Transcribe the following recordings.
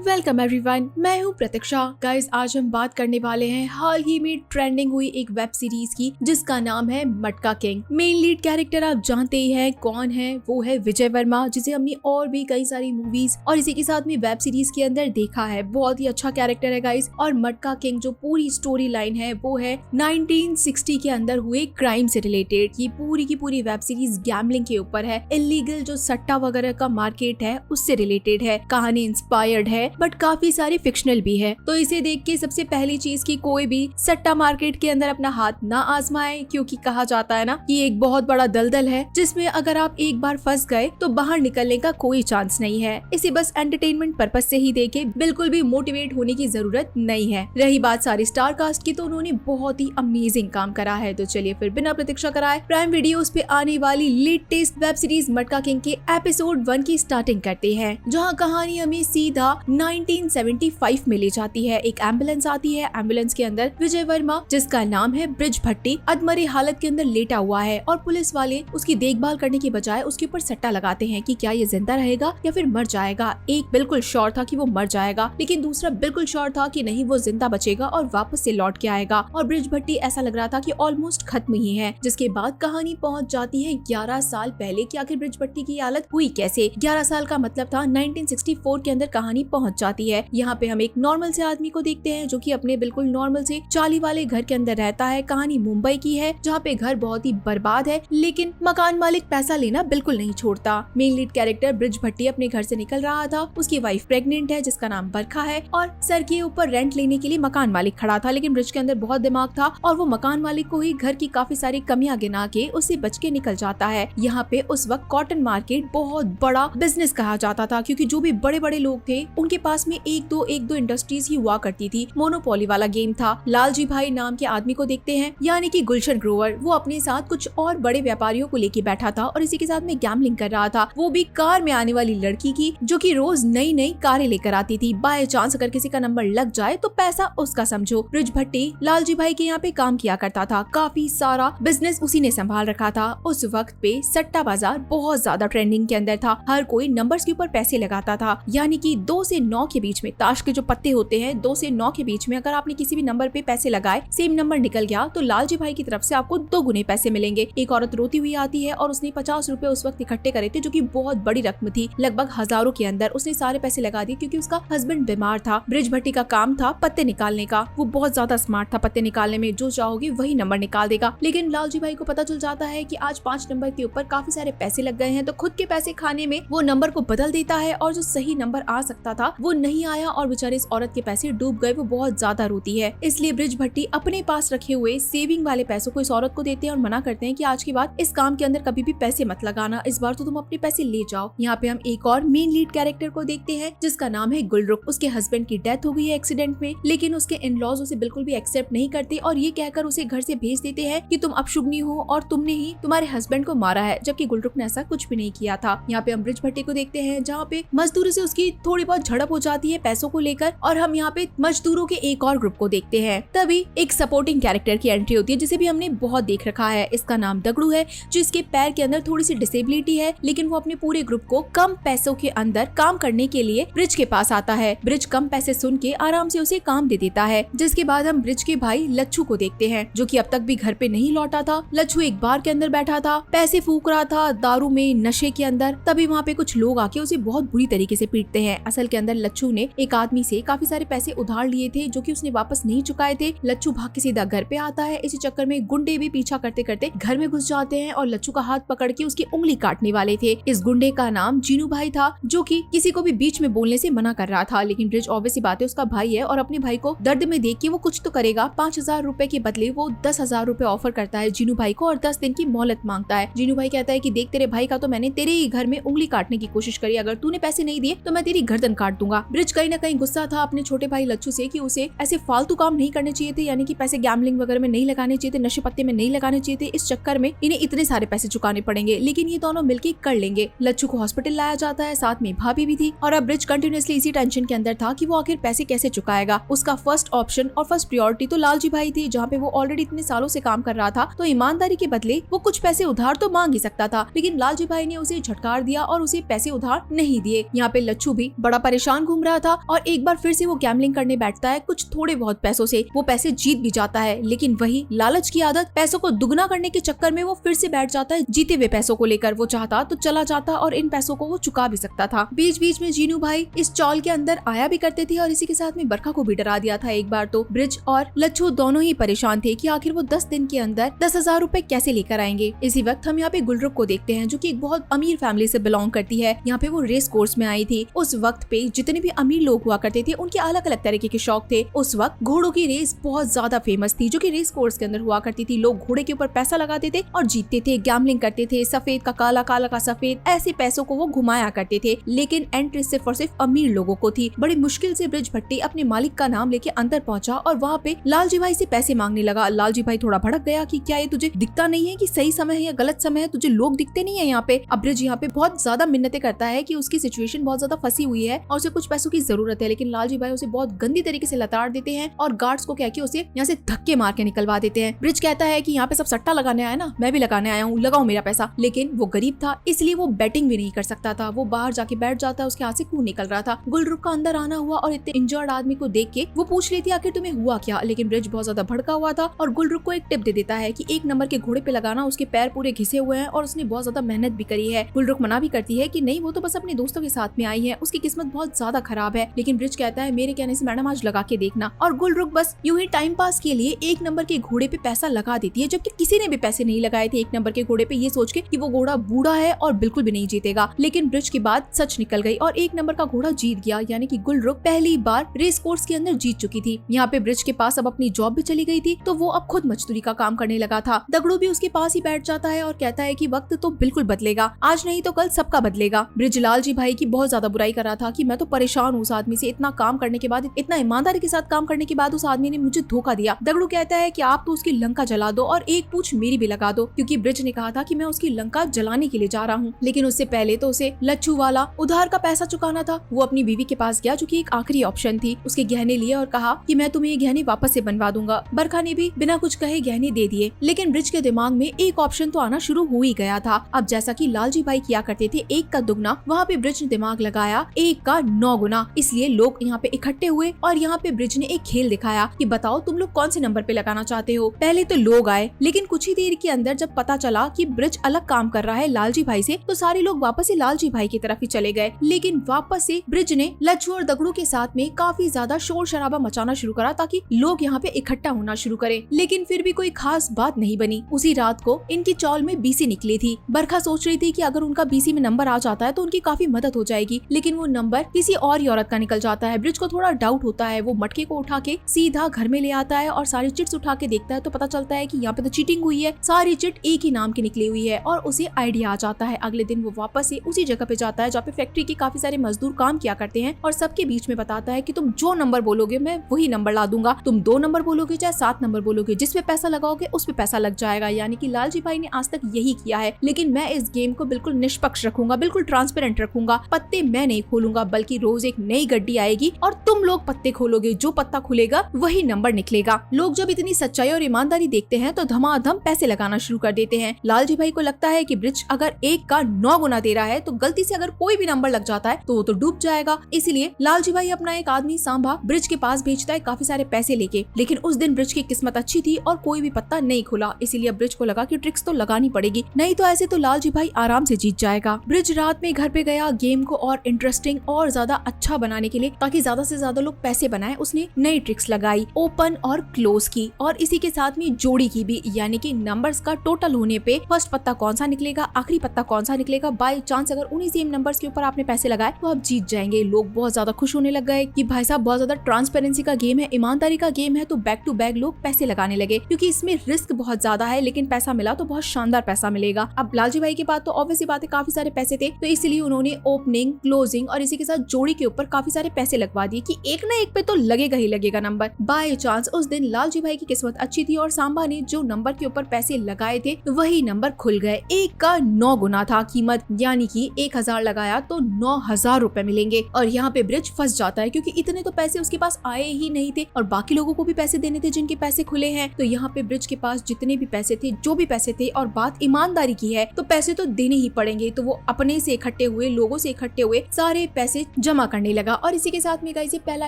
Welcome everyone, मैं हूँ प्रतीक्षा। Guys, आज हम बात करने वाले हैं हाल ही में ट्रेंडिंग हुई एक वेब सीरीज की जिसका नाम है मटका किंग। मेन लीड कैरेक्टर आप जानते ही हैं कौन है, वो है विजय वर्मा, जिसे हमने और भी कई सारी मूवीज और इसी के साथ में वेब सीरीज के अंदर देखा है। बहुत ही अच्छा कैरेक्टर है गाइस। और मटका किंग जो पूरी स्टोरी लाइन है वो है 1960 के अंदर हुए क्राइम से रिलेटेड। ये पूरी की पूरी वेब सीरीज गैम्बलिंग के ऊपर है, इलीगल जो सट्टा वगैरह का मार्केट है उससे रिलेटेड है। कहानी इंस्पायर्ड है बट काफी सारी फिक्शनल भी है। तो इसे देख के सबसे पहली चीज की कोई भी सट्टा मार्केट के अंदर अपना हाथ ना आजमाए, क्योंकि कहा जाता है ना कि एक बहुत बड़ा दलदल है जिसमें अगर आप एक बार फंस गए तो बाहर निकलने का कोई चांस नहीं है। इसे बस एंटरटेनमेंट पर्पस से ही देखे, बिल्कुल भी मोटिवेट होने की जरूरत नहीं है। रही बात सारी स्टार कास्ट की, तो उन्होंने बहुत ही अमेजिंग काम करा है। तो चलिए फिर बिना प्रतीक्षा कराए प्राइम वीडियोस पे आने वाली लेटेस्ट वेब सीरीज मटका किंग के एपिसोड 1 की स्टार्टिंग करते हैं, जहाँ कहानी हमें सीधा 1975 में ले जाती है। एक एम्बुलेंस आती है, एम्बुलेंस के अंदर विजय वर्मा, जिसका नाम है ब्रिज भट्टी, अधमरी हालत के अंदर लेटा हुआ है और पुलिस वाले उसकी देखभाल करने के बजाय उसके ऊपर सट्टा लगाते हैं कि क्या ये जिंदा रहेगा या फिर मर जाएगा। एक बिल्कुल श्योर था कि वो मर जाएगा, लेकिन दूसरा बिल्कुल श्योर था कि नहीं, वो जिंदा बचेगा और वापस से लौट के आएगा। और ब्रिज भट्टी ऐसा लग रहा था कि ऑलमोस्ट खत्म ही है। जिसके बाद कहानी पहुंच जाती है 11 साल पहले कि आखिर ब्रिज भट्टी की हालत हुई कैसे। 11 साल का मतलब था 1964 के अंदर कहानी पहुंच जाती है। यहाँ पे हम एक नॉर्मल से आदमी को देखते हैं जो कि अपने बिल्कुल नॉर्मल से चाली वाले घर के अंदर रहता है। कहानी मुंबई की है, जहाँ पे घर बहुत ही बर्बाद है, लेकिन मकान मालिक पैसा लेना बिल्कुल नहीं छोड़ता। मेन लीड कैरेक्टर ब्रिज भट्टी अपने घर से निकल रहा था, उसकी वाइफ प्रेग्नेंट है जिसका नाम बरखा है, और सर के ऊपर रेंट लेने के लिए मकान मालिक खड़ा था। लेकिन ब्रिज के अंदर बहुत दिमाग था और वो मकान मालिक को ही घर की काफी सारी कमियां गिना के उससे बच के निकल जाता है। यहाँ पे उस वक्त कॉटन मार्केट बहुत बड़ा बिजनेस कहा जाता था, क्योंकि जो भी बड़े बड़े लोग थे उनके पास में एक दो इंडस्ट्रीज ही हुआ करती थी। मोनोपोली वाला गेम था। लालजी भाई नाम के आदमी को देखते हैं, यानी कि गुलशन ग्रोवर। वो अपने साथ कुछ और बड़े व्यापारियों को लेके बैठा था और इसी के साथ में गैम्बलिंग कर रहा था। वो भी कार में आने वाली लड़की की, जो कि रोज नई नई कारें लेकर आती थी। बाय चांस अगर किसी का नंबर लग जाए तो पैसा उसका समझो। ब्रिज भट्टी लालजी भाई के यहाँ पे काम किया करता था, काफी सारा बिजनेस उसी ने संभाल रखा था। उस वक्त पे सट्टा बाजार बहुत ज्यादा ट्रेंडिंग के अंदर था। हर कोई नंबर्स के ऊपर पैसे लगाता था, यानी कि 2 से 9 के बीच में ताश के जो पत्ते होते हैं, 2 से 9 के बीच में अगर आपने किसी भी नंबर पे पैसे लगाए, सेम नंबर निकल गया तो लालजी भाई की तरफ से आपको 2 गुने पैसे मिलेंगे। एक औरत रोती हुई आती है और उसने 50 रुपए उस वक्त इकट्ठे करे थे, जो कि बहुत बड़ी रकम थी, लगभग हजारों के अंदर। उसने सारे पैसे लगा दिए क्योंकि उसका हस्बैंड बीमार था। ब्रिज भट्टी का काम था पत्ते निकालने का। वो बहुत ज्यादा स्मार्ट था पत्ते निकालने में, जो चाहोगे वही नंबर निकाल देगा। लेकिन लालजी भाई को पता चल जाता है कि आज 5 नंबर के ऊपर काफी सारे पैसे लग गए हैं, तो खुद के पैसे खाने में वो नंबर को बदल देता है और जो सही नंबर आ सकता था वो नहीं आया और बेचारे इस औरत के पैसे डूब गए। वो बहुत ज्यादा रोती है। इसलिए ब्रिज भट्टी अपने पास रखे हुए सेविंग वाले पैसों को इस औरत को देते हैं और मना करते हैं कि आज के बाद इस काम के अंदर कभी भी पैसे मत लगाना, इस बार तो तुम अपने पैसे ले जाओ। यहाँ पे हम एक और मेन लीड कैरेक्टर को देखते हैं जिसका नाम है गुलरुख। उसके हस्बैंड की डेथ हो गई है एक्सीडेंट में, लेकिन उसके इन लॉज उसे बिल्कुल भी एक्सेप्ट नहीं करते और ये कहकर उसे घर से भेज देते हैं कि तुम अपशुभनी हो और तुमने ही तुम्हारे हस्बैंड को मारा है, जबकि गुलरुख ने ऐसा कुछ भी नहीं किया था। यहाँ पे हम ब्रिज भट्टी को देखते हैं, जहाँ पे मजदूरों से उसकी थोड़ी बहुत झड़प हो जाती है पैसों को लेकर, और हम यहाँ पे मजदूरों के एक और ग्रुप को देखते हैं। तभी एक सपोर्टिंग कैरेक्टर की एंट्री होती है जिसे भी हमने बहुत देख रखा है। इसका नाम दगड़ू है, जिसके पैर के अंदर थोड़ी सी डिसेबिलिटी है, लेकिन वो अपने पूरे ग्रुप को कम पैसों के अंदर काम करने के लिए ब्रिज के पास आता है। ब्रिज कम पैसे सुन के आराम से उसे काम दे देता है। जिसके बाद हम ब्रिज के भाई लच्छू को देखते हैं, जो कि अब तक भी घर पे नहीं लौटा था। लच्छू एक बार के अंदर बैठा था, पैसे फूक रहा था दारू में, नशे के अंदर। तभी वहाँ पे कुछ लोग आके उसे बहुत बुरी तरीके से पीटते हैं। असल के अंदर लच्छू ने एक आदमी से काफी सारे पैसे उधार लिए थे, जो कि उसने वापस नहीं चुकाए थे। लच्छू भाग के सीधा घर पे आता है। इसी चक्कर में गुंडे भी पीछा करते करते घर में घुस जाते हैं और लच्छू का हाथ पकड़ के उसकी उंगली काटने वाले थे। इस गुंडे का नाम जीनू भाई था, जो कि किसी को भी बीच में बोलने से मना कर रहा था। लेकिन ब्रिज ऑब्वियस सी बात है, उसका भाई है और अपने भाई को दर्द में देख के वो कुछ तो करेगा। 5000 रुपए के बदले वो 10,000 रुपए ऑफर करता है जीनू भाई को और 10 दिन की मोहलत मांगता है। जीनू भाई कहता है कि देख, तेरे भाई का तो मैंने तेरे ही घर में उंगली काटने की कोशिश करी, अगर तूने पैसे नहीं दिए तो मैं तेरी गर्दन काट दूंगा। ब्रिज कहीं ना कहीं गुस्सा था अपने छोटे भाई लच्छू से कि उसे ऐसे फालतू काम नहीं करने चाहिए थे, यानी कि पैसे गैम्बलिंग वगैरह में नहीं लगाने चाहिए थे, नशे पत्ते में नहीं लगाने चाहिए थे। इस चक्कर में इन्हें इतने सारे पैसे चुकाने पड़ेंगे, लेकिन ये दोनों मिलकर कर लेंगे। लच्छू को हॉस्पिटल लाया जाता है, साथ में भाभी भी थी, और अब ब्रिज कंटिन्यूअसली इसी टेंशन के अंदर था कि वो आखिर पैसे कैसे चुकाएगा। उसका फर्स्ट ऑप्शन और फर्स्ट प्रायोरिटी तो लालजी भाई थी, जहाँ पे वो ऑलरेडी इतने सालों से काम कर रहा था, तो ईमानदारी के बदले वो कुछ पैसे उधार तो मांग ही सकता था। लेकिन लालजी भाई ने उसे झटकार दिया और उसे पैसे उधार नहीं दिए। यहाँ पे लच्छू भी बड़ा परेशान परेशान घूम रहा था और एक बार फिर से वो गैम्बलिंग करने बैठता है। कुछ थोड़े बहुत पैसों से वो पैसे जीत भी जाता है, लेकिन वही लालच की आदत, पैसों को दुगना करने के चक्कर में वो फिर से बैठ जाता है जीते हुए पैसों को लेकर। वो चाहता तो चला जाता और इन पैसों को वो चुका भी सकता था। बीच बीच में जीनू भाई इस चौल के अंदर आया भी करते थे और इसी के साथ में बरखा को भी डरा दिया था एक बार। तो ब्रिज और लच्छू दोनों ही परेशान थे कि आखिर वो 10 दिन के अंदर 10,000 रुपए कैसे लेकर आएंगे। इसी वक्त हम यहाँ पे गुलरुख को देखते हैं, जो कि एक बहुत अमीर फैमिली से बिलोंग करती है। यहाँ पे वो रेस कोर्स में आई थी। उस वक्त पे जितने भी अमीर लोग हुआ करते थे उनके अलग अलग तरीके के शौक थे। उस वक्त घोड़ों की रेस बहुत ज्यादा फेमस थी, जो कि रेस कोर्स के अंदर हुआ करती थी। लोग घोड़े के ऊपर पैसा लगाते थे और जीतते थे, गैम्बलिंग करते थे, सफेद का काला, काला का सफेद, ऐसे पैसों को वो घुमाया करते थे। लेकिन एंट्री सिर्फ और सिर्फ अमीर लोगों को थी। बड़ी मुश्किल से ब्रिज भट्टी अपने मालिक का नाम लेके अंदर पहुंचा और वहाँ पे लालजी भाई से पैसे मांगने लगा। लालजी भाई थोड़ा भड़क गया कि क्या ये तुझे दिखता नहीं है कि सही समय है या गलत समय है, तुझे लोग दिखते नहीं है यहाँ पे। अब ब्रिज यहाँ पे बहुत ज्यादा मिन्नतें करता है कि उसकी सिचुएशन बहुत ज्यादा फंसी हुई है और उसे कुछ पैसों की जरूरत है, लेकिन लालजी भाई उसे बहुत गंदी तरीके से लताड़ देते हैं और गार्ड्स को कह के उसे यहाँ से धक्के मार के निकलवा देते हैं। ब्रिज कहता है कि यहाँ पे सब सट्टा लगाने आया ना, मैं भी लगाने आया हूँ, लगाओ मेरा पैसा। लेकिन वो गरीब था, इसलिए वो बैटिंग भी नहीं कर सकता था। वो बाहर जाके बैठ जाता है, उसके हाथ से खून निकल रहा था। गुलरुख का अंदर आना हुआ और इतने इंजर्ड आदमी को देख के वो पूछ लेती आखिर तुम्हें हुआ क्या, लेकिन ब्रिज बहुत ज्यादा भड़का हुआ था और गुलरुख को एक टिप दे देता है कि 1 नंबर के घोड़े पे लगाना, उसके पैर पूरे घिसे हुए हैं और उसने बहुत ज्यादा मेहनत भी करी है। गुलरुख मना भी करती है कि नहीं, वो तो बस अपने दोस्तों के साथ में आई है, उसकी किस्मत बहुत ज्यादा खराब है। लेकिन ब्रिज कहता है मेरे कहने से मैडम आज लगा के देखना। और गुलरुख बस यूं ही टाइम पास के लिए 1 नंबर के घोड़े पे पैसा लगा देती है, जबकि किसी ने भी पैसे नहीं लगाए थे 1 नंबर के घोड़े पे, ये सोच के कि वो घोड़ा बूढ़ा है और बिल्कुल भी नहीं जीतेगा। लेकिन ब्रिज की बात सच निकल गई और 1 नंबर का घोड़ा जीत गया, यानी कि गुलरुख पहली बार रेस कोर्स के अंदर जीत चुकी थी। यहाँ पे ब्रिज के पास अब अपनी जॉब भी चली गई थी, तो वो अब खुद मजदूरी का काम करने लगा था। दगड़ू भी उसके पास ही बैठ जाता है और कहता है कि वक्त तो बिल्कुल बदलेगा, आज नहीं तो कल सबका बदलेगा। ब्रिज लालजी भाई की बहुत ज्यादा बुराई कर रहा था कि मैं तो परेशान हूँ उस आदमी से, इतना काम करने के बाद, इतना ईमानदारी के साथ काम करने के बाद उस आदमी ने मुझे धोखा दिया। दगड़ू कहता है कि आप तो उसकी लंका जला दो और एक पूछ मेरी भी लगा दो, क्योंकि ब्रिज ने कहा था कि मैं उसकी लंका जलाने के लिए जा रहा हूँ। लेकिन उससे पहले तो उसे लच्छू वाला उधार का पैसा चुकाना था। वो अपनी बीवी के पास गया, जो कि एक आखिरी ऑप्शन थी, उसके गहने लिए और कहा कि मैं तुम्हें ये गहने वापस से बनवा दूंगा। बरखा ने भी बिना कुछ कहे गहने दे दिए। लेकिन ब्रिज के दिमाग में एक ऑप्शन तो आना शुरू हो ही गया था। अब जैसा कि लालजी भाई किया करते थे 1 का दुगना, वहाँ पे ब्रिज ने दिमाग लगाया 1 का 9 गुना। इसलिए लोग यहाँ पे इकट्ठे हुए और यहाँ पे ब्रिज ने एक खेल दिखाया कि बताओ तुम लोग कौन से नंबर पे लगाना चाहते हो। पहले तो लोग आए, लेकिन कुछ ही देर के अंदर जब पता चला कि ब्रिज अलग काम कर रहा है लालजी भाई से, तो सारे लोग वापस से लालजी भाई की तरफ ही चले गए। लेकिन वापस से ब्रिज ने लच्छू और दगड़ू के साथ में काफी ज्यादा शोर शराबा मचाना शुरू करा ताकि लोग यहाँ पे इकट्ठा होना शुरू करें। लेकिन फिर भी कोई खास बात नहीं बनी। उसी रात को इनकी चौल में बीसी निकली थी। बरखा सोच रही थी कि अगर उनका बीसी में नंबर आ जाता है तो उनकी काफी मदद हो जाएगी, लेकिन वो नंबर किसी और ही औरत का निकल जाता है। ब्रिज को थोड़ा डाउट होता है। वो मटके को उठा के सीधा घर में ले आता है और सारी चिट्स उठा के देखता है तो पता चलता है कि यहाँ पे तो चीटिंग हुई है। सारी चिट एक ही नाम की निकली हुई है और उसे आइडिया आ जाता है। अगले दिन वो वापस से उसी जगह पे जाता है जहाँ पे फैक्ट्री के काफी सारे मजदूर काम किया करते हैं और सबके बीच में बताता है कि तुम जो नंबर बोलोगे मैं वही नंबर ला दूंगा। तुम 2 नंबर बोलोगे चाहे 7 नंबर बोलोगे, जिस पे पैसा लगाओगे उस पे पैसा लग जाएगा। यानी कि लालजी भाई ने आज तक यही किया है, लेकिन मैं इस गेम को बिल्कुल निष्पक्ष रखूंगा, बिल्कुल ट्रांसपेरेंट रखूंगा। पत्ते मैं नहीं खोलूंगा, बल्कि रोज एक नई गड्डी आएगी और तुम लोग पत्ते खोलोगे, जो पत्ता खुलेगा वही नंबर निकलेगा। लोग जब इतनी सच्चाई और ईमानदारी देखते हैं तो धमाधम पैसे लगाना शुरू कर देते हैं। लालजी भाई को लगता है कि ब्रिज अगर 1 का 9 गुना दे रहा है तो गलती से अगर कोई भी नंबर लग जाता है तो वो तो डूब जाएगा। इसलिए लालजी भाई अपना एक आदमी सांभा ब्रिज के पास भेजता है काफी सारे पैसे लेके। लेकिन उस दिन ब्रिज की किस्मत अच्छी थी और कोई भी पत्ता नहीं खुला, इसीलिए ब्रिज को लगा कि ट्रिक्स तो लगानी पड़ेगी, नहीं तो ऐसे तो लालजी भाई आराम से जीत जाएगा। ब्रिज रात में घर पे गया गेम को और इंटरेस्टिंग और ज्यादा अच्छा बनाने के लिए, ताकि ज्यादा से ज्यादा लोग पैसे बनाए। उसने नई ट्रिक्स लगाई, ओपन और क्लोज की, और इसी के साथ में जोड़ी की भी, यानी कि नंबर्स का टोटल होने पे फर्स्ट पत्ता कौन सा निकलेगा, आखिरी पत्ता कौन सा निकलेगा। बाय चांस अगर उन्हीं सेम नंबर्स के ऊपर आपने पैसे लगाए तो आप जीत जाएंगे। लोग बहुत ज्यादा खुश होने लग गए कि भाई साहब बहुत ज्यादा ट्रांसपेरेंसी का गेम है, ईमानदारी का गेम है, तो बैक टू बैक लोग पैसे लगाने लगे, क्योंकि इसमें रिस्क बहुत ज्यादा है लेकिन पैसा मिला तो बहुत शानदार पैसा मिलेगा। अब लालजी भाई के पास तो ऑब्वियसली बात है काफी सारे पैसे थे, तो इसलिए उन्होंने ओपनिंग, क्लोजिंग और इसी के साथ जोड़ी के ऊपर काफी सारे पैसे लगवा दिए कि एक ना एक पे तो लगेगा ही लगेगा नंबर। बाय चांस उस दिन लालजी भाई की किस्मत अच्छी थी और सांबा ने जो नंबर के ऊपर पैसे लगाए थे वही नंबर खुल गए। 1 का 9 गुना था कीमत, यानी कि 1000 लगाया तो 9000 रुपए मिलेंगे। और यहाँ पे ब्रिज फंस जाता है क्योंकि इतने तो पैसे उसके पास आए ही नहीं थे और बाकी लोगों को भी पैसे देने थे जिनके पैसे खुले हैं। तो यहाँ पे ब्रिज के पास जितने भी पैसे थे, जो भी पैसे थे, और बात ईमानदारी की है तो पैसे तो देने ही पड़ेंगे। तो वो अपने से इकट्ठे हुए, लोगों से इकट्ठे हुए सारे पैसे जमा करने लगा। और इसी के साथ में गाइस ये पहला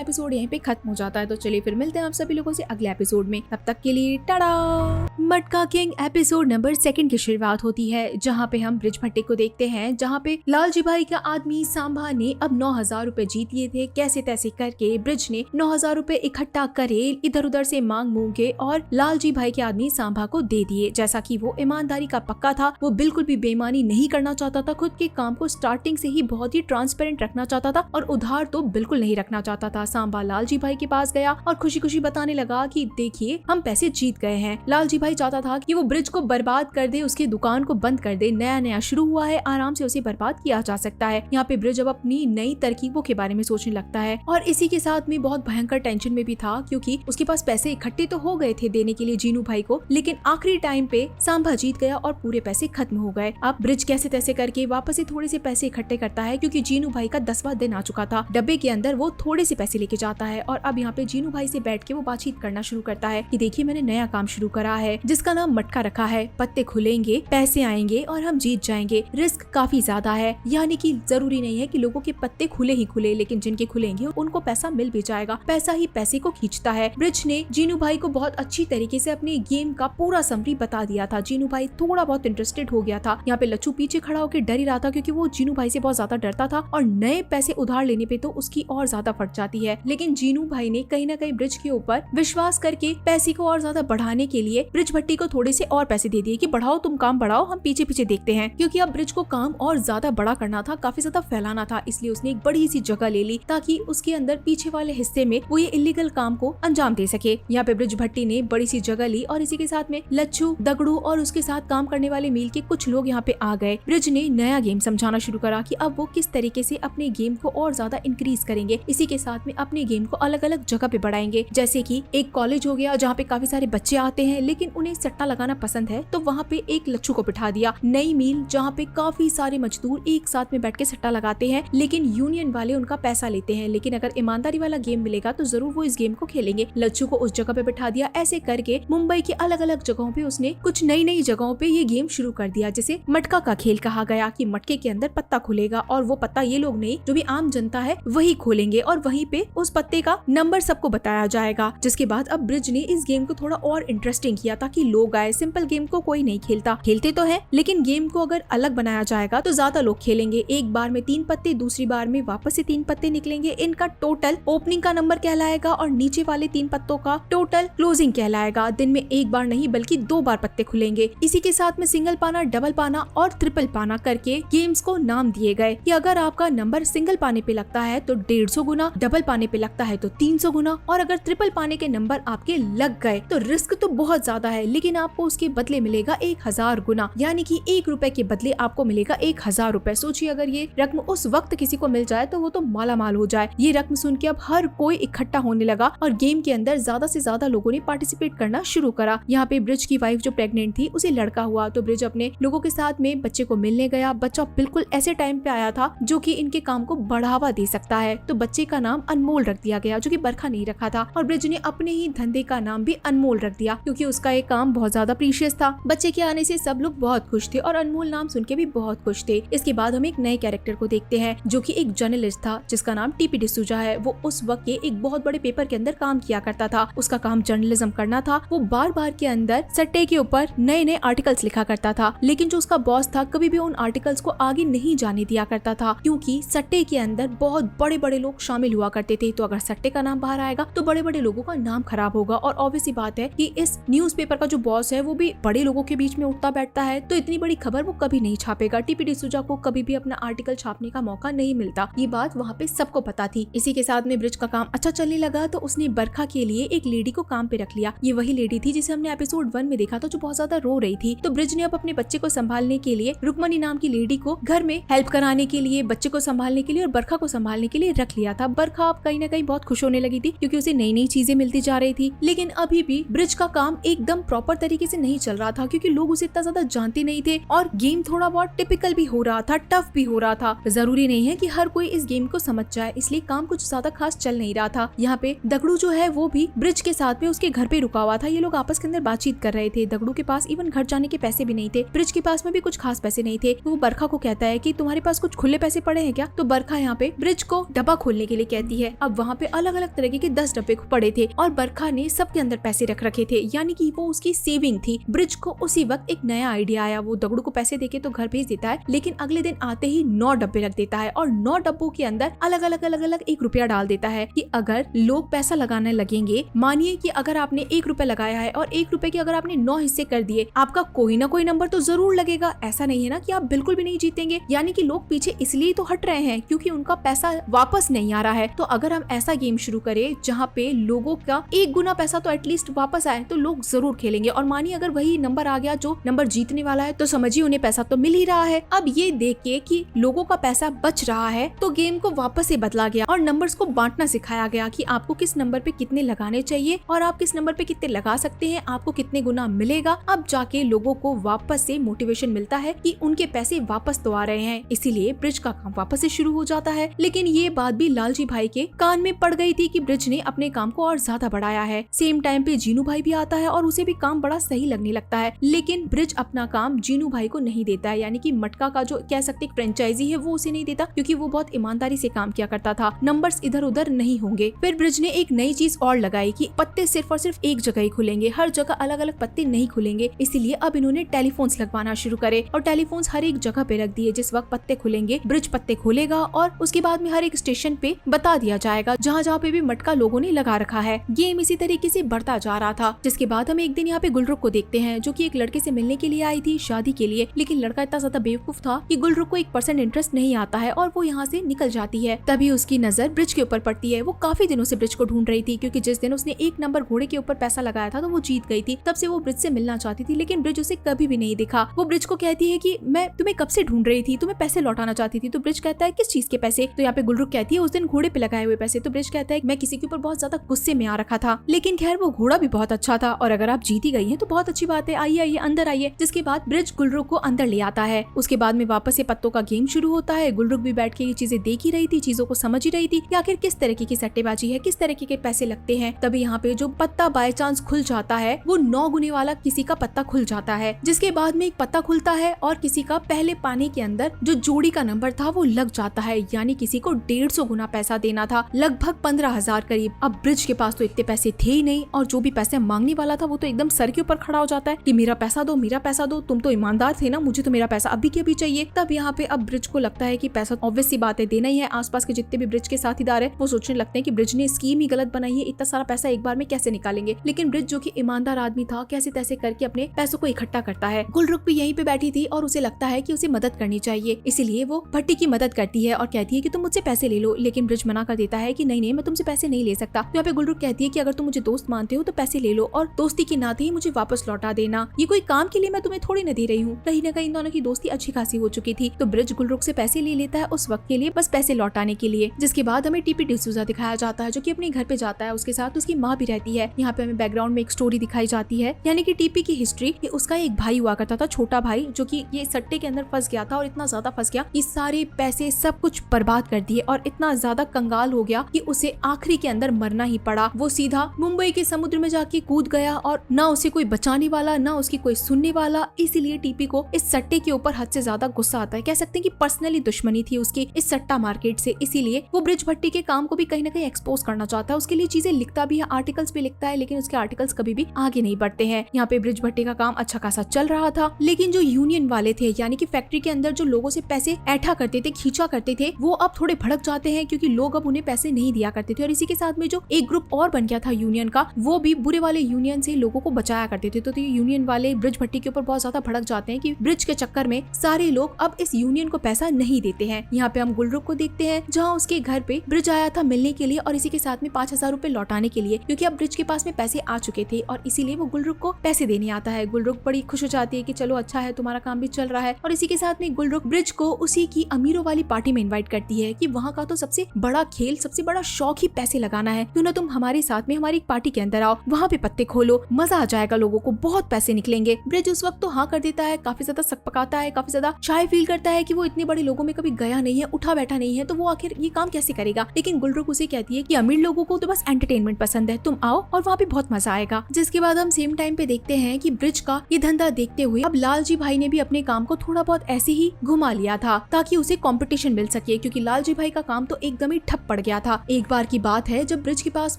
एपिसोड यहीं पे खत्म हो जाता है। तो चलिए फिर मिलते हैं आप सभी लोगों से अगले एपिसोड में, तब तक के लिए टाटा। मटका किंग एपिसोड नंबर 2 की शुरुआत होती है, जहाँ पे हम ब्रिज भट्टी को देखते हैं, जहाँ पे लालजी भाई का आदमी सांभा ने अब 9,000 रुपए जीत लिए थे। कैसे तैसे करके ब्रिज ने 9,000 रुपए इकट्ठा करे, इधर उधर से मांग मूंगे और लालजी भाई के आदमी सांभा को दे दिए। जैसा कि वो ईमानदारी का पक्का था, वो बिल्कुल भी बेईमानी नहीं करना चाहता था, खुद के काम को स्टार्टिंग से ही बहुत ही ट्रांसपेरेंट रखना चाहता था और उधार तो बिल्कुल नहीं रखना चाहता था। सांभा लालजी भाई के पास गया और खुशी खुशी बताने लगा कि देखिए हम पैसे जीत गए हैं। लालजी भाई चाहता था कि वो ब्रिज को बर्बाद कर दे, उसकी दुकान को बंद कर दे, नया नया शुरू हुआ है, आराम से उसे बर्बाद किया जा सकता है। यहाँ पे ब्रिज अब अपनी नई तरकीबों के बारे में सोचने लगता है और इसी के साथ में बहुत भयंकर टेंशन में भी था, क्योंकि उसके पास पैसे इकट्ठे तो हो गए थे देने के लिए जीनू भाई को, लेकिन आखिरी टाइम पे सांभा जीत गया और पूरे पैसे खत्म हो गए। अब ब्रिज कैसे तैसे करके वापस से थोड़े से पैसे इकट्ठे करता है, क्योंकि जीनू भाई का 10वां दिन आ चुका था। डब्बे के अंदर वो थोड़े से पैसे लेके जाता है और अब यहाँ पे जीनू भाई से बैठ के वो बातचीत करना शुरू करता है कि देखिए मैंने नया काम शुरू करा है जिसका नाम मटका रखा है। पत्ते खुलेंगे, पैसे आएंगे और हम जीत जाएंगे। रिस्क काफी ज्यादा है, यानी कि जरूरी नहीं है कि लोगों के पत्ते खुले ही खुले, लेकिन जिनके खुलेंगे उनको पैसा मिल भी जाएगा। पैसा ही पैसे को खींचता है। ब्रिज ने जीनू भाई को बहुत अच्छी तरीके से अपने गेम का पूरा समरी बता दिया था। जीनू भाई थोड़ा बहुत इंटरेस्टेड हो गया था। यहाँ पे लच्छू पीछे खड़ा होकर डर ही रहा था, क्योंकि वो जीनू भाई से बहुत ज्यादा डरता था और नए पैसे उधार लेने पे तो उसकी और ज्यादा फट जाती है। लेकिन जीनू भाई ने कहीं ना कहीं ब्रिज के ऊपर विश्वास करके पैसे को और ज्यादा बढ़ाने के लिए ब्रिज भट्टी को थोड़े से और पैसे दे दिए कि बढ़ाओ, तुम काम बढ़ाओ, हम पीछे पीछे देखते हैं। क्योंकि अब ब्रिज को काम और ज्यादा बड़ा करना था, काफी ज्यादा फैलाना था, इसलिए उसने एक बड़ी सी जगह ले ली ताकि उसके अंदर पीछे वाले हिस्से में वो ये इलीगल काम को अंजाम दे सके। यहाँ पे ब्रिज भट्टी ने बड़ी सी जगह ली और इसी के साथ में लच्छू, दगड़ू और उसके साथ काम करने वाले मील के कुछ लोग यहाँ पे आ गए। ब्रिज ने नया गेम समझाना शुरू करा कि अब वो किस तरीके से अपने गेम को और ज्यादा इंक्रीज करेंगे। इसी के साथ में अपने गेम को अलग अलग जगह पे बढ़ाएंगे, जैसे कि एक कॉलेज हो गया जहाँ पे काफी सारे बच्चे आते हैं लेकिन उन्हें सट्टा लगाना पसंद है, तो वहाँ पे एक लच्छू को बिठा दिया। नई मील जहाँ पे काफी सारे मजदूर एक साथ में बैठ के सट्टा लगाते हैं, लेकिन यूनियन वाले उनका पैसा लेते हैं, लेकिन अगर ईमानदारी वाला गेम मिलेगा तो जरूर वो इस गेम को खेलेंगे। लच्छू को उस जगह पे बिठा दिया। ऐसे करके मुंबई की अलग अलग जगहों पे उसने कुछ नई नई जगहों पे ये गेम शुरू कर दिया, जिसे मटका का खेल कहा गया, कि मटके के अंदर पत्ता खुलेगा और वो पत्ता ये लोग नहीं, जो भी आम जनता है वही खोलेंगे और वहीं पे उस पत्ते का नंबर सबको बताया जाएगा। जिसके बाद अब ब्रिज ने इस गेम को थोड़ा और इंटरेस्टिंग किया ताकि लोग आए। सिंपल गेम को कोई नहीं खेलता, खेलते तो है लेकिन गेम को अगर अलग बनाया जाएगा तो ज्यादा लोग खेलेंगे। एक बार में 3 पत्ते, दूसरी बार में वापस से 3 पत्ते निकलेंगे। इनका टोटल ओपनिंग का नंबर कहलाएगा और नीचे वाले 3 पत्तों का टोटल क्लोजिंग कहलाएगा। दिन में एक बार नहीं बल्कि 2 बार पत्ते खुलेंगे। इसी के साथ में सिंगल पाना, डबल पाना और ट्रिपल पाना करके गेम्स को नाम दिए गए कि अगर आपका नंबर सिंगल पाने पे लगता है तो 150 गुना, डबल पाने पे लगता है तो 300 गुना, और अगर ट्रिपल पाने के नंबर आपके लग गए तो रिस्क तो बहुत ज्यादा है लेकिन आपको उसके बदले मिलेगा 1000 गुना, यानी कि 1 रुपए के बदले आपको मिलेगा 1000 रुपए। सोचिए अगर ये रकम उस वक्त किसी को मिल जाए तो वो तो माला माल हो जाए। ये रकम सुन के अब हर कोई इकट्ठा होने लगा और गेम के अंदर ज्यादा से ज्यादा लोगों ने पार्टिसिपेट करना शुरू करा। यहाँ पे ब्रिज की वाइफ जो प्रेग्नेंट थी उसे लड़का हुआ तो ब्रिज अपने लोगों के साथ में बच्चे को मिलने गया। बच्चा बिल्कुल ऐसे टाइम पे आया था जो कि इनके काम को बढ़ावा दे सकता है, तो बच्चे का नाम अनमोल रख दिया गया, जो कि बरखा नहीं रखा था। और ब्रिज ने अपने ही धंधे का नाम भी अनमोल रख दिया क्योंकि उसका एक काम बहुत ज्यादा प्रीशियस था। बच्चे के आने से सब लोग बहुत खुश थे और अनमोल नाम सुन के भी बहुत खुश थे। इसके बाद हम एक नए कैरेक्टर को देखते हैं जो कि एक जर्नलिस्ट था जिसका नाम टीपी डिसूजा है। वो उस वक्त के एक बहुत बड़े पेपर के अंदर काम किया करता था। उसका काम जर्नलिज्म करना था। वो बार बार के अंदर सट्टे के ऊपर नए नए आर्टिकल्स लिखा करता था, लेकिन जो उसका बॉस था कभी भी उन आर्टिकल्स को आगे नहीं जाने दिया करता था क्योंकि सट्टे के अंदर बहुत बड़े बड़े लोग शामिल हुआ करते थे। तो अगर सट्टे का नाम बाहर आएगा तो बड़े बड़े लोगों का नाम खराब होगा और ऑब्वियस बात है कि इस न्यूज़पेपर का जो बॉस है वो भी बड़े लोगों के बीच में उठता बैठता है, तो इतनी बड़ी खबर वो कभी नहीं छापेगा। टीपी डिसूजा को कभी भी अपना आर्टिकल छापने का मौका नहीं मिलता। ये बात वहाँ पे सबको पता थी। इसी के साथ में ब्रिज का काम अच्छा चलने लगा तो उसने बरखा के लिए एक लेडी को काम पे रख लिया। ये वही लेडी थी जिसे हमने एपिसोड 1 में देखा था जो बहुत ज्यादा रो रही थी। तो ब्रिज ने अब अपने बच्चे को संभालने के लिए रुक्मणी नाम की लेडी को घर में हेल्प कराने के लिए, बच्चे को संभालने के लिए और बरखा को संभालने के लिए रख लिया था। बरखा अब कहीं ना कहीं बहुत खुश होने लगी थी क्योंकि उसे नई नई चीजें मिलती जा रही थी, लेकिन अभी भी ब्रिज का काम एकदम प्रॉपर तरीके से नहीं चल रहा था क्योंकि लोग उसे इतना ज्यादा जानते नहीं थे और गेम थोड़ा बहुत टिपिकल भी हो रहा था, टफ भी हो रहा था। जरूरी नहीं है कि हर कोई इस गेम को समझ जाए, इसलिए काम कुछ ज्यादा खास चल नहीं रहा था। यहाँ पे दगड़ू जो है वो भी ब्रिज के साथ में उसके घर पे रुका हुआ था। ये लोग आपस के अंदर बातचीत कर रहे थे। दगड़ू के पास इवन घर जाने के पैसे भी नहीं थे, ब्रिज के पास में भी कुछ खास पैसे नहीं थे। वो बरखा को कहता है कि तुम्हारे पास कुछ खुले पैसे पड़े हैं क्या? तो बरखा बरखा यहाँ पे ब्रिज को डब्बा खोलने के लिए कहती है। अब वहाँ पे अलग अलग तरह के 10 डब्बे पड़े थे और बरखा ने सबके अंदर पैसे रख रखे थे, यानी कि वो उसकी सेविंग थी। ब्रिज को उसी वक्त एक नया आइडिया आया। वो दगड़ू को पैसे देके तो घर भेज देता है, लेकिन अगले दिन आते ही 9 डब्बे रख देता है और 9 डब्बों के अंदर अलग अलग 1 रुपया डाल देता है कि अगर लोग पैसा लगाने लगेंगे, मानिए कि अगर आपने 1 रुपया लगाया है और 1 रुपए के अगर आपने 9 हिस्से कर दिए, आपका कोई ना कोई नंबर तो जरूर लगेगा। ऐसा नहीं है ना कि आप बिल्कुल भी नहीं जीतेंगे, यानी कि लोग पीछे इसलिए तो हट रहे हैं क्योंकि उनका पैसा वापस नहीं आ रहा है। तो अगर हम ऐसा गेम शुरू करें जहाँ पे लोगों का 1 गुना पैसा तो एटलीस्ट वापस आए, तो लोग जरूर खेलेंगे। और मानिए अगर वही नंबर आ गया जो नंबर जीतने वाला है, तो समझिए उन्हें पैसा तो मिल ही रहा है। अब ये देख के कि लोगों का पैसा बच रहा है, तो गेम को वापस से बदला गया और नंबर्स को बांटना सिखाया गया कि आपको किस नंबर पे कितने लगाने चाहिए और आप किस नंबर पे कितने लगा सकते हैं, आपको कितने गुना मिलेगा। अब जाके लोगों को वापस से मोटिवेशन मिलता है कि उनके पैसे वापस तो आ रहे हैं, इसीलिए ब्रिज का काम वापस से शुरू हो जाता है। लेकिन ये बात भी लालजी भाई के कान में पड़ गई थी कि ब्रिज ने अपने काम को और ज्यादा बढ़ाया है। सेम टाइम पे जीनू भाई भी आता है और उसे भी काम बड़ा सही लगने लगता है, लेकिन ब्रिज अपना काम जीनू भाई को नहीं देता है, यानी कि मटका का जो कह सकते फ्रेंचाइजी है वो उसे नहीं देता, क्योंकि वो बहुत ईमानदारी से काम किया करता था। नंबर्स इधर उधर नहीं होंगे। फिर ब्रिज ने एक नई चीज और लगाई कि पत्ते सिर्फ और सिर्फ एक जगह ही खुलेंगे, हर जगह अलग अलग पत्ते नहीं खुलेंगे। इसीलिए अब इन्होंने टेलीफोन्स लगवाना शुरू करे और टेलीफोन्स हर एक जगह पे रख दिए। जिस वक्त पत्ते खुलेंगे ब्रिज पत्ते खोलेगा और उसके बाद में हर एक स्टेशन पे बता दिया जाएगा जहाँ जहाँ पे भी मटका लोगों ने लगा रखा है। गेम इसी तरीके से बढ़ता जा रहा था, जिसके बाद हम एक दिन यहाँ पे गुलरुख को देखते हैं, जो कि एक लड़के से मिलने के लिए आई थी शादी के लिए। लेकिन लड़का इतना ज्यादा बेवकूफ था कि गुलरुख को 1% इंटरेस्ट नहीं आता है और वो यहाँ से निकल जाती है। तभी उसकी नजर ब्रिज के ऊपर पड़ती है। वो काफी दिनों से ब्रिज को ढूंढ रही थी, क्योंकि जिस दिन उसने 1 नंबर घोड़े के ऊपर पैसा लगाया था तो वो जीत गई थी। तब से वो ब्रिज से मिलना चाहती थी, लेकिन ब्रिज उसे कभी भी नहीं दिखा। वो ब्रिज को कहती है कि मैं तुम्हें कब से ढूंढ रही थी, तुम्हें पैसे लौटाना चाहती थी। तो ब्रिज कहता है किस चीज के पैसे? तो यहाँ पे गुलरुख कहती है उस दिन घोड़े पे लगाए हुए पैसे। तो ब्रिज कहता है मैं किसी के ऊपर बहुत ज्यादा गुस्से में आ रखा था, लेकिन खैर वो घोड़ा भी बहुत अच्छा था और अगर आप जीती गई हैं तो बहुत अच्छी बात है, आइए आइए अंदर आइए। जिसके बाद ब्रिज गुलरुख को अंदर ले आता है। उसके बाद में वापस से पत्तों का गेम शुरू होता है। गुलरुख भी बैठ के ये चीजें देख ही रही थी, चीजों को समझ ही रही थी कि आखिर किस तरीके की सट्टेबाजी है, किस तरीके के पैसे लगते हैं। तभी यहाँ पे जो पत्ता बाय चांस खुल जाता है वो 9 गुने वाला किसी का पत्ता खुल जाता है। जिसके बाद में एक पत्ता खुलता है और किसी का पहले पाने के अंदर जो जोड़ी का नंबर था वो लग जाता है, यानी किसी को 150 गुना पैसा देना था, लगभग 15,000 करीब। अब ब्रिज के पास तो इतने पैसे थे ही नहीं और जो भी पैसे मांगने वाला था वो तो एकदम सर के ऊपर खड़ा हो जाता है कि मेरा पैसा दो, मेरा पैसा दो, तुम तो ईमानदार थे ना, मुझे तो मेरा पैसा अभी के अभी चाहिए। तब यहाँ पे अब ब्रिज को लगता है कि पैसा ऑब्वियस सी बात है देना ही है। आसपास के जितने भी ब्रिज के साथीदार है वो सोचने लगते हैं कि ब्रिज ने स्कीम ही गलत बनाई है, इतना सारा पैसा एक बार में कैसे निकालेंगे। लेकिन ब्रिज जो कि ईमानदार आदमी था कैसे तैसे करके अपने पैसों को इकट्ठा करता है। गुलरुख भी यहीं पे बैठी थी और उसे लगता है कि उसे मदद करनी चाहिए, इसीलिए वो भट्टी की मदद करती है और कहती है कि तुम मुझसे पैसे ले लो। लेकिन ब्रिज मना कर देता है कि नहीं नहीं मैं तुमसे पैसे नहीं ले सकता। तो यहाँ पे गुलरुख कहती है कि अगर तुम मुझे दोस्त मानते हो तो पैसे ले लो और दोस्ती के नाते ही मुझे वापस लौटा देना, ये कोई काम के लिए मैं तुम्हें थोड़ी न दे रही हूँ। कहीं न कहीं इन दोनों की दोस्ती अच्छी खासी हो चुकी थी। तो ब्रिज गुलरुख से पैसे ले लेता है उस वक्त के लिए, बस पैसे लौटाने के लिए। जिसके बाद हमें टीपी डिसूजा दिखाया जाता है जो कि अपने घर पे जाता है, उसके साथ उसकी माँ भी रहती है। यहाँ पे हमें बैकग्राउंड में एक स्टोरी दिखाई जाती है, यानी कि टीपी की हिस्ट्री कि उसका एक भाई हुआ करता था, छोटा भाई, जो कि ये सट्टे के अंदर फंस गया था और इतना ज्यादा फंस गया कि सारे पैसे सब कुछ बर्बाद कर दिए और इतना ज्यादा कंगाल हो गया कि उसे आखिरी के अंदर मरना ही पड़ा। वो सीधा मुंबई के समुद्र में जाके कूद गया और ना उसे कोई बचाने वाला ना उसकी कोई सुनने वाला। इसीलिए टीपी को इस सट्टे के ऊपर हद से ज्यादा गुस्सा आता है, कह सकते हैं कि पर्सनली दुश्मनी थी उसकी इस सट्टा मार्केट से। इसीलिए वो ब्रिज भट्टी के काम को भी कहीं ना कहीं एक्सपोज करना चाहता है, उसके लिए चीजें लिखता भी है, आर्टिकल्स भी लिखता है, लेकिन उसके आर्टिकल्स कभी भी आगे नहीं बढ़ते हैं। यहाँ पे ब्रिज भट्टी का काम अच्छा खासा चल रहा था, लेकिन जो यूनियन वाले थे, यानी कि फैक्ट्री के अंदर जो लोगों से पैसे ऐठा करते थे, खींचा करते थे, वो अब थोड़े भड़क जाते हैं क्योंकि लोग अब उन्हें पैसे नहीं दिया करते थे। और इसी के साथ में जो एक ग्रुप और बन गया था यूनियन का, वो भी बुरे वाले यूनियन से लोगों को बचाया करते थे। तो यूनियन वाले ब्रिज भट्टी के ऊपर बहुत ज्यादा भड़क जाते हैं कि ब्रिज के चक्कर में सारे लोग अब इस यूनियन को पैसा नहीं देते हैं। यहाँ पे हम गुलरुख को देखते हैं जहाँ उसके घर पे ब्रिज आया था मिलने के लिए और इसी के साथ में 5,000 रुपए लौटाने के लिए, क्योंकि अब ब्रिज के पास में पैसे आ चुके थे और इसीलिए वो गुलरुख को पैसे देने आता है। गुलरुख बड़ी खुश हो जाती है कि चलो अच्छा है, तुम्हारा काम भी चल रहा है। और इसी के साथ में गुलरुख ब्रिज को उसी की अमीरों वाली पार्टी में इन्वाइट करती है कि वहाँ का तो सबसे बड़ा खेल, सबसे बड़ा शौक ही पैसे लगाना है, क्यों ना तुम हमारे साथ में हमारी पार्टी के अंदर आओ, वहाँ पे पत्ते खोलो, मजा आ जाएगा, लोगों को बहुत पैसे निकलेंगे। ब्रिज उस वक्त तो हाँ कर देता है, काफी ज्यादा सकपकाता है, काफी ज्यादा शाय फील करता है कि वो इतने बड़े लोगों में कभी गया नहीं है, उठा बैठा नहीं है, तो वो आखिर ये काम कैसे करेगा। लेकिन गुलरुख उसे कहती है कि अमीर लोगों को तो बस एंटरटेनमेंट पसंद है, तुम आओ और वहाँ पे बहुत मजा आएगा। जिसके बाद हम सेम टाइम पे देखते हैं कि ब्रिज का ये धंधा देखते हुए अब लालजी भाई ने भी अपने काम को थोड़ा बहुत ऐसे ही घुमा लिया था ताकि उसे कंपटीशन मिल सके सके, क्योंकि लालजी भाई का काम तो एकदम ही ठप पड़ गया था। एक बार की बात है जब ब्रिज के पास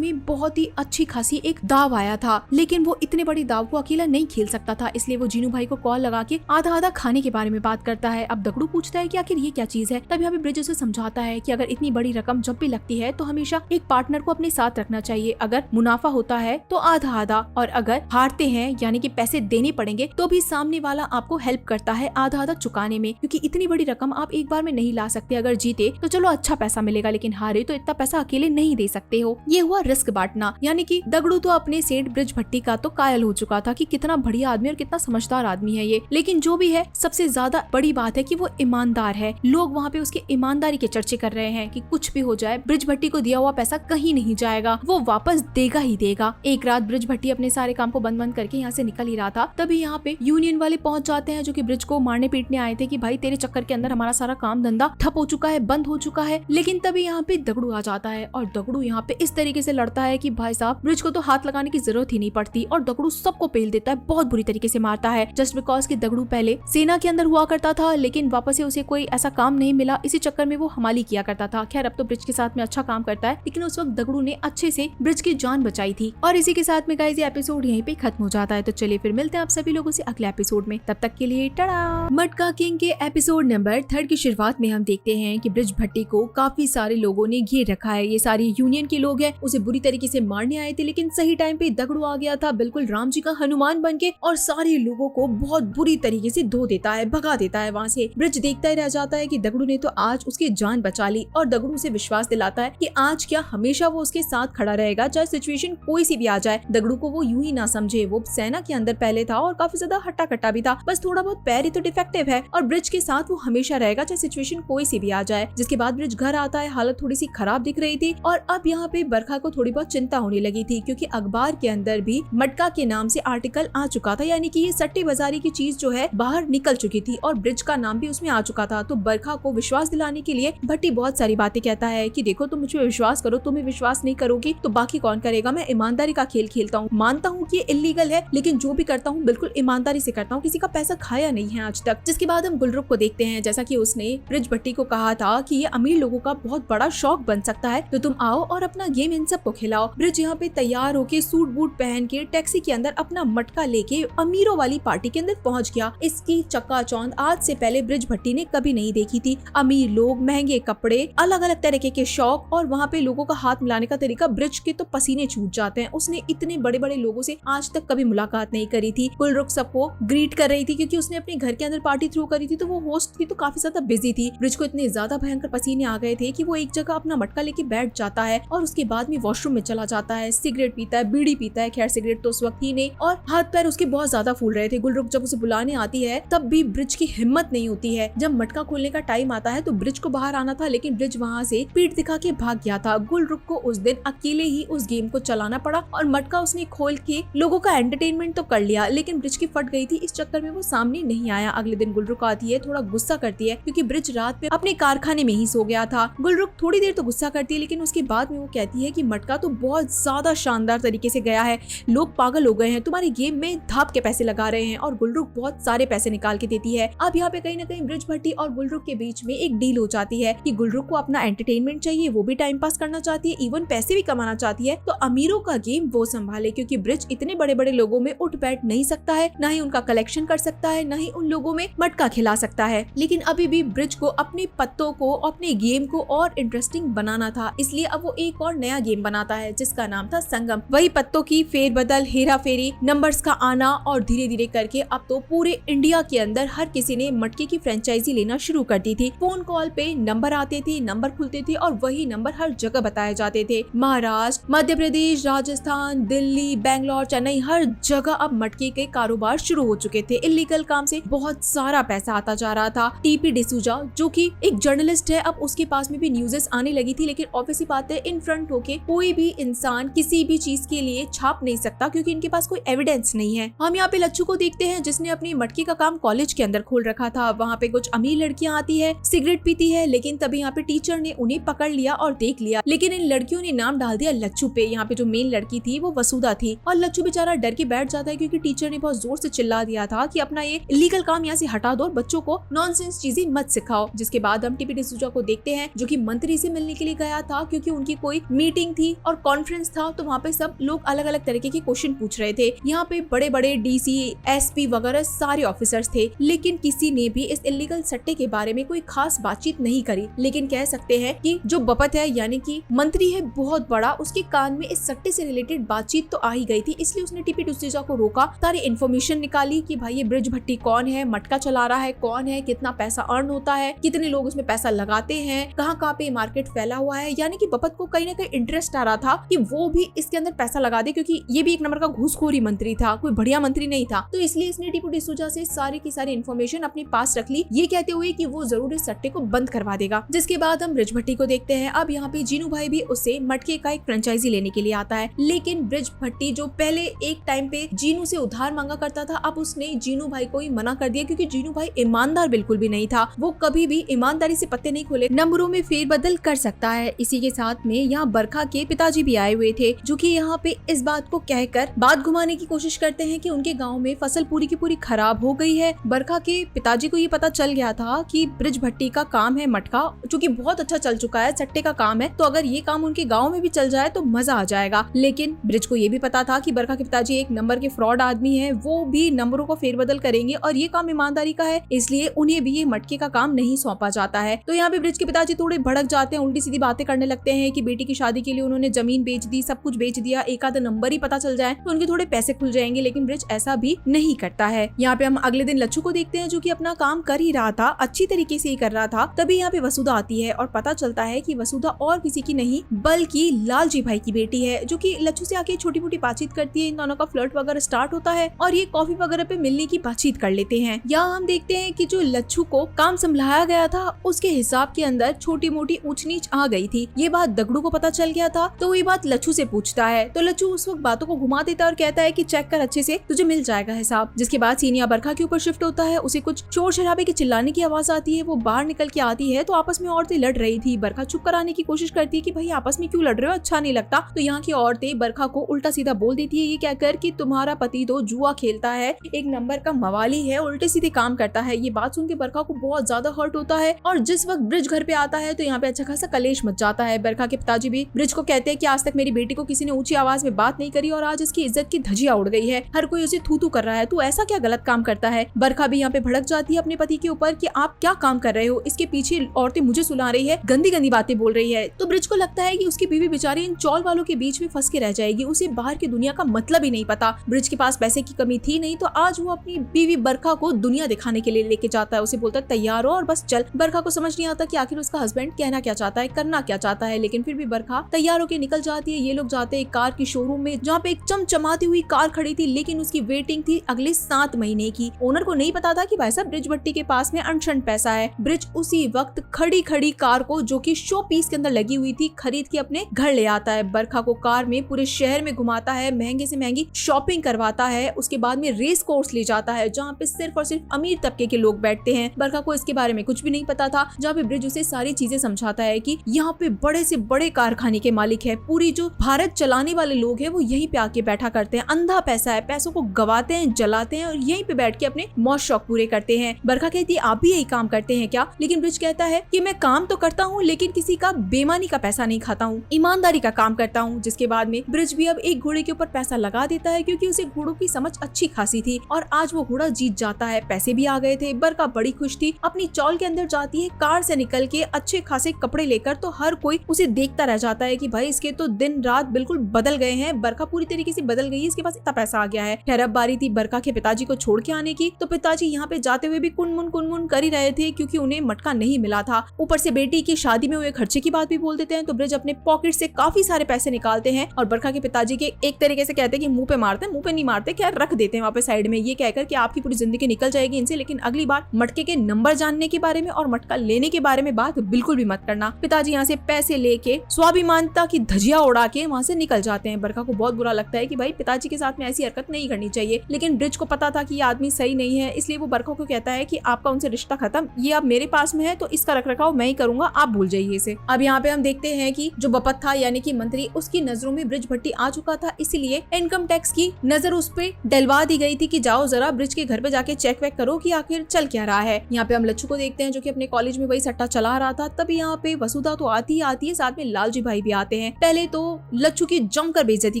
में बहुत ही अच्छी खासी एक दाव आया था, लेकिन वो इतने बड़ी दाव को अकेला नहीं खेल सकता था, इसलिए वो जीनू भाई को कॉल लगा के आधा आधा खाने के बारे में बात करता है। अब दगड़ू पूछता है कि आखिर ये क्या चीज है। तब यहाँ पे ब्रिज उसे समझाता है कि अगर इतनी बड़ी रकम जब भी लगती है तो हमेशा एक पार्टनर को अपने साथ रखना चाहिए। अगर मुनाफा होता है तो आधा आधा, और अगर हारते हैं यानी कि पैसे देने पड़ेंगे तो भी सामने वाला आपको हेल्प करता है आधा आधा चुकाने में, क्योंकि इतनी बड़ी रकम आप एक बार में नहीं ला सकते। अगर जीते तो चलो अच्छा पैसा मिलेगा, लेकिन हारे तो इतना पैसा अकेले नहीं दे सकते हो। ये हुआ रिस्क बांटना। यानी कि दगड़ू तो अपने सेठ ब्रिज भट्टी का तो कायल हो चुका था कि कितना बढ़िया आदमी और कितना समझदार आदमी है ये, लेकिन जो भी है सबसे ज्यादा बड़ी बात है कि वो ईमानदार है। लोग वहाँ पे उसके ईमानदारी के चर्चे कर रहे हैं कि कुछ भी हो जाए ब्रिज भट्टी को दिया हुआ पैसा कहीं नहीं जाएगा, वो वापस देगा ही देगा। एक रात ब्रिज भट्टी अपने सारे काम को बंद करके यहाँ से निकल ही रहा था, तभी यहाँ पे यूनियन वाले पहुंच जाते हैं जो कि ब्रिज को मारने पीटने आए थे कि भाई तेरे चक्कर के अंदर हमारा सारा काम धंधा ठप हो चुका है, बंद हो चुका है। लेकिन तभी यहाँ पे दगड़ू आ जाता है और दगड़ू यहाँ पे इस तरीके से लड़ता है कि भाई साहब ब्रिज को तो हाथ लगाने की जरूरत ही नहीं पड़ती, और दगड़ू सबको पेल देता है, बहुत बुरी तरीके से मारता है। जस्ट बिकॉज कि दगड़ू पहले सेना के अंदर हुआ करता था, लेकिन वापस से उसे कोई ऐसा काम नहीं मिला, इसी चक्कर में वो हमाली किया करता था। खैर अब तो ब्रिज के साथ में अच्छा काम करता है, लेकिन उस वक्त दगड़ू ने अच्छे से ब्रिज की जान बचाई थी। और इसी के साथ में गाइस ये एपिसोड यहीं पे खत्म हो जाता है। तो चलिए फिर मिलते हैं आप सभी लोगों से अगले एपिसोड में, तब तक के लिए टाटा। मटका किंग के एपिसोड नंबर 3 की शुरुआत में हम देखते हैं कि ब्रिज भट्टी को काफी सारे लोगों ने घेर रखा है। ये सारे यूनियन के लोग हैं, उसे बुरी तरीके से मारने आए थे, लेकिन सही टाइम पे दगड़ू आ गया था बिल्कुल राम जी का हनुमान बन के, और सारे लोगों को बहुत बुरी तरीके से धो देता है, भगा देता है वहाँ से। ब्रिज देखता ही रह जाता है कि दगड़ू ने तो आज उसकी जान बचा ली, और दगड़ू से विश्वास दिलाता है कि आज क्या हमेशा वो उसके साथ खड़ा रहेगा, चाहे सिचुएशन कोई सी भी आ जाए। दगड़ू को वो यूं ही ना समझे, वो सेना के अंदर पहले था और काफी ज्यादा हट्टा कट्टा भी था, बस थोड़ा बहुत पैर ही तो डिफेक्टिव है, और ब्रिज के साथ वो हमेशा रहेगा चाहे सिचुएशन कोई सी भी आ जाए। जिसके बाद ब्रिज घर आता है, हालत थोड़ी सी खराब दिख रही थी, और अब यहाँ पे बरखा को थोड़ी बहुत चिंता होने लगी थी, क्योंकि अखबार के अंदर भी मटका के नाम से आर्टिकल आ चुका था, यानी कि ये सट्टे बाजारी की चीज जो है बाहर निकल चुकी थी, और ब्रिज का नाम भी उसमें आ चुका था। तो बरखा को विश्वास दिलाने के लिए भट्टी बहुत सारी बातें कहता है कि देखो तुम मुझ पे विश्वास करो, तुम्हें विश्वास नहीं करोगी तो बाकी कौन करेगा, मैं ईमानदारी का खेल खेलता हूँ, मानता हूँ कि ये इलीगल है, लेकिन जो भी करता हूँ बिल्कुल ईमानदारी से करता हूँ, किसी का पैसा खाया नहीं है आज तक। जिसके बाद हम गुलरुख को देखते हैं, जैसा कि उसने ब्रिज भट्टी को कहा था कि ये अमीर लोगों का बहुत बड़ा शौक बन सकता है, तो तुम आओ और अपना गेम इन सबको खिलाओ। ब्रिज यहाँ पे तैयार होके सूट बूट पहन के टैक्सी के अंदर अपना मटका लेके अमीरों वाली पार्टी के अंदर पहुँच गया। इसकी चकाचौंध आज से पहले ब्रिज भट्टी ने कभी नहीं देखी थी। अमीर लोग, महंगे कपड़े, अलग अलग तरीके के शौक, और वहाँ पे लोगों का हाथ मिलाने का तरीका, ब्रिज के तो पसीने छूट जाते हैं। उसने इतने बड़े बड़े लोगों से आज तक कभी मुलाकात नहीं करी थी। गुलरुख सबको ग्रीट कर रही थी, क्योंकि उसने अपने घर के अंदर पार्टी थ्रो करी थी, तो वो होस्ट थी तो काफी ज्यादा बिजी थी। ब्रिज को इतने ज्यादा भयंकर पसीने आ गए थे कि वो एक जगह अपना मटका लेके बैठ जाता है, और उसके बाद में वॉशरूम में चला जाता है, सिगरेट पीता है, बीड़ी पीता है। खैर सिगरेट तो उस वक्त ही नहीं, और हाथ पैर उसके बहुत ज्यादा फूल रहे थे। गुलरुख जब उसे बुलाने आती है तब भी ब्रिज की हिम्मत नहीं होती है। जब मटका खोलने का टाइम आता है तो ब्रिज को बाहर आना था, लेकिन ब्रिज वहाँ से पीठ दिखा के भाग गया था। गुलरुख को उस दिन अकेले ही उस गेम को चलाना पड़ा, और मटका उसने खोल के लोगों का एंटरटेनमेंट तो कर लिया, लेकिन ब्रिज की फट गई थी, इस चक्कर में वो सामने नहीं आया। अगले दिन गुलरुख आती है, थोड़ा गुस्सा करती है, क्योंकि ब्रिज रात में अपने कारखाने में ही सो गया था। गुलरुख थोड़ी देर तो गुस्सा करती है, लेकिन उसके बाद में वो कहती है कि मटका तो बहुत ज्यादा शानदार तरीके से गया है, लोग पागल हो गए हैं, तुम्हारे गेम में धाप के पैसे लगा रहे हैं, और गुलरुख बहुत सारे पैसे निकाल के देती है। अब यहाँ पे कहीं ना कहीं ब्रिज भट्टी और गुलरुख के बीच में एक डील हो जाती है कि गुलरुख को अपना एंटरटेनमेंट चाहिए, वो भी टाइम पास करना चाहती है, इवन पैसे भी कमाना चाहती है, तो अमीरों का गेम वो संभाले, क्योंकि ब्रिज इतने बड़े बड़े लोगों में उठ बैठ नहीं सकता है, न ही उनका कलेक्शन कर सकता है, न ही उन लोगों में मटका खिला सकता है। लेकिन अभी भी ब्रिज को अपने पत्तों को, अपने गेम को और इंटरेस्टिंग बनाना था, इसलिए अब वो एक और नया गेम बनाता है जिसका नाम था संगम। वही पत्तों की फेरबदल, हेरा फेरी, नंबर्स का आना, और धीरे धीरे करके अब तो पूरे इंडिया के अंदर हर किसी ने मटके की फ्रेंचाइजी लेना शुरू कर दी थी। फोन कॉल पे नंबर आते थे, नंबर खुलते थे, और वही नंबर हर जगह बताए जाते थे। महाराष्ट्र, मध्य प्रदेश, राजस्थान, दिल्ली, बेंगलोर, चेन्नई, हर जगह अब मटके के कारोबार शुरू हो चुके थे। इलीगल काम से बहुत सारा पैसा आता जा रहा था। टीपी डिसूजा जो कि एक जर्नलिस्ट है, अब उसके पास में भी न्यूज़ेस आने लगी थी, लेकिन ऑब्वियस बात है इन फ्रंट होके कोई भी इंसान किसी भी चीज के लिए छाप नहीं सकता, क्योंकि इनके पास कोई एविडेंस नहीं है। हम यहाँ पे लच्छू को देखते हैं, जिसने अपनी मटके का काम कॉलेज के अंदर खोल रखा था। वहाँ पे कुछ अमीर लड़कियां आती है, सिगरेट पीती है, लेकिन तभी यहाँ पे टीचर ने उन्हें पकड़ लिया और देख लिया, लेकिन इन लड़कियों ने नाम डाल दिया लच्छू पे। यहाँ पे जो मेन लड़की थी वो वसुधा थी, और लच्छू बेचारा डर के बैठ जाता है, क्योंकि टीचर ने बहुत जोर से चिल्ला दिया था कि अपना ये इलीगल काम यहाँ से हटा दो और बच्चों को नॉनसेंस चीजें मत सिखाओ। जिसके बाद हम हम टीपी डिसूजा को देखते हैं जो कि मंत्री से मिलने के लिए गया था क्योंकि उनकी कोई मीटिंग थी और कॉन्फ्रेंस था, तो वहाँ पे सब लोग अलग अलग तरीके के क्वेश्चन पूछ रहे थे। यहाँ पे बड़े बड़े डीसी, एसपी वगैरह सारे ऑफिसर्स थे, लेकिन किसी ने भी इस इलीगल सट्टे के बारे में कोई खास बातचीत नहीं करी। लेकिन कह सकते हैं कि जो बपत है यानी कि मंत्री है बहुत बड़ा, उसके कान में इस सट्टे से रिलेटेड बातचीत तो आ ही गई थी, इसलिए उसने टीपी डिसूजा को रोका, सारी इन्फॉर्मेशन निकाली कि भाई ये ब्रिज भट्टी कौन है, मटका चला रहा है कौन है, कितना पैसा अर्न होता है, कितने लोग उसमें पैसा लगाते हैं, कहाँ पे मार्केट फैला हुआ है। यानी कि बपत को कहीं ना कहीं इंटरेस्ट आ रहा था कि वो भी इसके अंदर पैसा लगा दे, क्योंकि ये भी एक नंबर का घूसखोरी मंत्री था, कोई बढ़िया मंत्री नहीं था। तो इसलिए इसने टीपी डिसूजा से सारी की सारी इन्फॉर्मेशन अपने पास रख ली, ये कहते हुए कि वो जरूर इस सट्टे को बंद करवा देगा। जिसके बाद हम ब्रिज भट्टी को देखते हैं। अब यहाँ पे जीनू भाई भी उससे मटके का एक फ्रेंचाइजी लेने के लिए आता है, लेकिन ब्रिज भट्टी जो पहले एक टाइम पे जीनू से उधार मांगा करता था, अब उसने जीनू भाई को ही मना कर दिया, क्योंकि जीनू भाई ईमानदार बिल्कुल भी नहीं था, वो कभी भी ईमानदारी से पत्ते नहीं खोले, नंबरों में फेरबदल कर सकता है। इसी के साथ में यहाँ बरखा के पिताजी भी आए हुए थे, जो कि यहाँ पे इस बात को कहकर बात घुमाने की कोशिश करते हैं कि उनके गाँव में फसल पूरी की पूरी खराब हो गई है। बरखा के पिताजी को ये पता चल गया था कि ब्रिज भट्टी का काम है मटका, जो कि बहुत अच्छा चल चुका है, सट्टे का काम है, तो अगर ये काम उनके गाँव में भी चल जाए तो मजा आ जाएगा। लेकिन ब्रिज को ये भी पता था कि बरखा के पिताजी एक नंबर के फ्रॉड आदमी है, वो भी नंबरों को फेरबदल करेंगे और ये काम ईमानदारी का है, इसलिए उन्हें भी ये मटके का काम नहीं सौंपा जाता है। तो यहाँ पे ब्रिज के पिताजी थोड़े भड़क जाते हैं, उल्टी सीधी बातें करने लगते हैं कि बेटी की शादी के लिए उन्होंने जमीन बेच दी, सब कुछ बेच दिया, एक आधा नंबर ही पता चल जाए तो उनके थोड़े पैसे खुल जाएंगे। लेकिन ब्रिज ऐसा भी नहीं करता है। यहाँ पे हम अगले दिन लच्छू को देखते हैं, जो कि अपना काम कर ही रहा था, अच्छी तरीके से ही कर रहा था। तभी यहाँ पे वसुधा आती है और पता चलता है कि वसुधा और किसी की नहीं बल्कि लालजी भाई की बेटी है, जो कि लच्छू से आके छोटी मोटी बातचीत करती है। इन दोनों का फ्लर्ट वगैरह स्टार्ट होता है और ये कॉफी वगैरह पे मिलने की बातचीत कर लेते हैं। यहाँ हम देखते हैं कि जो लच्छू को काम संभाला गया था उसके हिसाब के अंदर छोटी मोटी ऊंच नीच आ गई थी। ये बात दगड़ू को पता चल गया था, तो ये बात लच्छू से पूछता है, तो लच्छू उस वक्त बातों को घुमा देता है और कहता है कि चेक कर अच्छे से, तुझे मिल जाएगा हिसाब। जिसके बाद सीनिया बरखा के ऊपर शिफ्ट होता है, उसे कुछ शोर शराबे की चिल्लाने की आवाज आती है, वो बाहर निकल के आती है तो आपस में औरतें लड़ रही थी। बरखा चुप कराने की कोशिश करती है कि भाई आपस में क्यों लड़ रहे हो, अच्छा नहीं लगता। तो यहाँ की औरतें बरखा को उल्टा सीधा बोल देती है, ये कहकर कि तुम्हारा पति तो जुआ खेलता है, एक नंबर का मवाली है, उल्टे सीधे काम करता है। ये बात सुन के बरखा को बहुत ज्यादा हर्ट होता है और जिस वक्त ब्रिज घर पे आता है तो यहाँ पे अच्छा खासा कलेश मच जाता है। बरखा के पिताजी भी ब्रिज को कहते हैं कि आज तक मेरी बेटी को किसी ने ऊंची आवाज में बात नहीं करी और आज इसकी इज्जत की धजिया उड़ गई है, हर कोई उसे थू थू कर रहा है, तू ऐसा क्या गलत काम करता है। बरखा भी यहाँ पे भड़क जाती है अपने पति के ऊपर कि आप क्या काम कर रहे हो, इसके पीछे औरतें मुझे सुला रही है, गंदी गंदी बातें बोल रही है। तो ब्रिज को लगता है कि उसकी बीवी बेचारी इन चौल वालों के बीच में फंस के रह जाएगी, उसे बाहर की दुनिया का मतलब ही नहीं पता। ब्रिज के पास पैसे की कमी थी नहीं, तो आज वो अपनी बीवी बरखा को दुनिया दिखाने के लिए लेके जाता है, उसे बोलता है तैयार हो और बस चल। बरखा को समझ नहीं आता कि आखिर उसका हस्बैंड कहना क्या चाहता है, करना क्या चाहता है, लेकिन फिर भी बरखा तैयार होकर निकल जाती है। ये लोग जाते हैं एक कार की शोरूम में, जहाँ पे एक चमचमाती हुई कार खड़ी थी, लेकिन उसकी वेटिंग थी अगले 7 महीने की। ओनर को नहीं पता था कि भाई साहब ब्रिज भट्टी के पास में अनशन पैसा है। ब्रिज उसी वक्त खड़ी खड़ी कार को, जो कि शो पीस के अंदर लगी हुई थी, खरीद के अपने घर ले आता है। बरखा को कार में पूरे शहर में घुमाता है, महंगे से महंगी शॉपिंग करवाता है, उसके बाद में रेस कोर्स ले जाता है, जहाँ पे सिर्फ और सिर्फ अमीर तबके के लोग बैठते हैं। बरखा को इसके बारे में कुछ भी नहीं पता था, जहाँ पे ब्रिज उसे सारी चीजें समझाता है कि यहाँ पे बड़े से बड़े कारखाने के मालिक है, पूरी जो भारत चलाने वाले लोग हैं वो यहीं पे आके बैठा करते हैं, अंधा पैसा है, पैसों को गवाते हैं, जलाते हैं और यहीं पे बैठ के अपने मौज शौक पूरे करते हैं। बरखा कहती है आप भी यही काम करते हैं क्या? लेकिन ब्रिज कहता है कि मैं काम तो करता हूँ, लेकिन किसी का बेईमानी का पैसा नहीं खाता हूँ, ईमानदारी का काम करता हूँ। जिसके बाद में ब्रिज भी अब एक घोड़े के ऊपर पैसा लगा देता है, क्योंकि उसे घोड़ों की समझ अच्छी खासी थी और आज वो घोड़ा जीत जाता है, पैसे भी आ गए थे। बरखा बड़ी खुश थी, अपनी चौल के अंदर जाती है, कार से निकल के अच्छे खासे कपड़े लेकर, तो हर कोई उसे देखता रह जाता है कि भाई इसके तो दिन रात बिल्कुल बदल गए हैं, बरखा पूरी तरीके से बदल गई है, इसके पास इतना पैसा आ गया है। खैर अब बारी थी बरखा के पिताजी को छोड़ के आने की, तो पिताजी यहाँ पे जाते हुए भी कुनमुन कर ही रहे थे, क्योंकि उन्हें मटका नहीं मिला था। ऊपर से बेटी की शादी में हुए खर्चे की बात भी बोल देते हैं, तो ब्रिज अपने पॉकेट से काफी सारे पैसे निकालते हैं और बरखा के पिताजी के एक तरीके से कहते हैं कि मुंह पे मारते हैं, मुंह पे नहीं मारते, क्या रख देते हैं वहाँ पे साइड में, ये कहकर कि आपकी पूरी जिंदगी निकल जाएगी इनसे, लेकिन अगली बार मटके के नंबर जानने के बारे में और मटका लेने के बारे में बात बिल्कुल भी मत करना। पिताजी यहाँ से पैसे लेके स्वाभिमानता की धजिया उड़ा के वहाँ से निकल जाते हैं। बरखा को बहुत बुरा लगता है कि भाई पिताजी के साथ में ऐसी हरकत नहीं करनी चाहिए, लेकिन ब्रिज को पता था कि ये आदमी सही नहीं है, इसलिए वो बरखा को कहता है कि आपका उनसे रिश्ता खत्म, ये अब मेरे पास में है तो इसका रखरखाव मैं ही करूंगा, आप भूल जाइए इसे। अब यहाँ पे हम देखते हैं कि जो बपत था यानी कि मंत्री, उसकी नजरों में ब्रिज भट्टी आ चुका था, इसीलिए इनकम टैक्स की नजर उस पे डलवा दी गई थी कि जाओ जरा ब्रिज के घर पे जाके चेक वेक करो कि आखिर चल क्या रहा है। यहाँ पे हम लच्छू को देखते हैं, जो कि अपने कॉलेज कॉलेज में वही सट्टा चला रहा था। तभी यहाँ पे वसुधा तो आती है, साथ में लालजी भाई भी आते हैं। पहले तो लच्छू की जमकर बेइज्जती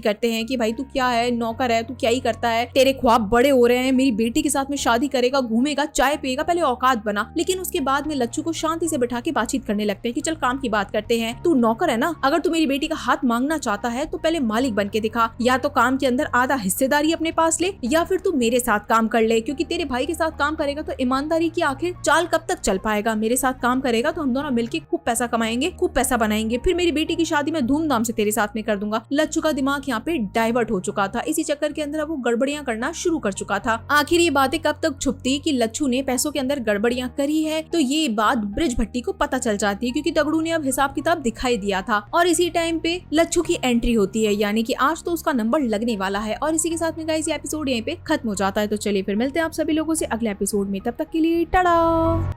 करते हैं कि भाई तू क्या है, नौकर है, तू क्या ही करता है, तेरे ख्वाब बड़े हो रहे हैं, मेरी बेटी के साथ में शादी करेगा, घूमेगा, चाय पिएगा, पहले औकात बना। लेकिन उसके बाद में लच्छू को शांति से बैठा के बातचीत करने लगते हैं कि चल काम की बात करते हैं, तू नौकर है ना, अगर तू मेरी बेटी का हाथ मांगना चाहता है तो पहले मालिक बन के दिखा, या तो काम के अंदर आधा हिस्सेदारी अपने पास ले, या फिर तू मेरे साथ काम कर ले, क्योंकि तेरे भाई के साथ काम करेगा तो ईमानदारी की आखिर चाल कब तक चल पाएगा। मेरे साथ काम करेगा तो हम दोनों मिलके खूब पैसा कमाएंगे, खूब पैसा बनाएंगे, फिर मेरी बेटी की शादी में धूमधाम से तेरे साथ में कर दूंगा। लच्छू का दिमाग यहाँ पे डाइवर्ट हो चुका था। इसी चक्कर के अंदर अब वो गड़बड़ियां करना शुरू कर चुका था। आखिर ये बातें कब तक छुपती कि लच्छू ने पैसों के अंदर गड़बड़ियां करी है, तो ये बात ब्रिज भट्टी को पता चल जाती है, क्योंकि दगड़ू ने अब हिसाब किताब दिखाई दिया था। और इसी टाइम पे लच्छू की एंट्री होती है, यानी कि आज तो उसका नंबर लगने वाला है। और इसी के साथ में गाइस ये एपिसोड यहीं पे खत्म हो जाता है। तो चलिए फिर मिलते हैं आप सभी लोगों से अगले एपिसोड में, तब तक के लिए टाटा।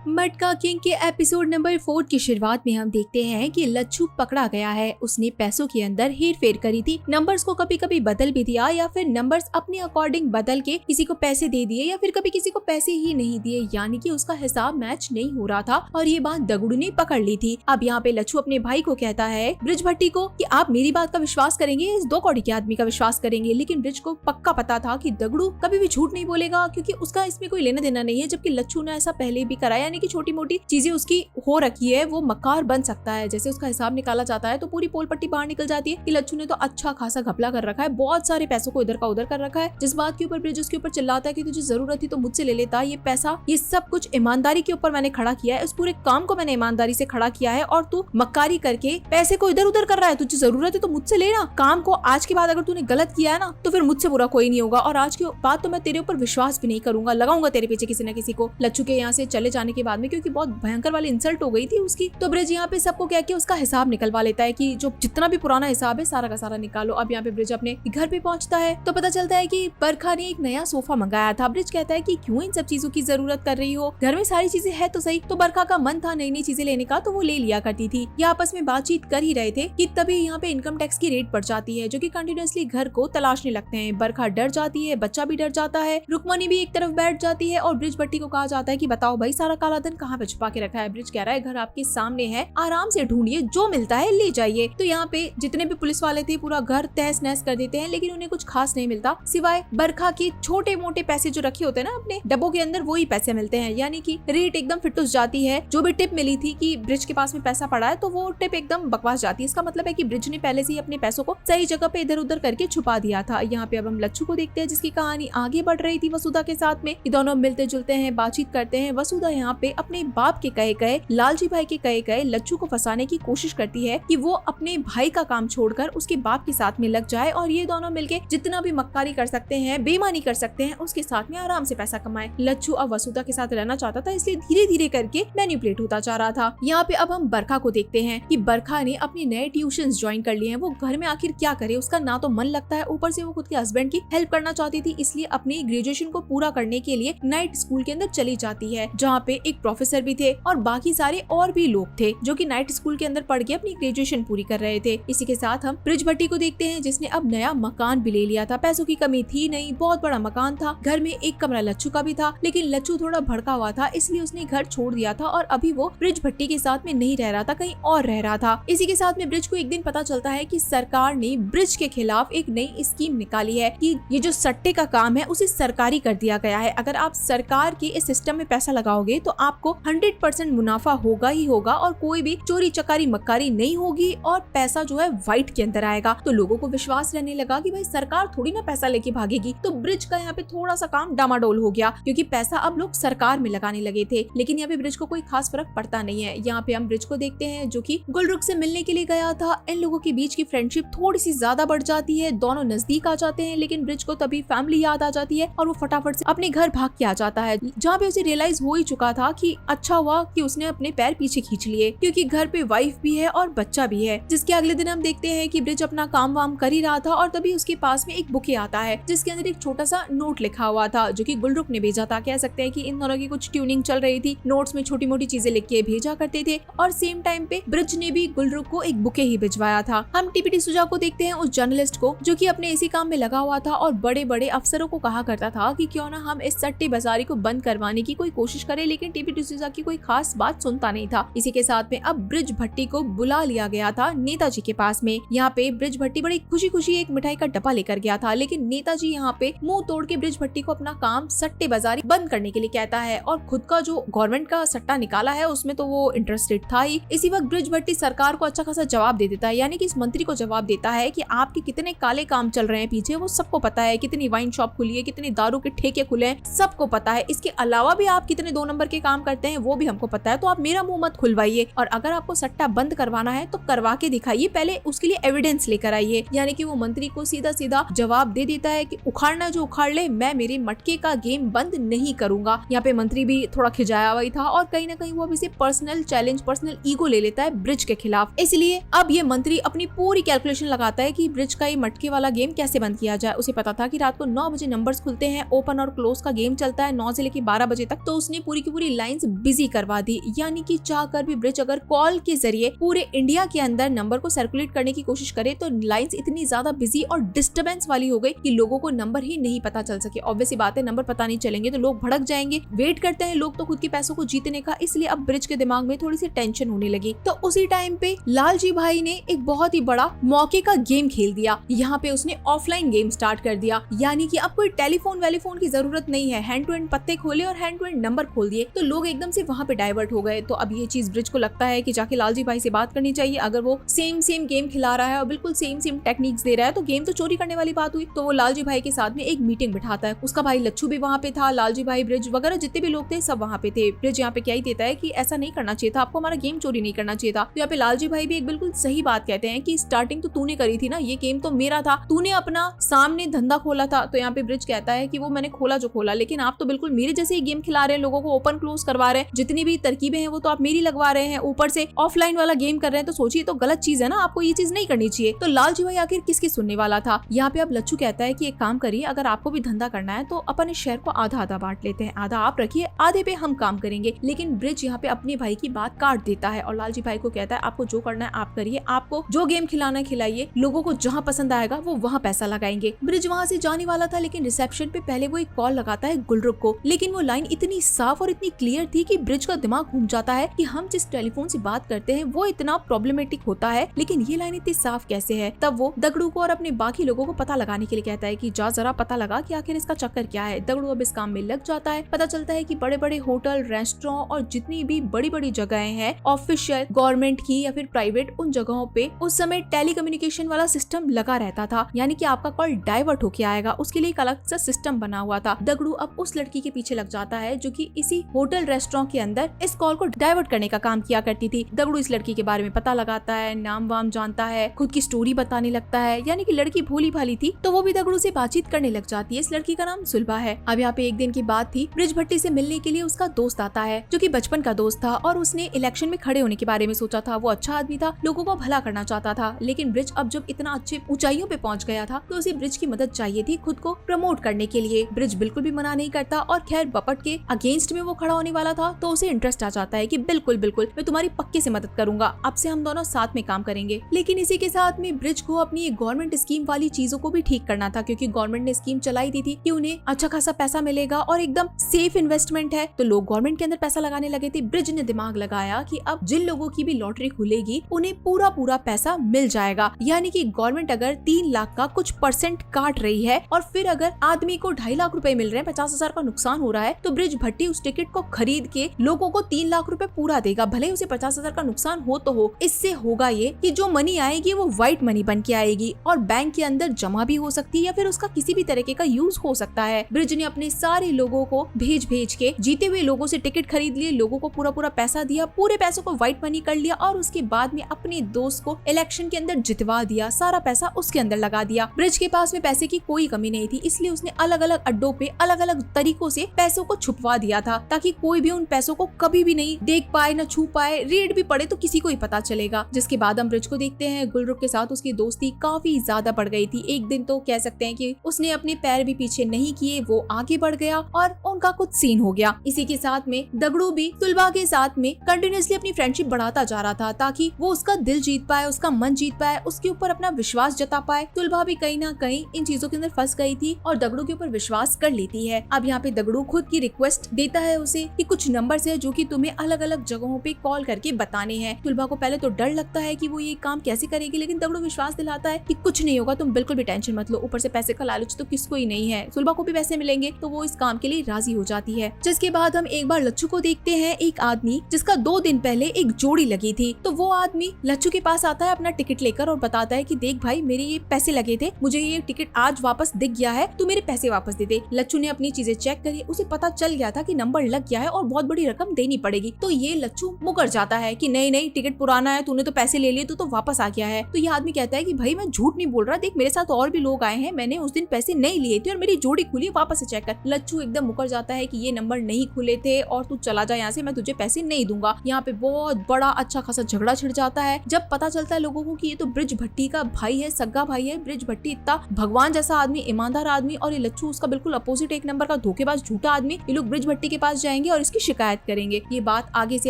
मटका किंग के एपिसोड नंबर 4 की शुरुआत में हम देखते हैं कि लच्छू पकड़ा गया है। उसने पैसों के अंदर हेर फेर करी थी, नंबर्स को कभी कभी बदल भी दिया, या फिर नंबर्स अपने अकॉर्डिंग बदल के किसी को पैसे दे दिए, या फिर कभी किसी को पैसे ही नहीं दिए, यानी कि उसका हिसाब मैच नहीं हो रहा था। और ये बात दगड़ू ने पकड़ ली थी। अब यहाँ पे लच्छू अपने भाई को कहता है, ब्रिज भट्टी को, कि आप मेरी बात का विश्वास करेंगे, इस 2 कौड़ी के आदमी का विश्वास करेंगे। लेकिन ब्रिज को पक्का पता था कि दगड़ू कभी भी झूठ नहीं बोलेगा, क्योंकि उसका इसमें कोई लेना देना नहीं है। जबकि लच्छू ने ऐसा पहले भी करा, यानी कि छोटी मोटी चीजें उसकी हो रखी है, वो मकार बन सकता है। जैसे उसका हिसाब निकाला जाता है तो पूरी पोल पट्टी बाहर निकल जाती है कि लच्छू ने तो अच्छा खासा घपला कर रखा है, बहुत सारे पैसों को इधर का उधर कर रखा है। जिस बात के ऊपर ब्रिज उसके ऊपर चिल्लाता है कि तुझे जरूरत थी तो मुझसे ले लेता, ये पैसा, ये सब कुछ ईमानदारी के ऊपर मैंने खड़ा किया है, उस पूरे काम को मैंने ईमानदारी से खड़ा किया है, और तू मक्कारी करके पैसे को इधर उधर कर रहा है। तुझे जरूरत है तो मुझसे लेना, काम को आज के बाद अगर तूने गलत किया है ना तो फिर मुझसे बुरा कोई नहीं होगा, और आज के बाद तो मैं तेरे ऊपर विश्वास भी नहीं करूंगा, लगाऊंगा तेरे पीछे किसी न किसी को। लच्छू के यहाँ से चले जाने के बाद में, क्योंकि बहुत भयंकर वाली इंसल्ट हो गई थी उसकी, तो ब्रिज यहाँ पे सबको कह के उसका हिसाब निकलवा लेता है कि जो जितना भी पुराना हिसाब है सारा का सारा निकालो। अब यहाँ पे ब्रिज अपने घर पे पहुंचता है तो पता चलता है कि बरखा ने एक नया सोफा मंगाया था। ब्रिज कहता है कि क्यों इन सब चीजों की जरूरत कर रही हो, घर में सारी चीजें है तो सही। तो बरखा का मन था नई नई चीजें लेने का, तो वो ले लिया करती थी। ये आपस में बातचीत कर ही रहे थे कि तभी यहाँ पे इनकम टैक्स की रेड पड़ जाती है, जो कि कंटिन्यूअसली घर को तलाशने लगते हैं। बरखा डर जाती है, बच्चा भी डर जाता है, रुक्मणी भी एक तरफ बैठ जाती है, और ब्रिज भट्टी को कहा जाता है कि बताओ भाई सारा काला धन कहाँ पे छुपा के रखा है। ब्रिज कह रहा है घर आपके सामने है, आराम से ढूंढिए, जो मिलता है ले जाइए। तो यहाँ पे जितने भी पुलिस वाले थे पूरा घर तहस नहस कर देते हैं, लेकिन उन्हें कुछ खास नहीं मिलता सिवाय बरखा के छोटे मोटे पैसे जो रखे होते हैं ना अपने डब्बों के अंदर, वही पैसे मिलते हैं। यानी कि रेट एकदम फिटुस जाती है। जो भी टिप मिली थी कि ब्रिज के पास में पैसा पड़ा है, तो वो टिप एकदम बकवास जाती है। इसका मतलब है कि ब्रिज ने पहले से ही अपने पैसों को सही जगह पे इधर उधर करके छुपा दिया था। यहाँ पे अब हम लच्छू को देखते हैं, जिसकी कहानी आगे बढ़ रही थी वसुधा के साथ में। ये दोनों मिलते जुलते हैं, बातचीत करते हैं। वसुधा यहाँ पे अपने बाप के कहे लालजी भाई के कहे लच्छू को फंसाने की कोशिश करती है कि वो अपने भाई का काम छोड़कर उसके बाप के साथ में लग जाए, और ये दोनों मिलके जितना भी मक्कारी कर सकते हैं, बेईमानी कर सकते हैं, उसके साथ में आराम से पैसा कमाए। लच्छू अब वसुधा के साथ रहना चाहता था, इसलिए धीरे धीरे करके मैनिपुलेट होता जा रहा था। यहाँ पे अब हम बरखा को देखते हैं कि बरखा ने अपने नए ट्यूशंस ज्वाइन कर लिए हैं। वो घर में आखिर क्या करे, उसका ना तो मन लगता है, ऊपर से वो खुद के हस्बैंड की हेल्प करना चाहती थी, इसलिए अपनी ग्रेजुएशन को पूरा करने के लिए नाइट स्कूल के अंदर चली जाती है, जहाँ पे एक प्रोफेसर भी थे और बाकी सारे और भी लोग थे जो कि नाइट स्कूल के अंदर पढ़ के अपनी ग्रेजुएशन पूरी कर रहे थे। इसी के साथ हम ब्रिज भट्टी को देखते हैं, जिसने अब नया मकान भी ले लिया था। पैसों की कमी थी नहीं, बहुत बड़ा मकान था। घर में एक कमरा लच्छू का भी था, लेकिन लच्छू थोड़ा भड़का हुआ था, इसलिए उसने घर छोड़ दिया था, और अभी वो ब्रिज भट्टी के साथ में नहीं रह रहा था, कहीं और रह रहा था। इसी के साथ में ब्रिज को एक दिन पता चलता है कि सरकार ने ब्रिज के खिलाफ एक नई स्कीम निकाली है कि ये जो सट्टे का काम है उसे सरकारी कर दिया गया है। अगर आप सरकार के इस सिस्टम में पैसा लगाओगे तो आपको 100% मुनाफा होगा ही होगा, और कोई भी चोरी चकारी मक्कारी नहीं होगी, और पैसा जो है व्हाइट के अंदर आएगा। तो लोगों को विश्वास रहने लगा कि भाई सरकार थोड़ी ना पैसा लेके भागेगी। तो ब्रिज का यहाँ पे थोड़ा सा काम डामाडोल हो गया, क्योंकि पैसा अब लोग सरकार में लगाने लगे थे। लेकिन यहाँ पे ब्रिज को कोई खास फर्क पड़ता नहीं है। यहाँ पे हम ब्रिज को देखते हैं जो कि गुलरुख से मिलने के लिए गया था। इन लोगों के बीच की फ्रेंडशिप थोड़ी सी ज्यादा बढ़ जाती है, दोनों नजदीक आ जाते हैं, लेकिन ब्रिज को तभी फैमिली याद आ जाती है और वो फटाफट से अपने घर भाग के आ जाता है, जहाँ पे उसे रियलाइज हो ही चुका था कि अच्छा हुआ कि उसने अपने पैर पीछे खींच लिए, क्योंकि घर पे वाइफ भी है और बच्चा भी है। जिसके अगले दिन हम देखते हैं कि ब्रिज अपना काम वाम कर ही रहा था, और तभी उसके पास में एक बुके आता है जिसके अंदर एक छोटा सा नोट लिखा हुआ था, जो कि गुलरुख ने भेजा था। कह सकते हैं कि इन दोनों की कुछ ट्यूनिंग चल रही थी, नोट्स में छोटी मोटी चीजें लिख के भेजा करते थे, और सेम टाइम पे ब्रिज ने भी गुलरुख को एक बुके ही भिजवाया था। हम टीपीटी सुजा को देखते हैं, उस जर्नलिस्ट को जो कि अपने इसी काम में लगा हुआ था और बड़े बड़े अफसरों को कहा करता था कि क्यों ना हम इस सट्टे बाजारी को बंद करवाने की कोई कोशिश करें, लेकिन टीपीटी सुजा की कोई खास बात सुनता नहीं था। इसी के साथ में अब ब्रिज भट्टी को बुला लिया गया था नेताजी के पास में। यहाँ पे ब्रिज भट्टी बड़ी खुशी खुशी एक मिठाई का डब्बा लेकर गया था, लेकिन नेताजी यहाँ पे मुंह तोड़ के ब्रिज भट्टी को अपना काम सट्टेबाजी बंद करने के लिए कहता है और खुद का जो गवर्नमेंट का सट्टा निकाला है उसमें तो वो इंटरेस्टेड था ही। इसी वक्त ब्रिज भट्टी सरकार को अच्छा खासा जवाब दे देता है, यानी कि इस मंत्री को जवाब देता है कि आपके कितने काले काम चल रहे हैं पीछे वो सबको पता है, कितनी वाइन शॉप खुली है, कितनी दारू के ठेके खुले हैं सबको पता है। इसके अलावा भी आप कितने 2 नंबर के काम करते हैं वो भी हमको पता है, तो आप मेरा मुंह मत खुलवाइए और अगर आपको सट्टा बंद करवाना है तो करवा के दिखाइए, पहले उसके लिए एविडेंस लेकर आइए। यानी कि वो मंत्री को सीधा सीधा जवाब दे देता है कि उखाड़ना जो उखाड़ ले, मैं मेरे मटके का गेम बंद नहीं करूंगा। यहाँ पे मंत्री भी थोड़ा खिजाया हुआ था और कहीं ना कहीं वो अब इसे पर्सनल चैलेंज, पर्सनल ईगो ले लेता है ब्रिज के खिलाफ। इसलिए अब ये मंत्री अपनी पूरी कैलकुलेशन लगाता है कि ब्रिज का ये मटके वाला गेम कैसे बंद किया जाए। उसे पता था कि रात को 9 बजे नंबर्स खुलते हैं, ओपन और क्लोज का गेम चलता है 9 से लेकर 12 बजे तक, तो उसने पूरी की पूरी लाइंस बिजी करवा दी। यानी कि चाहकर भी ब्रिज अगर कॉल के जरिए पूरे इंडिया के अंदर नंबर को सर्कुलेट करने की कोशिश करे तो लाइंस इतनी ज्यादा बिजी और डिस्टर्बेंस वाली हो गई कि लोगों को नंबर ही नहीं पता चल सके। ऑब्वियस बात है, नंबर पता नहीं चलेंगे तो लोग भड़क जाएंगे। वेट करते हैं लोग तो खुद के पैसों को जीतने का, इसलिए अब ब्रिज के दिमाग में थोड़ी सी टेंशन होने लगी। तो उसी टाइम पे लालजी भाई ने एक बहुत ही बड़ा मौके का गेम खेल दिया। यहाँ पे उसने ऑफलाइन गेम स्टार्ट कर दिया, यानी कि अब कोई टेलीफोन वेलीफोन की जरूरत नहीं है, हैंड टू हैंड पत्ते खोले और हैंड टू हैंड नंबर खोल दिए, तो लोग एकदम से वहाँ पे डाइवर्ट हो गए। तो अब ये चीज ब्रिज को लगता है कि जाके लालजी भाई से बात करनी चाहिए। अगर वो सेम गेम खिला रहा है और बिल्कुल सेम टेक्निक्स दे रहा है तो गेम तो चोरी करने वाली बात हुई। तो वो लालजी भाई के साथ में एक मीटिंग बिठाता है, उसका भाई लच्छू भी वहाँ पे था, लालजी भाई, ब्रिज वगैरह जितने भी लोग थे सब वहाँ पे थे। ब्रिज यहाँ पे क्या ही देता है कि ऐसा नहीं करना चाहिए था, आपको हमारा गेम चोरी नहीं करना चाहिए था। तो यहाँ पे लालजी भाई भी एक बिल्कुल सही बात कहते हैं कि स्टार्टिंग तो तूने करी थी ना, ये गेम तो मेरा था, तूने अपना सामने धंधा खोला था। तो यहाँ पे ब्रिज कहता है कि वो मैंने खोला जो खोला, लेकिन आप तो बिल्कुल मेरे जैसे ही गेम खिला रहे हैं, लोगों को ओपन क्लोज करवा रहे हैं, जितनी भी तरकीबें हैं वो तो आप मेरी लगवा रहे हैं, ऊपर से ऑफलाइन वाला गेम कर रहे हैं, तो सोचिए तो गलत चीज है ना, आपको ये चीज नहीं करनी चाहिए। तो लालजी भाई आखिर किसकी सुनने वाला था। यहाँ पे अब लच्छू कहता है कि एक काम करिए, अगर आपको भी धंधा करना है तो अपन इस शेयर को आधा आधा बांट लेते हैं, आधा आप रखिए, आधे पे हम काम करेंगे। लेकिन ब्रिज यहाँ पे अपने भाई की बात काट देता है और लालजी भाई को कहता है आपको जो करना है आप करिए, आपको जो गेम खिलाना है खिलाइए, लोगों को जहाँ पसंद आएगा वो वहाँ पैसा लगाएंगे। ब्रिज वहाँ से जाने वाला था, लेकिन रिसेप्शन पे पहले वो एक कॉल लगाता है गुलरुख को, लेकिन वो लाइन इतनी साफ और इतनी क्लियर थी कि ब्रिज का दिमाग घूम जाता है कि हम जिस टेलीफोन से बात करते हैं वो इतना प्रॉब्लमेटिक होता है, लेकिन ये लाइन इतनी साफ कैसे है। तब वो दगड़ू को और अपने बाकी लोगों को पता लगाने के लिए कहता है कि जा जरा पता लगा कि आखिर इसका चक्कर क्या है। दगड़ू अब इस काम में लग जाता है। पता चलता है कि बड़े बड़े होटल, रेस्टोरेंट और जितनी भी बड़ी बड़ी जगहें हैं ऑफिशियल, गवर्नमेंट की या फिर प्राइवेट, उन जगहों पे उस समय टेलीकम्युनिकेशन वाला सिस्टम लगा रहता था, यानी कि आपका कॉल डाइवर्ट होके आएगा, उसके लिए एक अलग सा सिस्टम बना हुआ था। दगड़ू अब उस लड़की के पीछे लग जाता है जो कि इसी होटल रेस्टोरेंट के अंदर इस कॉल को डाइवर्ट करने का काम किया करती थी। दगड़ू इस लड़की के बारे में पता लगाता है, नाम वाम जानता है, खुद की स्टोरी बताने लगता है, यानी कि लड़की भोली भाली थी तो वो भी दगड़ू से बातचीत करने लग जाती है। इस लड़की का नाम सुलभा है। अब यहाँ पे एक दिन की बात थी, ब्रिज भट्टी से मिलने के लिए उसका दोस्त आता है जो कि बचपन का दोस्त था और उसने इलेक्शन में खड़े होने के बारे में सोचा था। वो अच्छा आदमी था, लोगों को भला करना चाहता था, लेकिन ब्रिज अब जब इतना अच्छे ऊंचाइयों पे पहुंच गया था तो उसे ब्रिज की मदद चाहिए थी खुद को प्रमोट करने के लिए। ब्रिज बिल्कुल भी मना नहीं करता और खैर बपट के अगेंस्ट में वो खड़ा होने वाला था तो उसे इंटरेस्ट आ जाता है कि बिल्कुल बिल्कुल मैं तुम्हारी पक्के से मदद करूंगा, अब से हम दोनों साथ में काम करेंगे। लेकिन इसी के साथ में ब्रिज को अपनी एक गवर्नमेंट स्कीम वाली चीजों को भी ठीक करना था, क्योंकि गवर्नमेंट ने स्कीम चलाई दी थी कि उन्हें अच्छा खासा पैसा मिलेगा और एकदम सेफ इन्वेस्टमेंट है, तो लोग गवर्नमेंट के अंदर पैसा लगाने लगे थे। ब्रिज ने दिमाग लगाया कि अब जिन लोगों की भी लॉटरी खुलेगी उन्हें पूरा पूरा पैसा मिल जाएगा, यानी कि गवर्नमेंट अगर 3 लाख का कुछ % काट रही है और फिर अगर आदमी को 2.5 लाख रुपए मिल रहे हैं, 50,000 का नुकसान हो रहा है, तो ब्रिज भट्टी उस टिकट को खरीद के लोगों को 3 लाख रुपए पूरा देगा, भले ही उसे 50,000 का नुकसान हो तो हो। इससे होगा ये कि जो मनी आएगी वो व्हाइट मनी बन के आएगी और बैंक के अंदर जमा भी हो सकती है या फिर उसका किसी भी तरीके का यूज हो सकता है। ब्रिज ने अपने सारे लोगों को भेज के जीते हुए लोगों से टिकट खरीद लिए, लोगों को पूरा पूरा पैसा दिया, पूरे पैसों को व्हाइट मनी कर लिया और उसके बाद में अपने दोस्त को इलेक्शन के अंदर जितवा दिया, सारा पैसा उसके अंदर लगा दिया। ब्रिज के पास में पैसे की कोई कमी नहीं थी, इसलिए उसने अलग अलग अड्डों पे अलग अलग तरीकों से पैसों को छुपवा दिया था ताकि कोई भी उन पैसों को कभी भी नहीं देख पाए, न छू पाए, रेड भी पड़े तो किसी को ही पता चलेगा। जिसके बाद हम ब्रिज को देखते हैं, गुलरुख के साथ उसकी दोस्ती काफी ज्यादा बढ़ गई थी। एक दिन तो कह सकते हैं कि उसने अपने पैर भी पीछे नहीं किए, वो आगे बढ़ गया और उनका कुछ सीन हो गया। इसी के साथ में दगड़ू भी सुलभा के साथ में कंटिन्यूअसली अपनी फ्रेंडशिप बढ़ाता जा रहा था ताकि वो उसका दिल जीत पाए, उसका मन जीत पाए, उसके ऊपर अपना विश्वास जता पाए। सुलभा भी कहीं ना कहीं इन चीजों के अंदर फंस गई थी और दगड़ू के ऊपर विश्वास कर लेती है। अब यहाँ पे दगड़ू खुद की रिक्वेस्ट देता है उसे कि कुछ नंबर नंबर्स है जो कि तुम्हें अलग अलग जगहों पे कॉल करके बताने हैं। सुलभा को पहले तो डर लगता है कि वो ये काम कैसे करेगी, लेकिन दगड़ू विश्वास दिलाता है कि कुछ नहीं होगा, तुम बिल्कुल भी टेंशन मत लो, ऊपर से पैसे का लालच तो किसको ही नहीं है, सुलभा को भी पैसे मिलेंगे, तो वो इस काम के लिए राजी हो जाती है। जिसके बाद हम एक बार लच्छू को देखते हैं, एक आदमी जिसका 2 दिन पहले एक जोड़ी लगी थी। तो वो आदमी लच्छू के पास आता है अपना टिकट लेकर और बताता है कि देख भाई, मेरे ये पैसे लगे थे, मुझे ये टिकट आज वापस दिख गया है, तू मेरे पैसे वापस दे दे। लच्छू ने अपनी चीजें चेक करी, उसे पता चल गया था कि नंबर लग गया है और बहुत बड़ी रकम देनी पड़ेगी। तो ये लच्छू मुकर जाता है कि नहीं नहीं, टिकट पुराना है, तूने तो पैसे ले लिए, तू तो वापस आ गया है। तो ये आदमी कहता है कि भाई मैं झूठ नहीं बोल रहा, देख मेरे साथ और भी लोग आए हैं, मैंने उस दिन पैसे नहीं लिए थे और मेरी जोड़ी खुली, वापस से चेक कर। लच्छू एकदम मुकर जाता है कि ये नंबर नहीं खुले थे और तू चला जा यहाँ से, मैं तुझे पैसे नहीं दूंगा। यहाँ पे बहुत बड़ा अच्छा खासा झगड़ा छिड़ जाता है। जब पता चलता है लोगों को कि ये तो ब्रिज भट्टी का भाई है, सगा भाई है, ब्रिज भट्टी इतना भगवान जैसा आदमी, ईमानदार आदमी, और ये लच्छू उसका बिल्कुल अपोजिट एक नंबर का धोखेबाज झूठा आदमी, ये लोग ब्रिज भट्टी के पास जाएंगे और इसकी शिकायत करेंगे। ये बात आगे से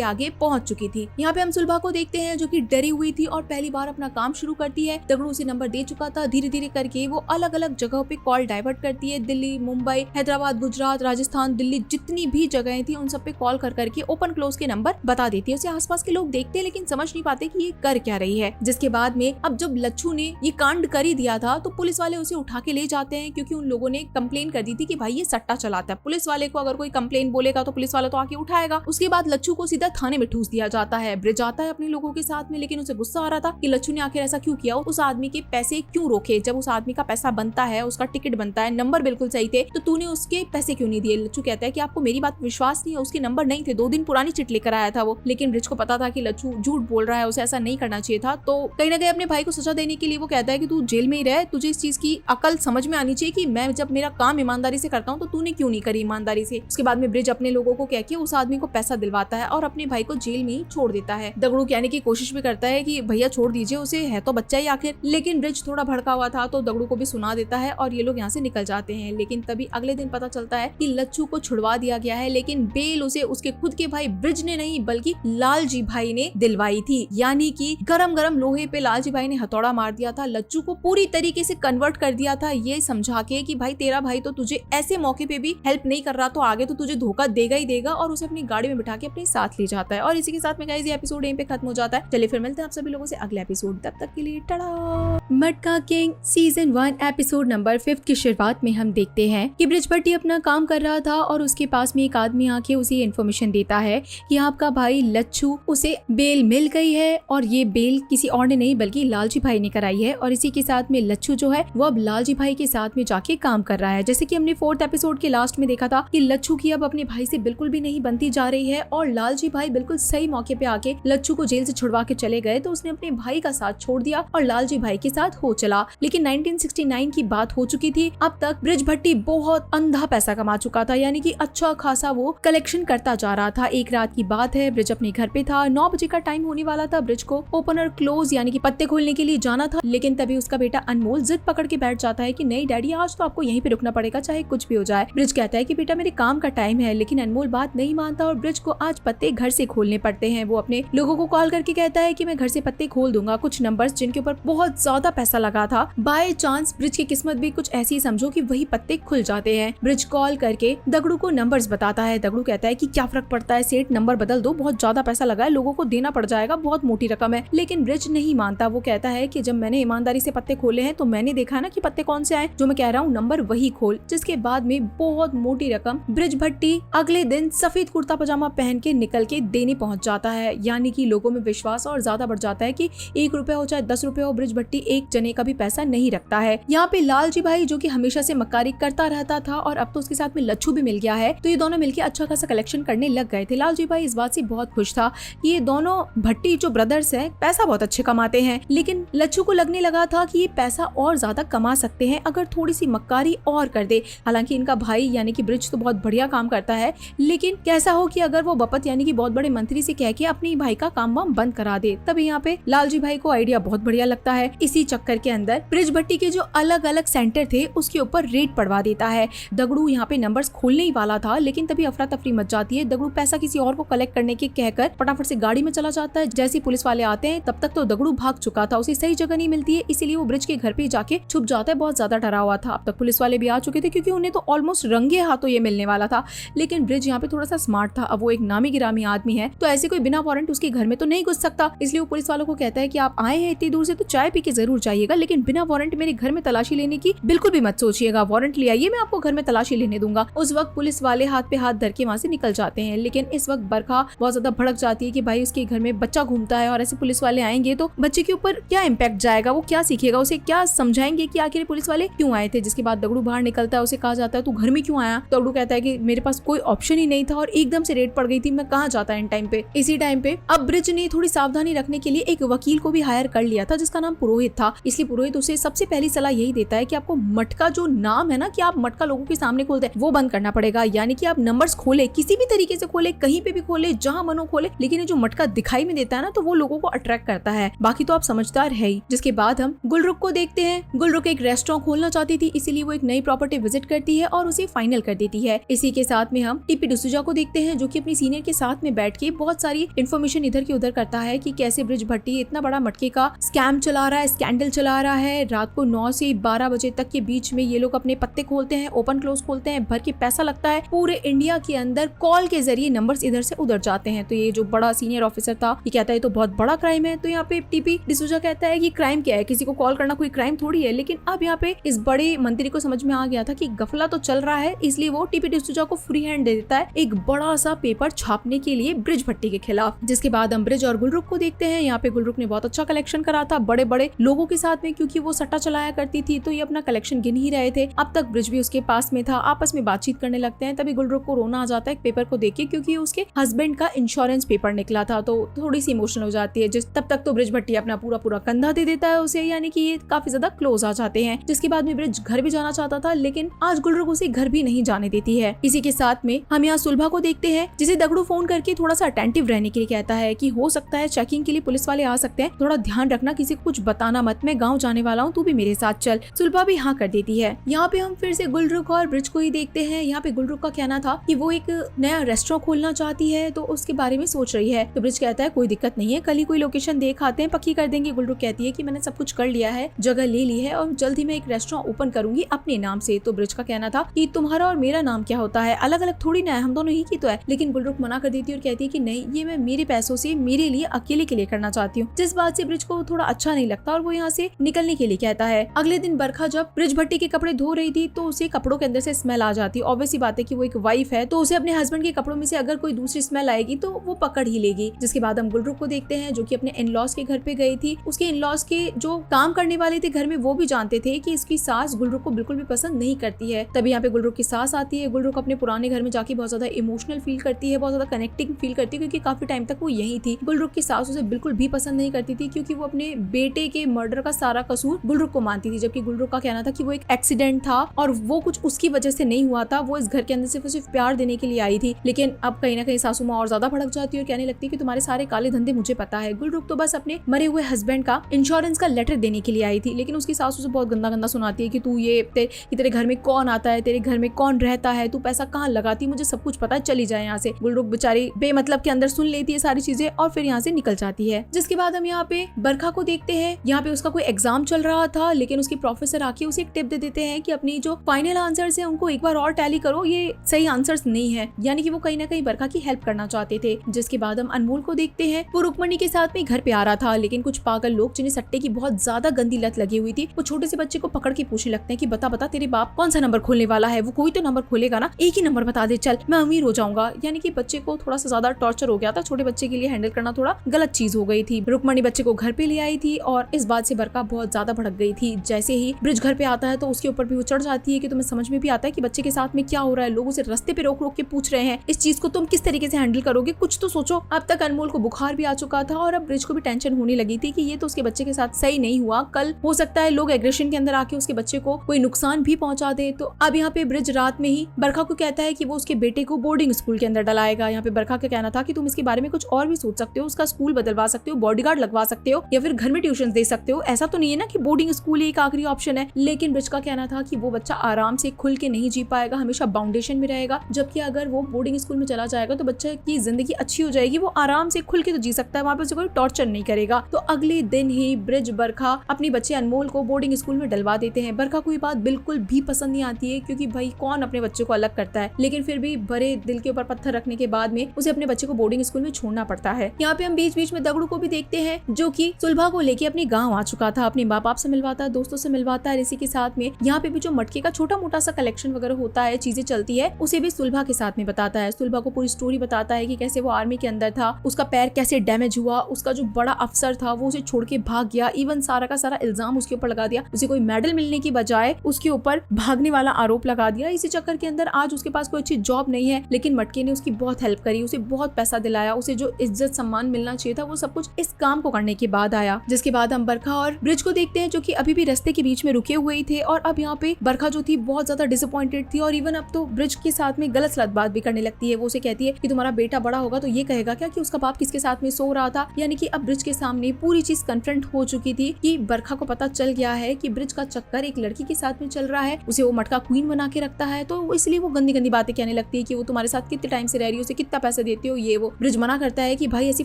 आगे पहुंच चुकी थी। यहाँ पे हम सुलभा को देखते हैं जो कि डरी हुई थी और पहली बार अपना काम शुरू करती है। दगड़ू उसे नंबर दे चुका था, धीरे धीरे करके वो अलग अलग जगहों पे कॉल डाइवर्ट करती है। दिल्ली, मुंबई, हैदराबाद, गुजरात, राजस्थान, दिल्ली, जितनी भी जगहें थी उन सब पे कॉल कर करके ओपन क्लोज के नंबर बता देती है। उसे आसपास के लोग देखते हैं लेकिन समझ नहीं पाते कि ये कर क्या रही है। जिसके बाद में अब जब लच्छू ने ये कांड कर ही दिया था तो पुलिस वाले उसे उठा के ले जाते हैं, क्योंकि उन लोगों ने कंप्लेन कर दी थी कि भाई ये सट्टा चलाता है। पुलिस वाले को अगर कोई कंप्लेन बोलेगा तो पुलिस वाला तो आके उठाएगा। उसके बाद लच्छू को सीधा थाने में ठूस दिया जाता है। ब्रिज आता है अपने लोगों के साथ में, लेकिन उसे गुस्सा आ रहा था कि लच्छू ने आखिर ऐसा क्यों किया, उस आदमी के पैसे क्यों रोके, जब उस आदमी का पैसा बनता है, उसका टिकट बनता है, नंबर बिल्कुल सही थे, तो तूने उसके पैसे क्यों नहीं दिए। लच्छू कहता है कि आपको मेरी बात विश्वास नहीं है, उसके नंबर नहीं थे, 2 दिन पुरानी चिट लेकर आया था वो। लेकिन ब्रिज को पता था कि लच्छू झूठ बोल रहा है, उसे ऐसा नहीं करना चाहिए था। तो कहीं ना कहीं अपने भाई को सजा देने के लिए वो कहता है कि तू जेल में ही रह, तुझे इस चीज की अकल समझ में आनी चाहिए कि मैं जब मेरा काम ईमानदारी से करता हूँ तो तूने क्यों नहीं करी ईमानदारी से। उसके बाद में ब्रिज अपने लोगों को कह के उस आदमी को पैसा दिलवाता है और अपने भाई को जेल में ही छोड़ देता है। दगड़ू कहने की कोशिश भी करता है कि भैया छोड़ दीजिए उसे, है तो बच्चा ही आखिर, लेकिन ब्रिज थोड़ा भड़का हुआ था तो दगड़ू को भी सुना देता है और ये लोग यहाँ से निकल जाते हैं। लेकिन तभी अगले दिन पता चलता है कि लच्छू को छुड़वा दिया गया है, लेकिन बेल उसे उसके खुद के भाई ब्रिज ने नहीं बल्कि लालजी भाई ने दिलवाई थी। यानी कि गरम गरम लोहे पे लालजी भाई ने हथौड़ा मार दिया था, लच्छू को पूरी तरीके से कन्वर्ट कर दिया था, ये समझा के कि भाई तेरा भाई तो तुझे ऐसे मौके पे भी हेल्प नहीं कर रहा, तो आगे तो तुझे धोखा देगा ही देगा, और उसे अपनी गाड़ी में बिठा के अपने साथ ले जाता है। और इसी के साथ में गाइस ये एपिसोड यहीं पे खत्म हो जाता है। चलिए फिर मिलते हैं आप सभी लोगों से अगले एपिसोड, तब तक के लिए टाटा। मटका किंग सीजन 1 एपिसोड नंबर 5 की शुरुआत में हम देखते हैं कि ब्रिज भट्टी अपना काम कर रहा था और उसके पास में एक आदमी आके उसे इन्फॉर्मेशन देता है कि आपका भाई लच्छू, उसे बेल मिल गई है और ये बेल किसी और ने नहीं बल्कि लालजी भाई ने कराई है। और इसी के साथ में लच्छू जो है वो अब लालजी भाई के साथ में जाके काम कर रहा है। जैसे कि हमने 4th एपिसोड के लास्ट में देखा था कि लच्छू की अब अपने भाई से बिल्कुल भी नहीं बनती जा रही है और लालजी भाई बिल्कुल सही मौके पे आके लच्छू को जेल से छुड़वा के चले गए, तो उसने अपने भाई का साथ छोड़ दिया और लालजी भाई के साथ हो चला। लेकिन 1969 की बात हो चुकी थी, अब तक ब्रिज भट्टी बहुत अंधा पैसा कमा चुका था, यानी कि अच्छा खासा वो कलेक्शन करता जा रहा था। एक रात की बात है, ब्रिज अपने घर पे था, 9 बजे का टाइम होने वाला था, ब्रिज को ओपनर क्लोज यानी कि पत्ते खोलने के लिए जाना था। लेकिन तभी उसका बेटा अनमोल जिद पकड़ के बैठ जाता है कि नहीं डैडी, आज तो आपको यहीं पे रुकना पड़ेगा चाहे कुछ भी हो जाए। ब्रिज कहता है कि बेटा मेरे काम का टाइम है, लेकिन अनमोल बात नहीं मानता और ब्रिज को आज पत्ते घर से खोलने पड़ते हैं। वो अपने लोगों को कॉल करके कहता है कि मैं घर से पत्ते खोल दूंगा, कुछ नंबर्स जिनके ऊपर बहुत ज्यादा पैसा लगा था। बाय चांस ब्रिज की किस्मत भी कुछ ऐसी समझो कि वही पत्ते खुल जाते हैं। ब्रिज कॉल करके दगड़ू को नंबर्स बताता है। दगड़ू कहता है कि क्या फर्क पड़ता है सेठ, नंबर बदल दो, बहुत ज्यादा पैसा लगा है, लोगों को देना पड़ जाएगा, बहुत मोटी रकम है। लेकिन ब्रिज नहीं मानता, वो कहता है कि जब मैंने ईमानदारी से पत्ते खोले हैं तो मैंने देखा ना कि पत्ते कौन से आए, जो मैं कह रहा हूँ नंबर वही खोल। जिसके बाद में बहुत मोटी रकम ब्रिज भट्टी अगले दिन सफेद कुर्ता पजामा पहन के निकल के देने पहुंच जाता है। यानी कि लोगों में विश्वास और ज्यादा बढ़ जाता है कि 1 रुपया हो चाहे 10 रुपए हो, ब्रिज भट्टी एक जने का भी पैसा नहीं रखता है। यहाँ पे लालजी भाई जो कि हमेशा से मक्कारी करता रहता था और अब तो उसके साथ में लच्छू भी मिल गया है, तो ये दोनों मिलके अच्छा खासा कलेक्शन करने लग गए थे। लालजी भाई इस बात से बहुत खुश था कि ये दोनों भट्टी जो ब्रदर्स हैं पैसा बहुत अच्छे कमाते हैं। लेकिन लच्छू को लगने लगा था कि ये पैसा और ज्यादा कमा सकते हैं अगर थोड़ी सी मक्कारी और कर दे। हालांकि इनका भाई यानी कि ब्रिज तो बहुत बढ़िया काम करता है, लेकिन कैसा हो कि अगर वो बपत यानी कि बहुत बड़े मंत्री से कह के अपने भाई का काम वाम बंद करा दे। तभी यहाँ पे लालजी भाई को आइडिया बहुत बढ़िया लगता है। इसी चक्कर के अंदर ब्रिज भट्टी के जो अलग अलग सेंटर थे उसके ऊपर रेड पड़वा देता है। दगड़ू यहाँ पे नंबर्स खोलने ही वाला था, लेकिन तभी अफरा तफरी मच जाती है। दगड़ू पैसा किसी और को कलेक्ट करने के कहकर फटाफट से गाड़ी में चला जाता है। जैसे पुलिस वाले आते हैं तब तक तो दगड़ू भाग चुका था, उसे सही जगह नहीं मिलती है, इसीलिए वो ब्रिज के घर पे जाके छुप जाता है। बहुत ज्यादा डरा हुआ था। अब तक पुलिस वाले भी आ चुके थे क्योंकि उन्हें तो ऑलमोस्ट रंगे हाथों ये मिलने वाला था। लेकिन ब्रिज यहाँ पे थोड़ा सा स्मार्ट स्मार्ट था, अब वो एक नामी गिरामी आदमी है, तो ऐसे कोई बिना वारंट उसके घर में तो नहीं घुस सकता। इसलिए वो पुलिस वालों को कहता है कि आप आए हैं इतनी दूर से तो चाय पी के जरूर जाइएगा, लेकिन बिना वारंट मेरे घर में तलाशी लेने की बिल्कुल भी मत सोचिएगा। वारंट ले आइए, मैं आपको घर में तलाशी लेने दूंगा। उस वक्त पुलिस वाले हाथ पे हाथ धर के वहाँ से निकल जाते हैं, लेकिन इस वक्त बरखा बहुत ज्यादा भड़क जाती है कि भाई उसके घर में बच्चा घूमता है और ऐसे पुलिस वाले आएंगे तो बच्चे के ऊपर क्या इम्पैक्ट जाएगा, वो क्या सीखेगा, उसे क्या समझाएंगे कि आखिर पुलिस वाले क्यों आए थे। जिसके बाद दगड़ू बाहर निकलता है, उसे कहा जाता है तू घर में क्यों आया। दगड़ू कहता है कि मेरे पास कोई ऑप्शन ही नहीं था और एकदम से रेड पड़ गई थी, मैं कहाँ जाता इन टाइम पे। इसी टाइम पे अब ब्रिज ने थोड़ी सावधानी रखने के लिए एक वकील को भी हायर कर लिया था जिसका नाम पुरोहित था। इसलिए पुरोहित उसे सबसे पहली सलाह यही देता है कि आपको मटका जो नाम है ना कि आप मटका लोगों के सामने खोलते हैं वो बंद करना पड़ेगा। यानी कि आप नंबर्स खोले, किसी भी तरीके से खोले, कहीं पे भी खोले, जहां मनो खोले, लेकिन ये जो मटका दिखाई में देता है ना तो वो लोगों को अट्रैक्ट करता है। बाकी तो आप समझदार है ही। जिसके बाद हम गुलरुख को देखते हैं। गुलरुख एक रेस्टोरेंट खोलना चाहती थी, इसीलिए वो एक नई प्रॉपर्टी विजिट करती है और उसे फाइनल कर देती है। इसी के साथ में हम टीपी डिसूजा को देखते हैं जो कि अपनी सीनियर के साथ में बैठ के बहुत सारी इन्फॉर्मेशन इधर की उधर करता है कि कैसे ब्रिज भट्टी इतना बड़ा मटके का स्कैम चला रहा है, स्कैंडल चला रहा है। रात को 9 से 12 बजे तक के बीच में ये लोग अपने पत्ते खोलते हैं, ओपन क्लोज खोलते हैं, भर के पैसा लगता है। पूरे इंडिया के अंदर कॉल के जरिए नंबर्स इधर से उधर जाते हैं। तो ये जो बड़ा सीनियर ऑफिसर था ये कहता है तो बहुत बड़ा क्राइम है। तो यहाँ पे टीपी डिसूजा कहता है कि क्राइम क्या है, किसी को कॉल करना कोई क्राइम थोड़ी है। लेकिन अब यहाँ पे इस बड़े मंत्री को समझ में आ गया था कि गफला तो चल रहा है, इसलिए वो टीपी डिसूजा को फ्री हैंड दे देता है एक बड़ा सा पेपर छापने के लिए ब्रिज भट्टी के खिलाफ। जिसके बाद हम ब्रिज और गुलरुख को देखते हैं। यहाँ पे गुलरुख ने बहुत अच्छा कलेक्शन करा था बड़े बड़े लोगों के साथ में, क्योंकि वो सट्टा चलाया करती थी तो ये अपना कलेक्शन गिन ही रहे थे। अब तक ब्रिज भी उसके पास में था, आपस में बातचीत करने लगते हैं। तभी गुलरुख को रोना आ जाता है एक पेपर को देख के, क्योंकि उसके हस्बैंड का इंश्योरेंस पेपर निकला था। तो थोड़ी सी इमोशनल हो जाती है। तब तक तो ब्रिज भट्टी अपना पूरा कंधा दे देता है उसे, यानी कि ये काफी ज्यादा क्लोज आ जाते हैं। जिसके बाद में ब्रिज घर भी जाना चाहता था, लेकिन आज गुलरुख उसे घर भी नहीं जाने देती है। इसी के साथ में हम यहाँ सुलभा को देखते हैं जिसे दगड़ू फोन करके थोड़ा सा अटेंटिव रहने के लिए कहता है कि हो सकता है चेकिंग के लिए पुलिस वाले आ सकते हैं, थोड़ा ध्यान रखना, किसी को कुछ बताना मत, मैं गाँव जाने वाला हूँ, तू भी मेरे साथ चल। सुलभा भी हाँ कर देती है। यहाँ पे हम फिर से गुलरुख और ब्रिज को ही देखते हैं। यहाँ पे गुलरुख का कहना था कि वो एक नया रेस्टोरेंट खोलना चाहती है तो उसके बारे में सोच रही है। तो ब्रिज कहता है कोई दिक्कत नहीं है, कल ही कोई लोकेशन देख आते हैं, पक्की कर देंगे। गुलरुख कहती है कि मैंने सब कुछ कर लिया है, जगह ले ली है और जल्द ही मैं एक रेस्टोरेंट ओपन करूंगी अपने नाम से। तो ब्रिज का कहना था कि तुम्हारा और मेरा नाम क्या होता है, अलग अलग थोड़ी ना है, हम दोनों ही की तो है। लेकिन गुलरुख मना कर देती है और कहती है कि नहीं, ये मैं मेरे पैसों से मेरे लिए अकेले के लिए करना चाहती हूँ। जिस बात से ब्रिज को थोड़ा अच्छा नहीं लगता और वो यहाँ से निकलने के लिए कहता है। अगले दिन बरखा जब ब्रिज भट्टी के कपड़े धो रही थी तो उसे कपड़ों के अंदर से स्मेल आ जाती है। ऑब्वियस सी बात है कि वो एक वाइफ है तो उसे अपने हस्बैंड के कपड़ों में से अगर कोई दूसरी स्मेल आएगी तो वो पकड़ ही लेगी। जिसके बाद हम गुलरुख को देखते हैं जो कि अपने इन-लॉज के घर पे गई थी। उसके इन-लॉज के जो काम करने वाले थे घर में वो भी जानते थे कि इसकी सास गुलरुख को बिल्कुल भी पसंद नहीं करती है। तभी यहाँ पे गुलरुख की सास आती है। गुलरुख अपने पुराने घर में जाके बहुत ज्यादा इमोशनल फील करती है, बहुत ज्यादा कनेक्टिंग फील करती है, क्योंकि काफी टाइम तक वो यही थी। गुलरुख की सास उसे बिल्कुल भी पसंद नहीं करती थी क्योंकि वो अपने बेटे के मर्डर का सारा कसूर गुलरुख को मानती थी, जबकि गुलरुख का कहना था कि वो एक एक्सीडेंट था और वो कुछ उसकी वजह से नहीं हुआ था, वो इस घर के अंदर सिर्फ प्यार देने के लिए आई थी। लेकिन अब कहीं ना कहीं सासू माँ और ज्यादा भड़क जाती है और कहने लगती है कि तुम्हारे सारे काले धंधे मुझे पता है। गुलरुख तो बस अपने मरे हुए हस्बैंड का इंश्योरेंस का लेटर देने के लिए आई थी, लेकिन उसकी सासू से बहुत गंदा गंदा सुनाती है कि तू ये तेरे घर में कौन आता है, तेरे घर में कौन रहता है, तू पैसा कहाँ लगाती, मुझे सब कुछ पता है, चली जाए यहाँ से। गुलरुख बेचारी बेमतलब के अंदर सुन लेती है सारी चीजें और फिर यहाँ से निकल जाती है। जिसके बाद हम यहाँ पे बरखा को देखते हैं। यहाँ पे उसका कोई एग्जाम चल रहा था, लेकिन उसके प्रोफेसर आके उसे एक टिप दे देते हैं कि अपनी जो फाइनल आंसर्स है उनको एक बार और टैली करो, ये सही आंसर्स नहीं है। यानी कि वो कहीं ना कहीं बरखा की हेल्प करना चाहते थे। जिसके बाद हम अनमोल को देखते हैं। वो रुक्मणी के साथ में घर पे आ रहा था, लेकिन कुछ पागल लोग जिन्हें सट्टे की बहुत ज्यादा गंदी लत लगी हुई थी, वो छोटे से बच्चे को पकड़ के पूछने लगते हैं कि बता बता तेरे बाप कौन सा नंबर खोलने वाला है, वो कोई तो नंबर खोलेगा ना, एक ही नंबर बता दे, चल मैं अमीर हो जाऊंगा। यानी कि बच्चे को थोड़ा सा ज्यादा टॉर्चर हो गया था। छोटे बच्चे के लिए हैंडल करना थोड़ा गलत चीज हो गई थी। रुक्मणी बच्चे को घर पे ले आई थी और इस बात से बरखा बहुत ज्यादा भड़क गई थी। जैसे ही ब्रिज घर पे आता है तो उसके ऊपर भी वो चढ़ जाती है कि तुम्हें समझ में भी आता है कि बच्चे के साथ में क्या हो रहा है, लोग उसे रास्ते पे रोक रोक के पूछ रहे हैं, इस चीज को तुम किस तरीके से हैंडल करोगे, कुछ तो सोचो। अब तक अनमोल को बुखार भी आ चुका था और अब ब्रिज को भी टेंशन होने लगी थी कि ये तो उसके बच्चे के साथ सही नहीं हुआ, कल हो सकता है लोग एग्रेशन के अंदर आके उसके बच्चे को कोई नुकसान भी पहुंचा दे। तो अब यहाँ पे ब्रिज रात में ही बरखा को कहता है कि वो उसके बेटे को बोर्डिंग स्कूल के अंदर डलाएगा। यहाँ पे बरखा का कहना था कि तुम इसके बारे में कुछ और भी सोच सकते हो, उसका स्कूल बदलवा सकते हो, बॉडीगार्ड लगवा सकते हो या फिर घर में ट्यूशन दे सकते हो, ऐसा तो नहीं है ना कि बोर्डिंग स्कूल एक आखिरी ऑप्शन है। लेकिन ब्रिज का कहना था कि वो बच्चा आराम से खुल के नहीं जी पाएगा, हमेशा बाउंडेशन में रहेगा, जबकि अगर वो बोर्डिंग स्कूल में चला जाएगा तो बच्चे की जिंदगी अच्छी हो जाएगी, वो आराम से खुल के तो जी सकता है, वहाँ पे उसे कोई टॉर्चर नहीं करेगा। तो अगले दिन ही ब्रिज बरखा अपने बच्चे अनमोल को बोर्डिंग स्कूल में डलवा देते हैं। बरखा को ये बात बिल्कुल भी पसंद नहीं आती है क्योंकि भाई कौन अपने बच्चे को अलग करता है, लेकिन फिर भी बड़े दिल के के ऊपर पत्थर रखने के बाद में उसे अपने बच्चे को बोर्डिंग स्कूल में छोड़ना पड़ता है। यहाँ पे हम बीच बीच में दगड़ू को भी देखते हैं जो कि सुलभा को लेके अपने गाँव आ चुका था, अपने माँ बाप से मिलवाता है, दोस्तों से मिलवाता है। इसी के साथ में यहाँ पे भी जो मटके का छोटा मोटा सा कलेक्शन वगैरह होता है, चीजें चलती है, उसे भी सुलभा के साथ में बताता है। सुलभा को पूरी स्टोरी बताता है कि कैसे वो आर्मी के अंदर था, उसका पैर कैसे डैमेज हुआ, उसका जो बड़ा अफसर था वो उसे छोड़ के भाग गया, इवन सारा का सारा इल्जाम उसके ऊपर लगा दिया, उसे कोई मेडल मिलने की बजाय उसके ऊपर भागने वाला आरोप लगा दिया। इसी चक्कर के अंदर आज उसके पास कोई अच्छी जॉब नहीं है, लेकिन मटके ने उसकी बहुत हेल्प करी, उसे बहुत पैसा दिलाया, उसे जो इज्जत सम्मान मिलना चाहिए था वो सब कुछ इस काम को करने के बाद आया। जिसके बाद हम बरखा और ब्रिज को देखते हैं जो कि अभी भी रास्ते के बीच में रुके हुए ही थे, और अब यहाँ पे बरखा जो थी बहुत ज्यादा डिसअपॉइंटेड थी, और इवन अब तो ब्रिज के साथ में गलत सलत बात भी करने लगती है। वो उसे कहती है कि तुम्हारा बेटा बड़ा होगा तो ये कहेगा क्या कि उसका बाप किसके साथ में सो रहा था। यानी कि अब ब्रिज के सामने पूरी चीज कन्फ्रंट हो चुकी थी कि बरखा को पता चल गया है कि ब्रिज का चक्कर एक लड़की के साथ में चल रहा है, उसे वो मटका क्वीन बना के रखता है, तो इसलिए वो गंदी गंदी बातें कहने लगती है कि वो तुम्हारे साथ कितने टाइम से रह रही है, उसे कितना पैसा देते हो, ये वो। ब्रिज मना करता है कि भाई ऐसी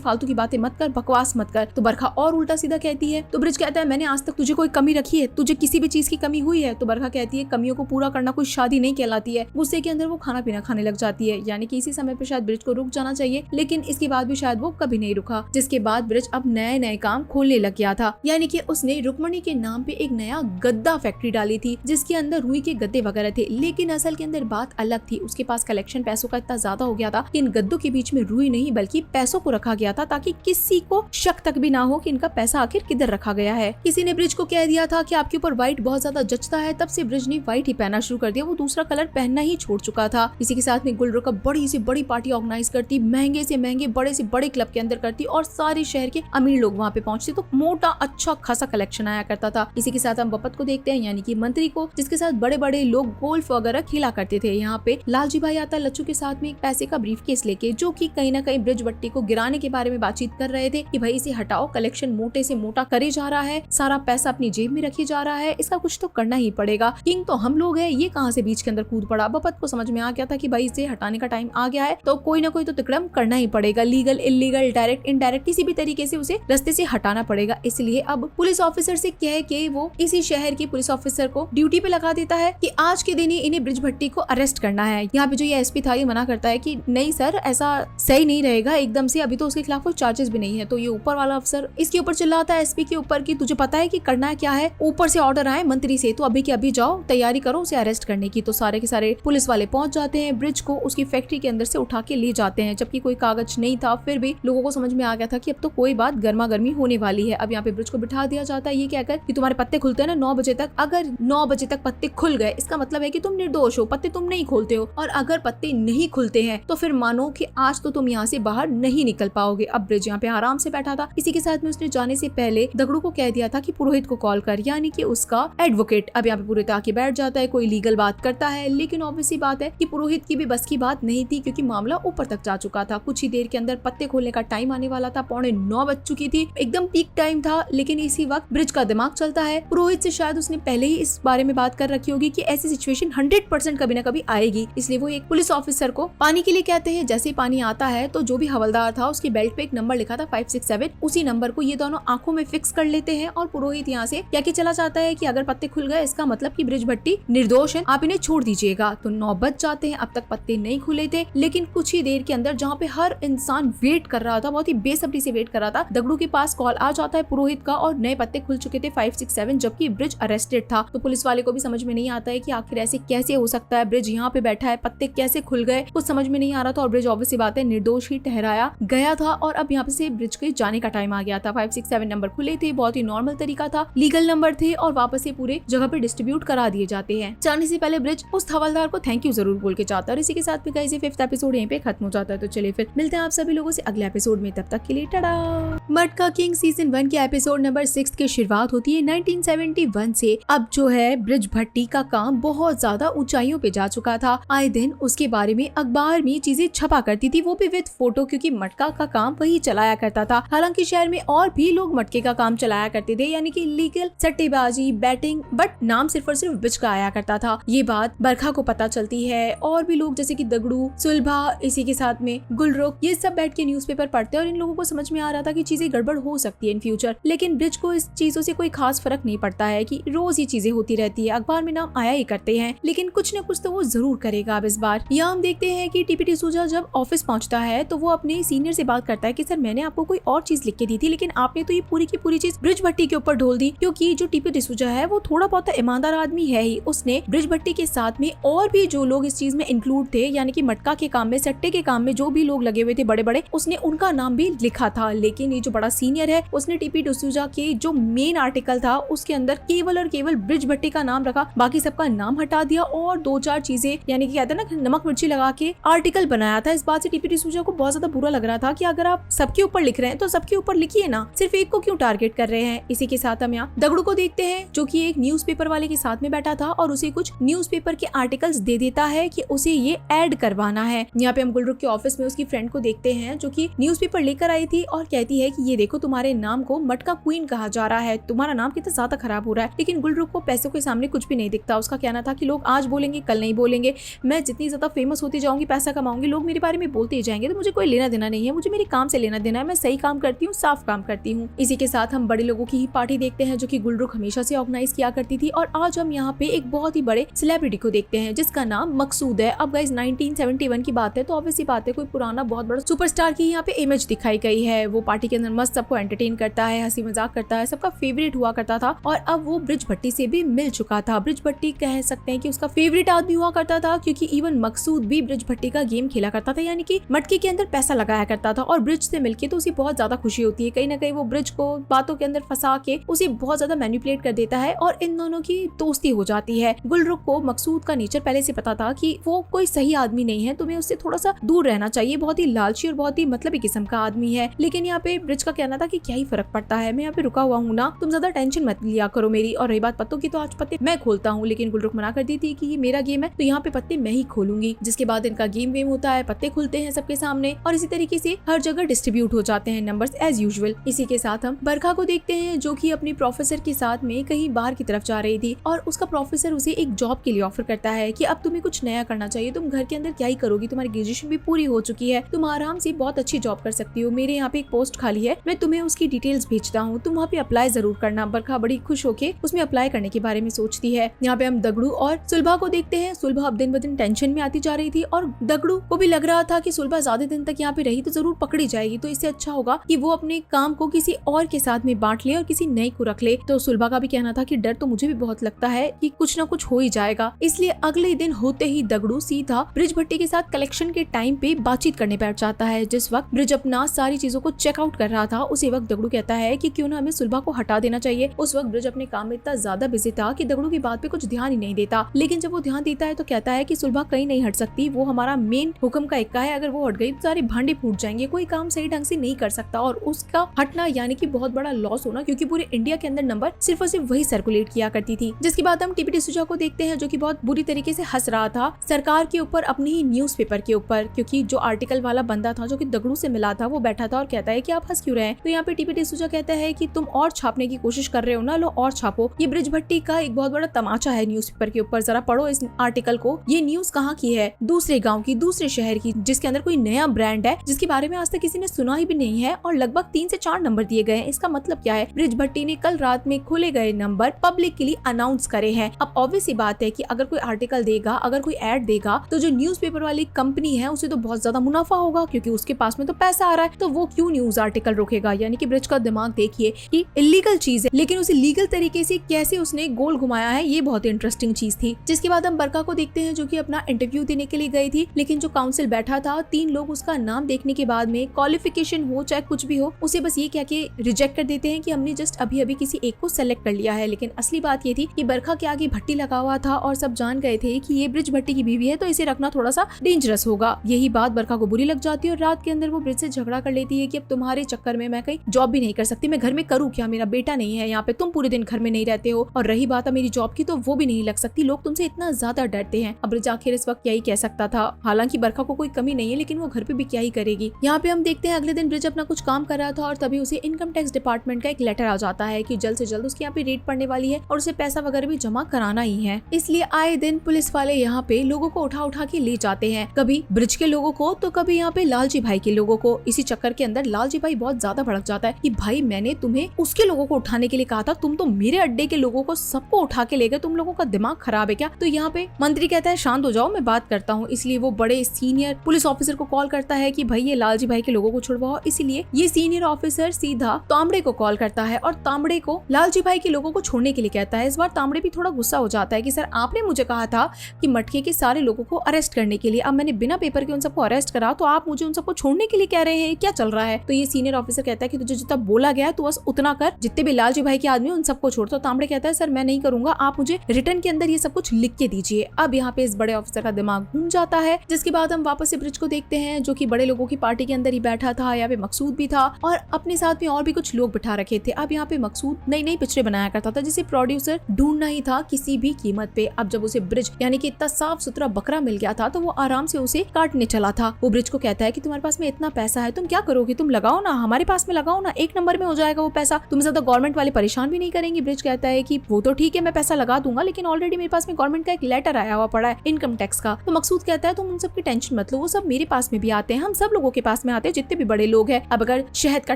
फालतू की बातें मत कर, बकवास मत कर। तो बरखा और उल्टा सीधा कहती है। तो ब्रिज कहता है मैंने आज तक तुझे कोई कमी रखी है, तुझे किसी भी चीज की कमी हुई है? तो बरखा कहती है कमियों को पूरा करना कोई शादी नहीं कहलाती है। गुस्से के अंदर वो खाना पीना खाने लग जाती है। यानी कि इसी समय पे शायद ब्रिज को रुक जाना चाहिए, लेकिन इसके बाद भी शायद वो कभी नहीं रुका। जिसके बाद ब्रिज अब नए नए काम खोलने लग गया था। यानी कि उसने रुक्मणी के नाम पे एक नया गद्दा फैक्ट्री डाली थी जिसके अंदर रुई के गद्दे वगैरह थे, लेकिन असल के अंदर बात अलग थी। उसके पास कलेक्शन पैसों का इतना ज्यादा हो गया था कि इन गद्दों के बीच में रुई नहीं बल्कि पैसों को रखा गया था, ताकि किसी को शक तक भी ना हो कि इनका पैसा आखिर किधर रखा गया है। किसी ने ब्रिज को कह दिया था कि आपके ऊपर व्हाइट बहुत ज्यादा जचता है, तब से ब्रिज ने व्हाइट ही पहनना शुरू कर दिया। वो दूसरा कलर पहनना ही छोड़ चुका था। इसी के साथ में गुलरो का बड़ी से बड़ी पार्टी ऑर्गेनाइज करती, महंगे से महंगे बड़े से बड़े क्लब के अंदर करती, और सारे शहर के अमीर लोग वहाँ पे पहुंचते, तो मोटा अच्छा खासा कलेक्शन आया करता था। इसी के साथ हम बपत को देखते हैं, यानी कि मंत्री को, जिसके साथ बड़े बड़े लोग गोल्फ वगैरह खेला करते थे। यहाँ पे लालजी भाई आता लच्चू के साथ में एक पैसे का ब्रीफ केस लेके, जो कि कहीं ना कहीं ब्रिज भट्टी को गिराने के बारे में बातचीत कर रहे थे कि भाई इसे हटाओ, कलेक्शन मोटे से मोटा करे जा रहा है, सारा पैसा अपनी जेब में रखे जा रहा है, इसका कुछ तो करना ही पड़ेगा। किंग तो हम लोग हैं, ये कहाँ से बीच के अंदर कूद पड़ा। बपत को समझ में आ गया था कि भाई इसे हटाने का टाइम आ गया है, तो कोई ना कोई तो तिकड़म करना ही पड़ेगा, लीगल इलीगल डायरेक्ट इनडायरेक्ट किसी भी तरीके से उसे रास्ते से हटाना पड़ेगा। इसलिए अब पुलिस ऑफिसर से कह के वो इसी शहर के पुलिस ऑफिसर को ड्यूटी पे लगा देता है कि आज के दिन ही इन्हें ब्रिज भट्टी को अरेस्ट करना है। यहाँ पे जो ये एसपी था ये मना करता है कि नहीं सर, ऐसा सही नहीं रहेगा एकदम से, अभी तो उसके खिलाफ कोई चार्जेस भी नहीं है। तो ये ऊपर वाला अफसर इसके ऊपर चिल्लाता है एसपी के ऊपर कि तुझे पता है कि करना है क्या है, ऊपर से ऑर्डर आए मंत्री से, तो अभी के अभी जाओ, तैयारी करो उसे अरेस्ट करने की। तो सारे के सारे पुलिस वाले पहुंच जाते हैं, ब्रिज को उसकी फैक्ट्री के अंदर से उठा के ले जाते हैं, जबकि कोई कागज नहीं था। फिर भी लोगों को समझ में आ गया था कि अब तो कोई बात गर्मा गर्मी होने वाली है। अब यहाँ पे ब्रिज को बिठा दिया जाता है ये कहकर कि तुम्हारे पत्ते खुलते हैं ना 9 बजे तक, अगर 9 बजे तक पत्ते खुल गए इसका मतलब है कि तुम निर्दोष हो, पत्ते तुम नहीं खोलते हो, और अगर पत्ते नहीं खुलते हैं तो फिर मानो कि आज तो तुम यहाँ से बाहर नहीं निकल पाओगे। अब ब्रिज यहाँ पे आराम से बैठा था। इसी के साथ में उसने जाने से पहले दगड़ू को कह दिया था कि पुरोहित को कॉल कर, यानी कि उसका एडवोकेट। अब यहाँ पे पुरोहित आके बैठ जाता है, कोई लीगल बात करता है, लेकिन ऑब्वियसली बात है कि पुरोहित की भी बस की बात नहीं थी, क्योंकि मामला ऊपर तक जा चुका था। कुछ ही देर के अंदर पत्ते खोलने का टाइम आने वाला था, 9:15 बज चुकी थी, एकदम पीक टाइम था। लेकिन इसी वक्त ब्रिज का दिमाग चलता है, पुरोहित से शायद उसने पहले ही इस बारे में बात कर रखी होगी कि ऐसी सिचुएशन 100% कभी ना कभी आएगी, इसलिए वो एक पुलिस ऑफिसर को पानी के लिए कहते हैं। जैसे ही पानी आता है तो जो भी हवलदार था उसकी बेल्ट पे एक नंबर लिखा था 567, उसी नंबर को ये दोनों आंखों में फिक्स कर लेते हैं, और पुरोहित यहाँ से क्या चला जाता है कि अगर पत्ते खुल गए इसका मतलब कि ब्रिज भट्टी निर्दोष है, आप इन्हें छोड़ दीजिएगा। तो 9 बज जाते हैं, अब तक पत्ते नहीं खुले थे, लेकिन कुछ ही देर के अंदर जहाँ पे हर इंसान वेट कर रहा था, बहुत ही बेसब्री से वेट कर रहा था, दगड़ू के पास कॉल आ जाता है पुरोहित का, और नए पत्ते खुल चुके थे 567, जबकि ब्रिज अरेस्टेड था। तो पुलिस वाले को भी समझ में नहीं आता है कि आखिर ऐसे कैसे हो सकता है, ब्रिज यहाँ पे बैठा है, पत्ते कैसे खुल गए, कुछ समझ में नहीं आ रहा था। और ब्रिज ऑब्वियसली बात है निर्दोष ही ठहराया गया था, और अब यहाँ पे से ब्रिज के जाने का टाइम आ गया था। 567 नंबर खुले थे, बहुत ही नॉर्मल तरीका था, लीगल नंबर थे, और वापस से पूरे जगह पे डिस्ट्रीब्यूट करा दिए जाते हैं। जाने से पहले ब्रिज उस हवलदार को थैंक यू जरूर बोल के जाता है। और इसी के साथ भी गाइस ये 5th एपिसोड यहीं पे खत्म हो जाता है। तो चलिए फिर मिलते हैं आप सभी लोगों से अगले एपिसोड में, तब तक के लिए टाटा। मटका किंग सीजन 1 के एपिसोड नंबर 6 की शुरुआत होती है 1971 से। अब जो है ब्रिज भट्टी का काम बहुत ज्यादा ऊंचाइयों पे जा चुका था। आए दिन उसके बारे में अखबार में चीजें छपा करती थी, वो भी विद फोटो, क्योंकि मटका का काम वही चलाया करता था। हालांकि शहर में और भी लोग मटके का काम चलाया करते थे, यानी कि लीगल सट्टेबाजी, बैटिंग, बट नाम सिर्फ और सिर्फ ब्रिज का आया करता था। ये बात बरखा को पता चलती है, और भी लोग जैसे कि दगड़ू, सुलभा, इसी के साथ में गुलरुख, ये सब बैठ के न्यूज़पेपर पढ़ते हैं, और इन लोगों को समझ में आ रहा था कि चीजें गड़बड़ हो सकती है इन फ्यूचर। लेकिन ब्रिज को इस चीजों से कोई खास फर्क नहीं पड़ता है कि रोज ये चीजें होती रहती है, अखबार में नाम आया ही करते हैं, लेकिन कुछ न कुछ तो वो जरूर करेगा अब इस बार। यहाँ हम देखते हैं कि टीपी डिसूजा जब ऑफिस पहुंचता है तो वो अपने सीनियर से बात करता है कि सर मैंने आपको कोई और चीज लिख के दी थी, लेकिन आपने तो ये पूरी की पूरी चीज ब्रिज भट्टी के ऊपर ढोल दी। क्योंकि जो टीपी डिसूजा है वो थोड़ा बहुत ईमानदार आदमी है ही, उसने ब्रिज भट्टी के साथ में और भी जो लोग इस चीज में इंक्लूड थे, यानी कि मटका के काम में, सट्टे के काम में जो भी लोग लगे हुए थे बड़े बड़े, उसने उनका नाम भी लिखा था। लेकिन ये जो बड़ा सीनियर है उसने टीपी डिसूजा के जो मेन आर्टिकल था उसके अंदर केवल और केवल ब्रिज भट्टी का नाम रखा, बाकी सबका नाम हटा दिया और दो चार चीजें यानी कि कहते हैं ना नमक मिर्ची लगा के आर्टिकल बनाया था। इस बात से टीपी डिसूजा को बहुत ज्यादा बुरा लग रहा था कि अगर आप सबके ऊपर लिख रहे हैं तो सबके ऊपर लिखिए ना, सिर्फ एक को क्यों टारगेट कर रहे हैं। इसी के साथ हम यहाँ दगड़ू को देखते हैं जो कि एक न्यूज़पेपर वाले के साथ में बैठा था और उसे कुछ न्यूज़पेपर के आर्टिकल्स दे देता है कि उसे ये ऐड करवाना है। यहाँ पे हम गुलरुख के ऑफिस में उसकी फ्रेंड को देखते हैं जो कि न्यूज़पेपर लेकर आई थी और कहती है कि ये देखो तुम्हारे नाम को मटका क्वीन कहा जा रहा है, तुम्हारा नाम कितना ज्यादा खराब हो रहा है। लेकिन गुलरुख को पैसों के सामने कुछ भी नहीं दिखता। उसका कहना था कि लोग आज बोलेंगे कल नहीं बोलेंगे, मैं जितनी ज्यादा फेमस होती जाऊंगी, पैसा कमाऊंगी, लोग मेरे बारे में बोलते ही जाएंगे, तो मुझे कोई लेना देना नहीं है, मुझे मेरे काम से लेना देना है, मैं सही काम करती हूँ, साफ काम करती हूँ। इसी के साथ हम बड़े लोगों की ही पार्टी देखते हैं जो कि गुलरुख हमेशा से ऑर्गेनाइज किया करती थी। और आज हम यहाँ पे एक बहुत ही बड़े सेलिब्रिटी को देखते हैं जिसका नाम मकसूद है। अब गाइस 1971 की बात है तो ऑब्वियसली बात है कोई पुराना बहुत बड़ा सुपरस्टार की यहाँ पे इमेज दिखाई गई है। वो पार्टी के अंदर मस्त सबको एंटरटेन करता है, हंसी मजाक करता है, सबका फेवरेट हुआ करता था और अब वो ब्रिज भट्टी से भी मिल चुका था। ब्रिज भट्टी कह सकते हैं कि उसका फेवरेट आदमी हुआ करता था क्योंकि इवन मकसूद भी ब्रिज भट्टी का गेम खेला करता था, यानी कि मटके के अंदर पैसा लगाया करता था और ब्रिज से मिलके तो उसे बहुत ज्यादा खुशी होती है। कहीं ना कहीं वो ब्रिज को बातों के अंदर फंसा के उसे बहुत ज्यादा मैनिपुलेट कर देता है और इन दोनों की दोस्ती हो जाती है। गुलरुख को मकसूद का नेचर पहले से पता था कि वो कोई सही आदमी नहीं है, तुम्हें उससे थोड़ा सा दूर रहना चाहिए, बहुत ही लालची और बहुत ही मतलबी किस्म का आदमी है। लेकिन यहाँ पे ब्रिज का कहना था कि क्या ही फर्क पड़ता है, मैं यहाँ पे रुका हुआ हूँ ना, तुम ज्यादा टेंशन मत लिया करो मेरी, और रही बात पत्तों की तो आज पत्ते मैं खोलता हूँ। लेकिन गुलरुख मना कर दी थी कि ये मेरा गेम है तो यहाँ पे पत्ते मैं ही खोलूंगी। जिसके बाद इनका गेम वेम होता है, पत्ते खुलते हैं सबके सामने और इसी तरीके से हर जगह डिस्ट्रीब्यूट हो जाते हैं नंबर्स एज यूजुअल। इसी के साथ हम बरखा को देखते हैं जो कि अपने प्रोफेसर के साथ में कहीं बाहर की तरफ जा रही थी और उसका प्रोफेसर उसे एक जॉब के लिए ऑफर करता है कि अब तुम्हें कुछ नया करना चाहिए, तुम घर के अंदर क्या ही करोगी, तुम्हारी ग्रेजुएशन भी पूरी हो चुकी है, तुम आराम से बहुत अच्छी जॉब कर सकती हो, मेरे यहाँ पे एक पोस्ट खाली है, मैं तुम्हें उसकी डिटेल्स भेजता हूँ, तुम वहाँ पे अप्लाई जरूर करना। बरखा बड़ी खुश होके उसमें अप्लाई करने के बारे में सोचती है। यहाँ पे हम दगड़ू और सुलभा को देखते हैं। सुलभा अब दिन ब दिन टेंशन में आती जा रही थी और दगड़ू को भी लग रहा था कि सुलभा ज्यादा दिन तक यहाँ पे रही तो जरूर पकड़ी जाएगी, तो इससे अच्छा होगा कि वो अपने काम को किसी और के साथ में बांट ले और किसी नई को रख ले। तो सुलभा का भी कहना था कि डर तो मुझे भी बहुत लगता है कि कुछ ना कुछ हो ही जाएगा। इसलिए अगले दिन होते ही दगड़ू सीधा ब्रिज भट्टी के साथ कलेक्शन के टाइम पे बातचीत करने बैठ जाता है। जिस वक्त ब्रिज अपना सारी चीजों को चेकआउट कर रहा था उसी वक्त दगड़ू कहता है कि क्यों ना हमें सुलभा को हटा देना चाहिए। उस वक्त ब्रिज अपने काम में इतना ज्यादा बिजी था कि दगड़ू की बात पे कुछ ध्यान ही नहीं देता, लेकिन जब वो ध्यान देता है तो कहता है कि सुलभा कहीं नहीं हट सकती, वो हमारा मेन हुक्म का इक्का है, अगर वो हट गई तो सारे भांडे फूट जाएंगे, कोई काम सही ढंग से नहीं कर सकता और उसका हटना यानी कि बहुत बड़ा लॉस होना, क्योंकि पूरे इंडिया के अंदर नंबर सिर्फ और सिर्फ वही सर्कुलेट किया करती थी। जिसके बाद हम टीपी डिसूजा को देखते हैं जो कि बहुत बुरी तरीके से हंस रहा था सरकार के ऊपर, अपनी ही न्यूज़पेपर के ऊपर, क्योंकि जो आर्टिकल वाला बंदा था जो कि दगड़ू से मिला था वो बैठा था और कहता है कि आप हंस क्यों रहे हैं। तो यहाँ पे टीपी डिसूजा कहता है कि तुम और छापने की कोशिश कर रहे हो ना, लो और छापो, ये ब्रिज भट्टी का एक बहुत बड़ा तमाचा है न्यूज़पेपर के ऊपर, जरा पढ़ो इस आर्टिकल को। ये न्यूज कहाँ की है, दूसरे गाँव की, दूसरे शहर की, जिसके अंदर कोई नया ब्रांड है जिसके बारे में आज तक किसी ने सुना ही भी नहीं है और लगभग 3 से 4 नंबर दिए गए हैं। इसका मतलब क्या है, ब्रिज भट्टी ने कल रात में खोले गए नंबर पब्लिक के लिए अनाउंस करे हैं। अब ऑब्वियस बात है कि अगर कोई आर्टिकल देगा, अगर कोई ऐड देगा तो जो न्यूज़पेपर वाली कंपनी है उसे तो बहुत ज्यादा मुनाफा होगा क्योंकि उसके पास में तो पैसा आ रहा है, तो वो क्यों न्यूज आर्टिकल रोकेगा। यानी कि ब्रिज का दिमाग देखिए कि इलीगल चीज है लेकिन उसे लीगल तरीके से कैसे उसने गोल घुमाया है, ये बहुत इंटरेस्टिंग चीज थी। जिसके बाद हम बरका को देखते हैं जो कि अपना इंटरव्यू देने के लिए गई थी, लेकिन जो काउंसिल बैठा था 3 लोग उसका नाम देखने के बाद में क्वालिफिकेशन हो चाहे कुछ भी हो उसे बस ये कह के रिजेक्ट कर देते हैं कि हमने जस्ट अभी अभी किसी एक को सेलेक्ट कर लिया है। लेकिन असली बात ये थी कि बरखा के आगे भट्टी लगा हुआ था और सब जान गए थे कि ये ब्रिज भट्टी की बीवी है तो इसे रखना थोड़ा सा डेंजरस होगा। यही बात बरखा को बुरी लग जाती है और रात के अंदर वो ब्रिज से झगड़ा कर लेती है कि अब तुम्हारे चक्कर में मैं कहीं जॉब भी नहीं कर सकती, मैं घर में करूँ क्या, मेरा बेटा नहीं है यहाँ पे, तुम पूरे दिन घर में नहीं रहते हो, और रही बात है मेरी जॉब की तो वो भी नहीं लग सकती, लोग तुमसे इतना ज्यादा डरते हैं। अब ब्रिज आखिर इस वक्त यही कह सकता था, हालांकि बरखा को कोई कमी नहीं है लेकिन वो घर पे भी क्या ही करेगी। यहाँ पे हम देखते हैं अगले दिन ब्रिज अपना कुछ काम कर रहा था और तभी उसे इनकम टैक्स डिपार्टमेंट का एक लेटर आ जाता है कि जल्द से जल्द उसके यहाँ पे रेड पड़ने वाली है और उसे पैसा वगैरह भी जमा कराना ही है। इसलिए आए दिन पुलिस वाले यहाँ पे लोगों को उठा उठा के ले जाते हैं, कभी ब्रिज के लोगों को तो कभी यहाँ पे लालजी भाई के लोगों को। इसी चक्कर के अंदर लालजी भाई बहुत ज्यादा भड़क जाता है कि भाई मैंने तुम्हें उसके लोगों को उठाने के लिए कहा था, तुम तो मेरे अड्डे के लोगों को सबको उठा के ले गए, तुम लोगों का दिमाग खराब है क्या। तो यहाँ पे मंत्री कहता है शांत हो जाओ मैं बात करता हूँ। इसलिए वो बड़े सीनियर पुलिस ऑफिसर को कॉल करता है कि भाई ये लालजी भाई के लोगों को छुड़वाओ। इसीलिए ये सीनियर ऑफिसर सीधा तांबड़े को कॉल करता है और तांबड़े को लालजी भाई के लोगों को छोड़ने के लिए कहता है। इस बार तांबड़े भी थोड़ा गुस्सा हो जाता है कि सर आपने मुझे कहा था कि मटके के सारे लोगों को अरेस्ट करने के लिए, अब मैंने बिना पेपर के उन सबको अरेस्ट करा तो आप मुझे उन सबको छोड़ने के लिए कह रहे हैं, क्या चल रहा है। तो ये सीनियर ऑफिसर कहता है कि तुझे जितना बोला गया तो बस उतना कर, जितने भी लालजी भाई के आदमी उन सबको छोड़। तो तांबड़े कहता है सर मैं नहीं करूंगा, आप मुझे रिटर्न के अंदर ये सब कुछ लिख के दीजिए। अब यहाँ पे इस बड़े ऑफिसर का दिमाग घूम जाता है। जिसके बाद हम वापस से ब्रिज को देखते हैं जो कि बड़े लोगों की पार्टी के अंदर ही बैठा था। यहाँ पे मकसूद भी था और अपने साथ में और भी कुछ लोग बिठा रखे थे। अब यहाँ पे मकसूद नई नई पिक्चरें बनाया करता था जिसे प्रोड्यूसर ढूंढना ही था किसी भी कीमत पे। अब जब उसे ब्रिज यानी कि इतना साफ सुथरा बकरा मिल गया था तो वो आराम से उसे काटने चला था। वो ब्रिज को कहता है कि तुम्हारे पास में इतना पैसा है, तुम क्या करोगे, तुम लगाओ ना, हमारे पास में लगाओ ना, 1 नंबर में हो जाएगा वो पैसा, तुम्हें ज्यादा गवर्नमेंट वाले परेशान भी नहीं करेंगे। ब्रिज कहता है कि वो तो ठीक है मैं पैसा लगा दूंगा, लेकिन ऑलरेडी मेरे पास में गवर्नमेंट का एक लेटर आया हुआ पड़ा है इनकम टैक्स का। तो मकसूद कहता है तुम उन सब की टेंशन मत लो, वो सब मेरे पास में भी आते हैं, हम सब लोगों के पास में आते हैं जितने भी बड़े लोग हैं। अब अगर शहद का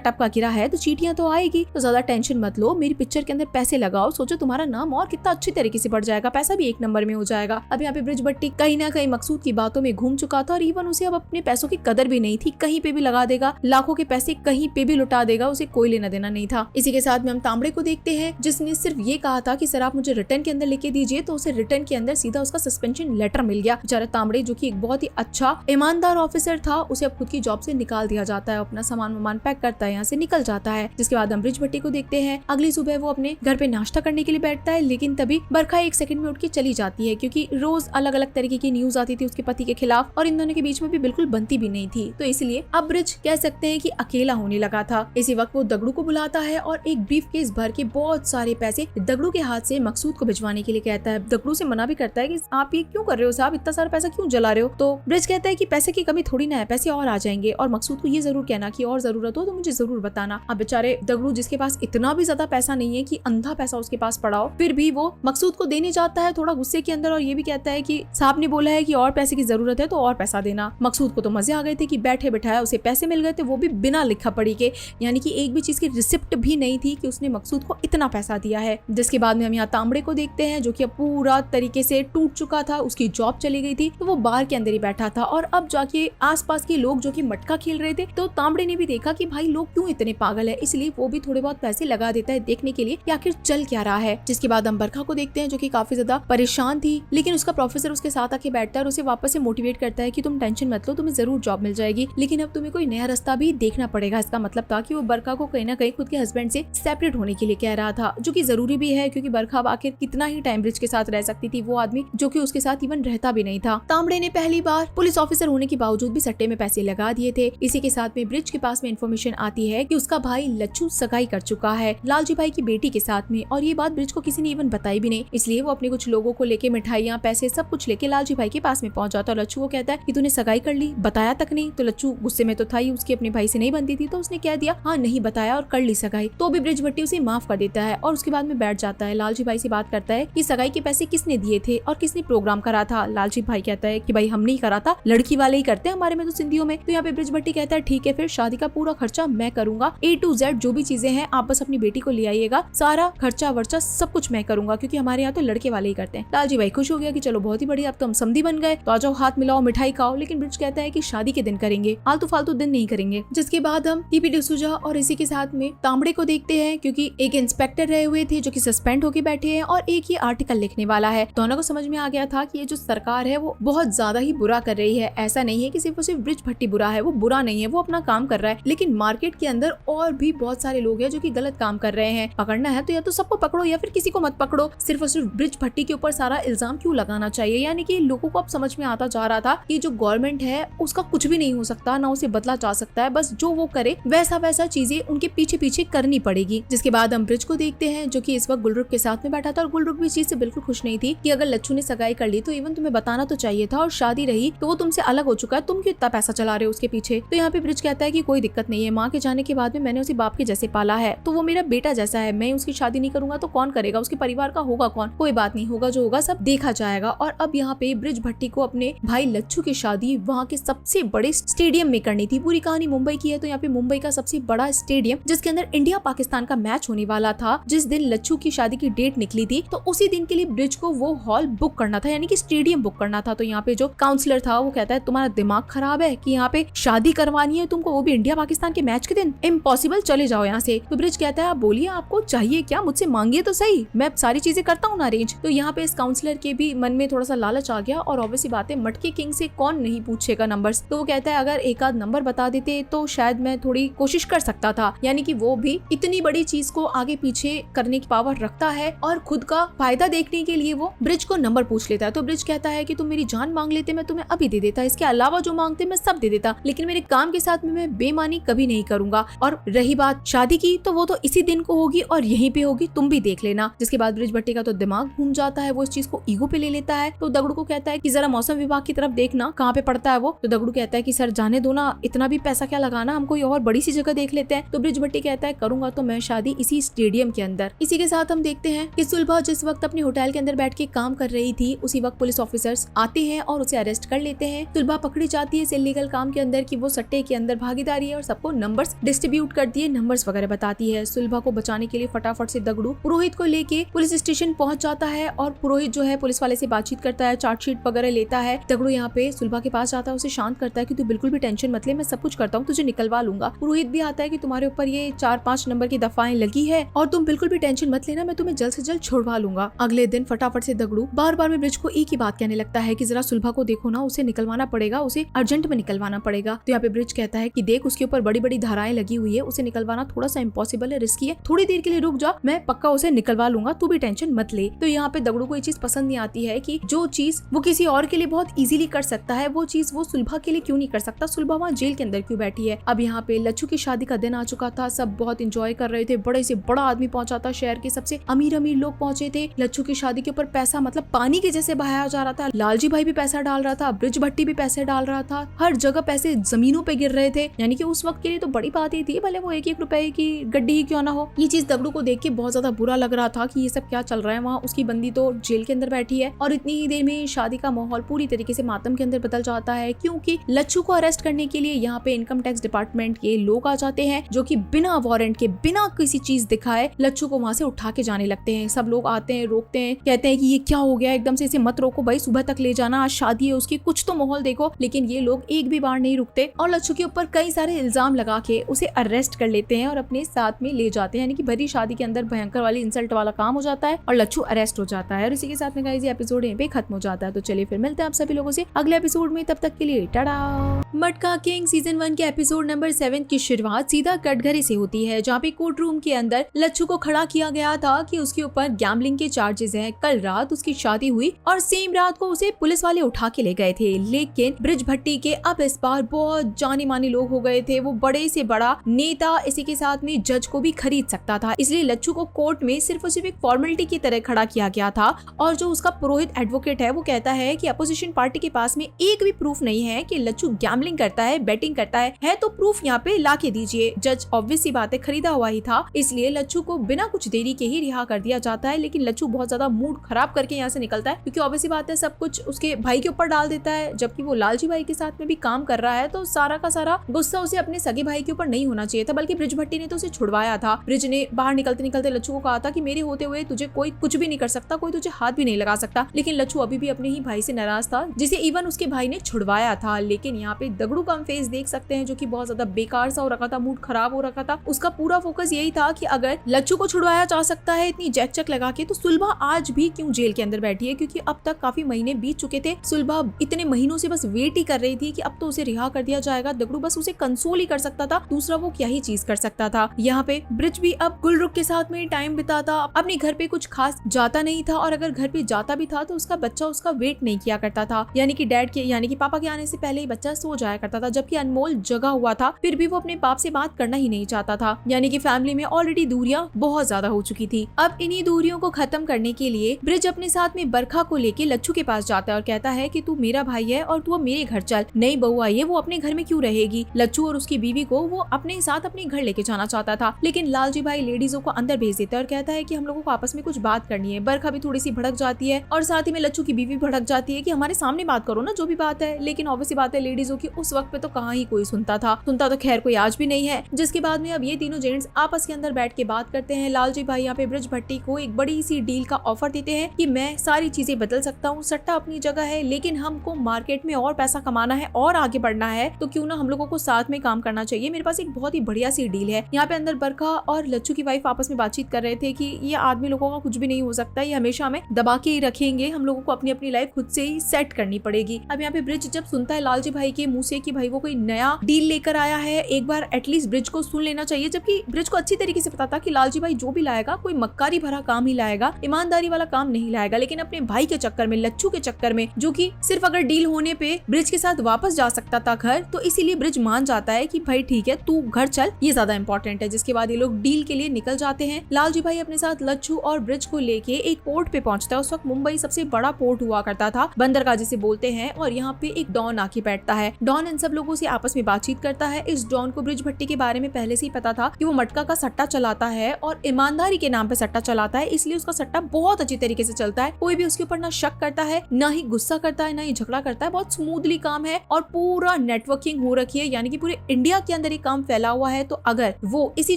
टपका गिरा है तो चीटियां तो आएगी, तो ज्यादा टेंशन मत लो, मेरी पिक्चर के अंदर पैसे लगाओ, सोचो तुम्हारा नाम और कितना अच्छी तरीके से बढ़ जाएगा, पैसा भी 1 नंबर में हो जाएगा। अब यहाँ पे ब्रिज भट्टी कहीं ना कहीं मकसूद की बातों में घूम चुका था और इवन उसे अब अपने पैसों की कदर भी नहीं थी, कहीं पे भी लगा देगा, लाखों के पैसे कहीं पे भी लुटा देगा, उसे कोई लेना देना नहीं था। इसी के साथ में हम तांबड़े को देखते हैं जिसने सिर्फ ये कहा था कि सर आप मुझे रिटर्न के अंदर लेके दीजिए, तो उसे रिटर्न के अंदर सीधा उसका सस्पेंशन लेटर मिल गया। बेचारा तांबड़े जो कि एक बहुत ही अच्छा ईमानदार ऑफिसर था, उसे अब खुद की जॉब से निकाल दिया जाता है, अपना सामान पैक करता है, यहाँ से निकल जाता है। जिसके बाद हम ब्रिज भट्टी को देखते हैं। अगली सुबह वो अपने घर पे नाश्ता करने के लिए बैठता है, लेकिन तभी बरखा 1 सेकंड में उठ के चली जाती है क्योंकि रोज अलग अलग तरीके की न्यूज आती थी उसके पति के खिलाफ और इन दोनों के बीच में भी बिल्कुल बनती भी नहीं थी। तो इसलिए अब ब्रिज कह सकते हैं कि अकेला होने लगा था। इसी वक्त वो दगड़ू को बुलाता है और एक ब्रीफ केस भर के बहुत सारे पैसे दगड़ू के हाथ से मकसूद को भिजवाने के लिए कहता है। दगड़ू से मना भी करता है कि आप ये क्यों कर रहे हो साहब, इतना सारा पैसा क्यों जला रहे हो। तो ब्रिज कहता है कि पैसे की कमी थोड़ी ना है, पैसे और आ जाएंगे, और मकसूद को ये जरूर कहना कि और जरूरत हो तो मुझे जरूर बताना। अब बेचारे दगड़ू जिसके पास इतना भी ज्यादा पैसा नहीं है कि अंधा पैसा उसके पास पड़ा हो, फिर भी वो मकसूद को देने जाता है थोड़ा गुस्से के अंदर और ये भी कहता है कि साहब ने बोला है कि और पैसे की जरूरत है तो और पैसा देना। मकसूद को तो मजे आ गए थे कि बैठे बैठाया उसे पैसे मिल गए थे, वो भी बिना लिखा पढ़ी के, यानी कि एक भी चीज की रिसिप्ट भी नहीं थी कि उसने मकसूद को इतना पैसा दिया है। जिसके बाद में हम यहाँ तांबड़े को देखते हैं जो कि अब पूरा तरीके से टूट चुका था, उसकी जॉब चली गई थी, तो वो बार के अंदर ही बैठा था और अब जाके आसपास के लोग जो कि मटका खेल रहे थे, तो तांबड़े ने भी देखा कि भाई लोग क्यों इतने पागल है, इसलिए वो भी थोड़े बहुत पैसे लगा देता है देखने के लिए कि आखिर चल क्या रहा है। जिसके बाद हम बरखा को देखते हैं जो कि काफी ज्यादा परेशान थी, लेकिन उसका प्रोफेसर उसके साथ आके बैठता है और उसे वापस से मोटिवेट करता है कि तुम टेंशन मत लो, तुम्हें जरूर जॉब मिल जाएगी, लेकिन अब तुम्हें कोई नया रास्ता भी देखना पड़ेगा। इसका मतलब था कि वो बरखा को कहीं ना कहीं खुद के हस्बैंड से सेपरेट होने के लिए कह रहा था, जो कि जरूरी भी है क्योंकि बरखा अब आखिर कितना ही टाइम ब्रिज के साथ रह सकती थी, वो आदमी जो कि उसके साथ इवन रहता भी नहीं था। तांबड़े ने पहली बार पुलिस ऑफिसर होने के बावजूद भी सट्टे में पैसे लगा दिए थे। इसी के साथ में ब्रिज के पास में इन्फॉर्मेशन आती है कि उसका भाई लच्छू सगाई कर चुका है लालजी भाई की बेटी के साथ में, और ये बात ब्रिज को किसी ने इवन बताई भी नहीं। इसलिए वो अपने कुछ लोगों को लेके मिठाइयाँ पैसे सब कुछ लेके लालजी भाई के पास में पहुंच जाता है और लच्छू को कहता है कि तूने सगाई कर ली, बताया तक नहीं। तो लच्छू गुस्से में तो था ही, उसकी अपने भाई से नहीं बनती थी, तो उसने कह दिया हाँ नहीं बताया और कर ली सगाई। तो भी ब्रिज भट्टी उसे माफ कर देता है और उसके बाद में बैठ जाता है। लालजी भाई से बात करता है कि सगाई के पैसे किसने दिए थे और किसने प्रोग्राम करा था। लालजी भाई कहता है कि भाई हमने ही करा था, लड़की वाले ही करते हैं हमारे में तो सिंधियों में। तो यहाँ पे ब्रिज भट्टी कहता है ठीक है फिर शादी का पूरा खर्चा मैं करूंगा, A to Z जो भी चीजें हैं आप बस अपनी बेटी को ले आइएगा, सारा खर्चा वर्चा सब कुछ मैं करूंगा क्योंकि हमारे यहाँ तो लड़के वाले ही करते हैं। लालजी भाई खुश हो गया कि चलो बहुत ही बढ़िया, अब तो हम समधी बन गए, तो आ जाओ हाथ मिलाओ मिठाई खाओ। लेकिन ब्रिज कहता है कि शादी के दिन करेंगे, आलतू फालतू दिन नहीं करेंगे। जिसके बाद हम टीपी डिसूजा और इसी के साथ में तांबड़े को देखते हैं क्योंकि एक इंस्पेक्टर रहे हुए थे जो कि सस्पेंड होके बैठे हैं और एक ये आर्टिकल लिखने वाला है। दोनों को समझ में आ गया था कि ये जो सरकार है वो बहुत ज्यादा ही बुरा कर रही है। ऐसा नहीं है कि सिर्फ और सिर्फ ब्रिज भट्टी बुरा है, वो बुरा नहीं है, वो अपना काम कर रहा है, लेकिन मार्केट के अंदर और भी बहुत सारे लोग हैं जो कि गलत काम कर रहे हैं। पकड़ना है तो या तो सबको पकड़ो या फिर किसी को मत पकड़ो, सिर्फ और सिर्फ ब्रिज भट्टी के ऊपर सारा इल्जाम क्यों लगाना चाहिए। यानी कि लोगों को अब समझ में आता जा रहा था कि जो गवर्नमेंट है उसका कुछ भी नहीं हो सकता, ना उसे बदला जा सकता है, बस जो वो करे वैसा वैसा चीजें उनके पीछे पीछे करनी पड़ेगी। जिसके बाद हम ब्रिज को देखते हैं जो कि इस वक्त गुलरुख के साथ में बैठा था और गुलरुख भी इस चीज से बिल्कुल खुश नहीं थी कि अगर लच्छू ने सगाई कर ली तो इवन तुम्हें बताना तो चाहिए था, और शादी रही तो वो तुमसे अलग हो चुका है, तुम क्यों इतना पैसा चला रहे हो उसके पीछे। तो यहाँ पे ब्रिज कहता है कि कोई दिक्कत नहीं है, माँ के जाने के बाद में मैंने उसे बाप के जैसे पाला है, तो वो मेरा बेटा जैसा है, मैं उसकी शादी नहीं करूंगा तो कौन करेगा, उसके परिवार का होगा कौन, कोई बात नहीं, होगा जो होगा सब देखा जाएगा। और अब यहाँ पे ब्रिज भट्टी को अपने भाई लच्छू की शादी वहाँ के सबसे बड़े स्टेडियम में करनी थी। पूरी कहानी मुंबई की है, तो यहाँ पे मुंबई का सबसे बड़ा स्टेडियम जिसके अंदर इंडिया पाकिस्तान का मैच होने वाला था, जिस दिन लच्छू की शादी की डेट निकली थी, तो उसी दिन के लिए ब्रिज को वो हॉल बुक करना था, यानी कि स्टेडियम बुक करना था। तो यहाँ पे पे जो काउंसलर था वो कहता है तुम्हारा दिमाग खराब है कि यहाँ पे शादी करवानी है तुमको, वो भी इंडिया पाकिस्तान के मैच के दिन, इम्पॉसिबल, चले जाओ यहाँ से। तो ब्रिज कहता है आप बोलिए आपको चाहिए क्या, मुझसे मांगिए तो सही, मैं सारी चीजें करता हूँ ना अरेंज। तो यहाँ पे इस काउंसलर के भी मन में थोड़ा सा लालच आ गया और ऑब्वियसली बात है मटके किंग से कौन नहीं पूछेगा नंबर्स। तो वो कहता है अगर एक आध नंबर बता देते तो शायद मैं थोड़ी कोशिश कर सकता था, यानी कि वो भी इतनी बड़ी चीज को आगे पीछे करने की पावर रखता है और खुद का फायदा देखने के लिए वो ब्रिज को नंबर पूछ लेता है। तो ब्रिज कहता है कि तुम मेरी जान मांग लेते मैं तुम्हें अभी दे देता, इसके अलावा जो मांगते मैं सब दे देता, लेकिन मेरे काम के साथ में मैं बेईमानी कभी नहीं करूंगा। और रही बात शादी की तो वो तो इसी दिन को होगी और यहीं पे होगी, तुम भी देख लेना। जिसके बाद ब्रिज भट्टी का तो दिमाग घूम जाता है, वो इस चीज को ईगो पे ले लेता है। तो दगड़ू को कहता है कि जरा मौसम विभाग की तरफ देखना कहाँ पे पड़ता है वो। तो दगड़ू कहता है कि सर जाने दो ना, इतना भी पैसा क्या लगाना, हम कोई और बड़ी सी जगह देख लेते हैं। तो ब्रिज भट्टी कहता है करूंगा तो मैं शादी इसी स्टेडियम के अंदर। इसी के साथ हम देखते हैं कि सुलभा जिस वक्त अपने होटल के अंदर बैठ के काम कर रही थी उसी वक्त पुलिस ऑफिसर्स आते हैं और उसे अरेस्ट कर लेते हैं। सुलभा पकड़ी जाती है इस इलीगल काम के अंदर कि वो सट्टे के अंदर भागीदारी है और सबको नंबर्स डिस्ट्रीब्यूट करती है, नंबर्स वगैरह बताती है। सुलभा को बचाने के लिए फटाफट से दगड़ू पुरोहित को लेके पुलिस स्टेशन पहुंच जाता है और पुरोहित जो है पुलिस वाले से बातचीत करता है, चार्जशीट वगैरह लेता है। दगड़ू यहाँ पे सुलभा के पास जाता है, उसे शांत करता है कि तू बिल्कुल भी टेंशन मत ले, मैं सब कुछ करता हूँ, तुझे निकलवा लूंगा। पुरोहित भी आता है कि तुम्हारे ऊपर ये 4-5 नंबर की दफाएं लगी है और तुम बिल्कुल भी टेंशन मत लेना, मैं तुम्हें जल्द से जल्द छुड़वा लूंगा। अगले दिन फटाफट से दगड़ू बार बार में ब्रिज को एक ही बात कहने लगता है कि जरा सुलभा को देखो ना, उसे निकलवाना पड़ेगा, उसे अर्जेंट में निकलवाना पड़ेगा। तो यहाँ पे ब्रिज कहता है कि देख उसके ऊपर बड़ी बड़ी धाराएं लगी हुई है, उसे निकलवाना थोड़ा सा इम्पॉसिबल है, रिस्की है, थोड़ी देर के लिए रुक जा, मैं पक्का उसे निकलवा लूंगा, तू भी टेंशन मत ले। तो यहाँ पे दगड़ू को ये चीज पसंद नहीं आती है कि जो चीज वो किसी और के लिए बहुत इजीली कर सकता है वो चीज वो सुलभा के लिए क्यों नहीं कर सकता, सुलभा वहाँ जेल के अंदर क्यों बैठी है। अब यहाँ पे लच्छू की शादी का दिन आ चुका था, सब बहुत इंजॉय कर रहे थे, बड़े से बड़ा आदमी पहुंचा था, शहर के सबसे अमीर अमीर लोग पहुंचे थे। लच्छू की शादी के ऊपर पैसा मतलब पानी के जैसे बहाया जा रहा था, लालजी भाई भी पैसा डाल रहा था, ब्रिज भट्टी भी पैसे डाल रहा था, हर जगह पैसे जमीनों पे गिर रहे थे, यानी कि उस वक्त के लिए तो बड़ी बात ही थी, भले वो 1-1 रुपए की गड्डी ही क्यों ना हो। ये चीज दगड़ू को देख के बहुत ज्यादा बुरा लग रहा था कि ये सब क्या चल रहा है, वहाँ उसकी बंदी तो जेल के अंदर बैठी है। और इतनी ही देर में शादी का माहौल पूरी तरीके से मातम के अंदर बदल जाता है, क्योंकि लच्छू को अरेस्ट करने के लिए यहाँ पे इनकम टैक्स डिपार्टमेंट के लोग आ जाते हैं, जो कि बिना वारंट के बिना किसी चीज दिखाए लच्छू को वहाँ से उठा के जाने लगते हैं। सब लोग आते हैं, रोकते हैं, कहते हैं कि ये क्या हो गया, एकदम से इसे मत रोको भाई, सुबह तक ले जाना, आज शादी है उसकी, कुछ तो माहौल देखो। लेकिन ये लोग एक भी बार नहीं रुकते और लच्छू के ऊपर कई सारे इल्जाम लगा के उसे अरेस्ट कर लेते हैं और अपने साथ में ले जाते हैं, यानी कि भरी शादी के अंदर भयंकर वाली इंसल्ट वाला काम हो जाता है और लच्छू अरेस्ट हो जाता है। और इसी के साथ में गाइस ये एपिसोड यहीं पे खत्म हो जाता है। तो चलिए फिर मिलते हैं आप सभी लोगों से अगले एपिसोड में, तब तक के लिए टाटा। मटका किंग सीजन 1 के एपिसोड नंबर 7 की शुरुआत सीधा कटघरे से होती है, जहाँ पे कोर्ट रूम के अंदर लच्छू को खड़ा किया गया था कि उसके ऊपर गैम्बलिंग के चार्जेस हैं। कल रात उसकी शादी हुई और सेम रात को उसे पुलिस वाले उठा के ले गए थे, लेकिन ब्रिज भट्टी के अब इस बार बहुत जाने माने लोग हो गए थे, वो बड़े से बड़ा नेता इसी के साथ में जज को भी खरीद सकता था, इसलिए लच्छू को कोर्ट में सिर्फ और सिर्फ एक फॉर्मेलिटी की तरह खड़ा किया गया था। और जो उसका पुरोहित एडवोकेट है वो कहता है कि अपोजिशन पार्टी के पास में एक भी प्रूफ नहीं है कि लच्छू गैम्बलिंग करता है, बेटिंग करता है तो प्रूफ यहाँ पे ला के दीजिए। जज ऑब्वियस सी बात है खरीदा हुआ ही था, इसलिए लच्छू को बिना कुछ देरी के ही रिहा कर दिया जाता है। लेकिन लच्छू बहुत ज्यादा मूड खराब करके यहाँ से निकलता है, क्योंकि ऑब्वियस सी बात है सब कुछ उसके भाई के ऊपर डाल देता है, जबकि वो लालजी भाई के साथ में भी काम कर रहा है, तो सारा का सारा गुस्सा उसे अपने सगे भाई के ऊपर नहीं होना चाहिए था, बल्कि ब्रिज भट्टी ने तो उसे छुड़वाया था। ब्रिज ने बाहर निकलते निकलते लच्छू को कहा था कि मेरे होते हुए तुझे कोई कुछ भी नहीं कर सकता, कोई तुझे हाथ भी नहीं लगा सकता, लेकिन लच्छू अभी भी अपने ही भाई से नाराज था, जिसे इवन उसके भाई ने छुड़वाया था। लेकिन यहाँ पे दगड़ू का हम फेस देख सकते हैं, जो कि बहुत ज्यादा बेकार सा हो रखा था, मूड खराब हो रखा था। उसका पूरा फोकस यही था कि अगर लच्छू को छुड़वाया जा सकता है इतनी जैक लगा के, तो सुलभा आज भी क्यों जेल के अंदर बैठी है, क्योंकि अब तक काफी महीने बीत चुके थे। सुलभा इतने महीनों से बस वेट ही कर रही थी कि अब तो उसे रिहा कर दिया जाएगा। दगड़ू बस उसे कंसोल ही कर सकता था, दूसरा वो क्या ही चीज कर सकता था। यहाँ पे ब्रिज भी अब गुलरुख के साथ में टाइम बिताता, अपने घर पे कुछ खास जाता नहीं था, और अगर घर पे जाता भी था तो उसका बच्चा उसका वेट नहीं किया करता था, यानी कि डैड के यानी कि पापा के आने से पहले ही बच्चा सो जाया करता था, जबकि अनमोल जगा हुआ था, फिर भी वो अपने बाप से बात करना ही नहीं चाहता था। यानी कि फैमिली में ऑलरेडी दूरियां बहुत ज्यादा हो चुकी थी। अब इन्हीं दूरियों को खत्म करने के लिए ब्रिज अपने साथ में बरखा को लेके लच्छू के पास जाता है और कहता है कि तू मेरा भाई है और तू अब मेरे घर चल, नई बहू आई है वो अपने घर में क्यों रहेगी। लच्छू और उसकी बीवी को वो अपने साथ अपने घर लेके जाना चाहता था, लेकिन लालजी भाई लेडीजों को अंदर भेज देता है और कहता है कि हम लोगों को आपस में कुछ बात करनी है। बरखा भी थोड़ी सी भड़क जाती है और साथ ही में लच्छू की बीवी भड़क जाती है कि हमारे सामने बात करो ना जो भी बात है, लेकिन ऑब्वियसली बात है लेडीजों की उस वक्त पे तो कहाँ ही कोई सुनता तो खैर कोई आज भी नहीं है। जिसके बाद में अब ये तीनों जेंट्स आपस के अंदर बैठ के बात करते हैं। लालजी भाई यहाँ पे ब्रिज भट्टी को एक बड़ी सी डील का ऑफर देते हैं कि मैं सारी चीजें बदल सकता हूँ, सट्टा अपनी जगह है, है, लेकिन हमको मार्केट में और पैसा कमाना है और आगे बढ़ना है, तो क्यों ना हम लोगों को साथ में काम करना चाहिए। मेरे पास एक बहुत ही बढ़िया सी डील है। यहाँ पे अंदर बरखा और लच्छू की वाइफ आपस में बातचीत कर रहे थे कि ये आदमी लोगों का कुछ भी नहीं हो सकता, ये हमेशा हमें दबा के ही रखेंगे, हम लोगों को अपनी अपनी लाइफ खुद से ही सेट करनी पड़ेगी। अब यहाँ पे ब्रिज जब सुनता है लालजी भाई के मुंह से कि भाई वो कोई नया डील लेकर आया है, एक बार एटलीस्ट ब्रिज को सुन लेना चाहिए, जबकि ब्रिज को अच्छी तरीके से पता था कि लालजी भाई जो भी लाएगा कोई मक्कारी भरा काम ही लाएगा, ईमानदारी वाला काम नहीं लाएगा। लेकिन अपने भाई के चक्कर में, लच्छू के चक्कर में, जो कि सिर्फ अगर डील होने पे ब्रिज के साथ वापस जा सकता था घर, तो इसीलिए ब्रिज मान जाता है कि भाई ठीक है तू घर चल, ये ज्यादा इंपॉर्टेंट है। जिसके बाद ये लोग डील के लिए निकल जाते हैं। लालजी भाई अपने साथ लच्छू और ब्रिज को लेके एक पोर्ट पे पहुंचता है। उस वक्त मुंबई सबसे बड़ा पोर्ट हुआ करता था, बंदरगाह जिसे बोलते हैं, और यहाँ पे एक डॉन आके बैठता है। डॉन इन सब लोगों से आपस में बातचीत करता है। इस डॉन को ब्रिज भट्टी के बारे में पहले से ही पता था कि वो मटका का सट्टा चलाता है और ईमानदारी के नाम पे सट्टा चलाता है, इसलिए उसका सट्टा बहुत अच्छी तरीके से चलता है। कोई भी उसके ऊपर ना शक करता है, ना ही गुस्सा करता है, ना ही झगड़ा करता है। बहुत स्मूथली काम है और पूरा नेटवर्किंग हो रखी है, यानी कि पूरे इंडिया के अंदर ये काम फैला हुआ है। तो अगर वो इसी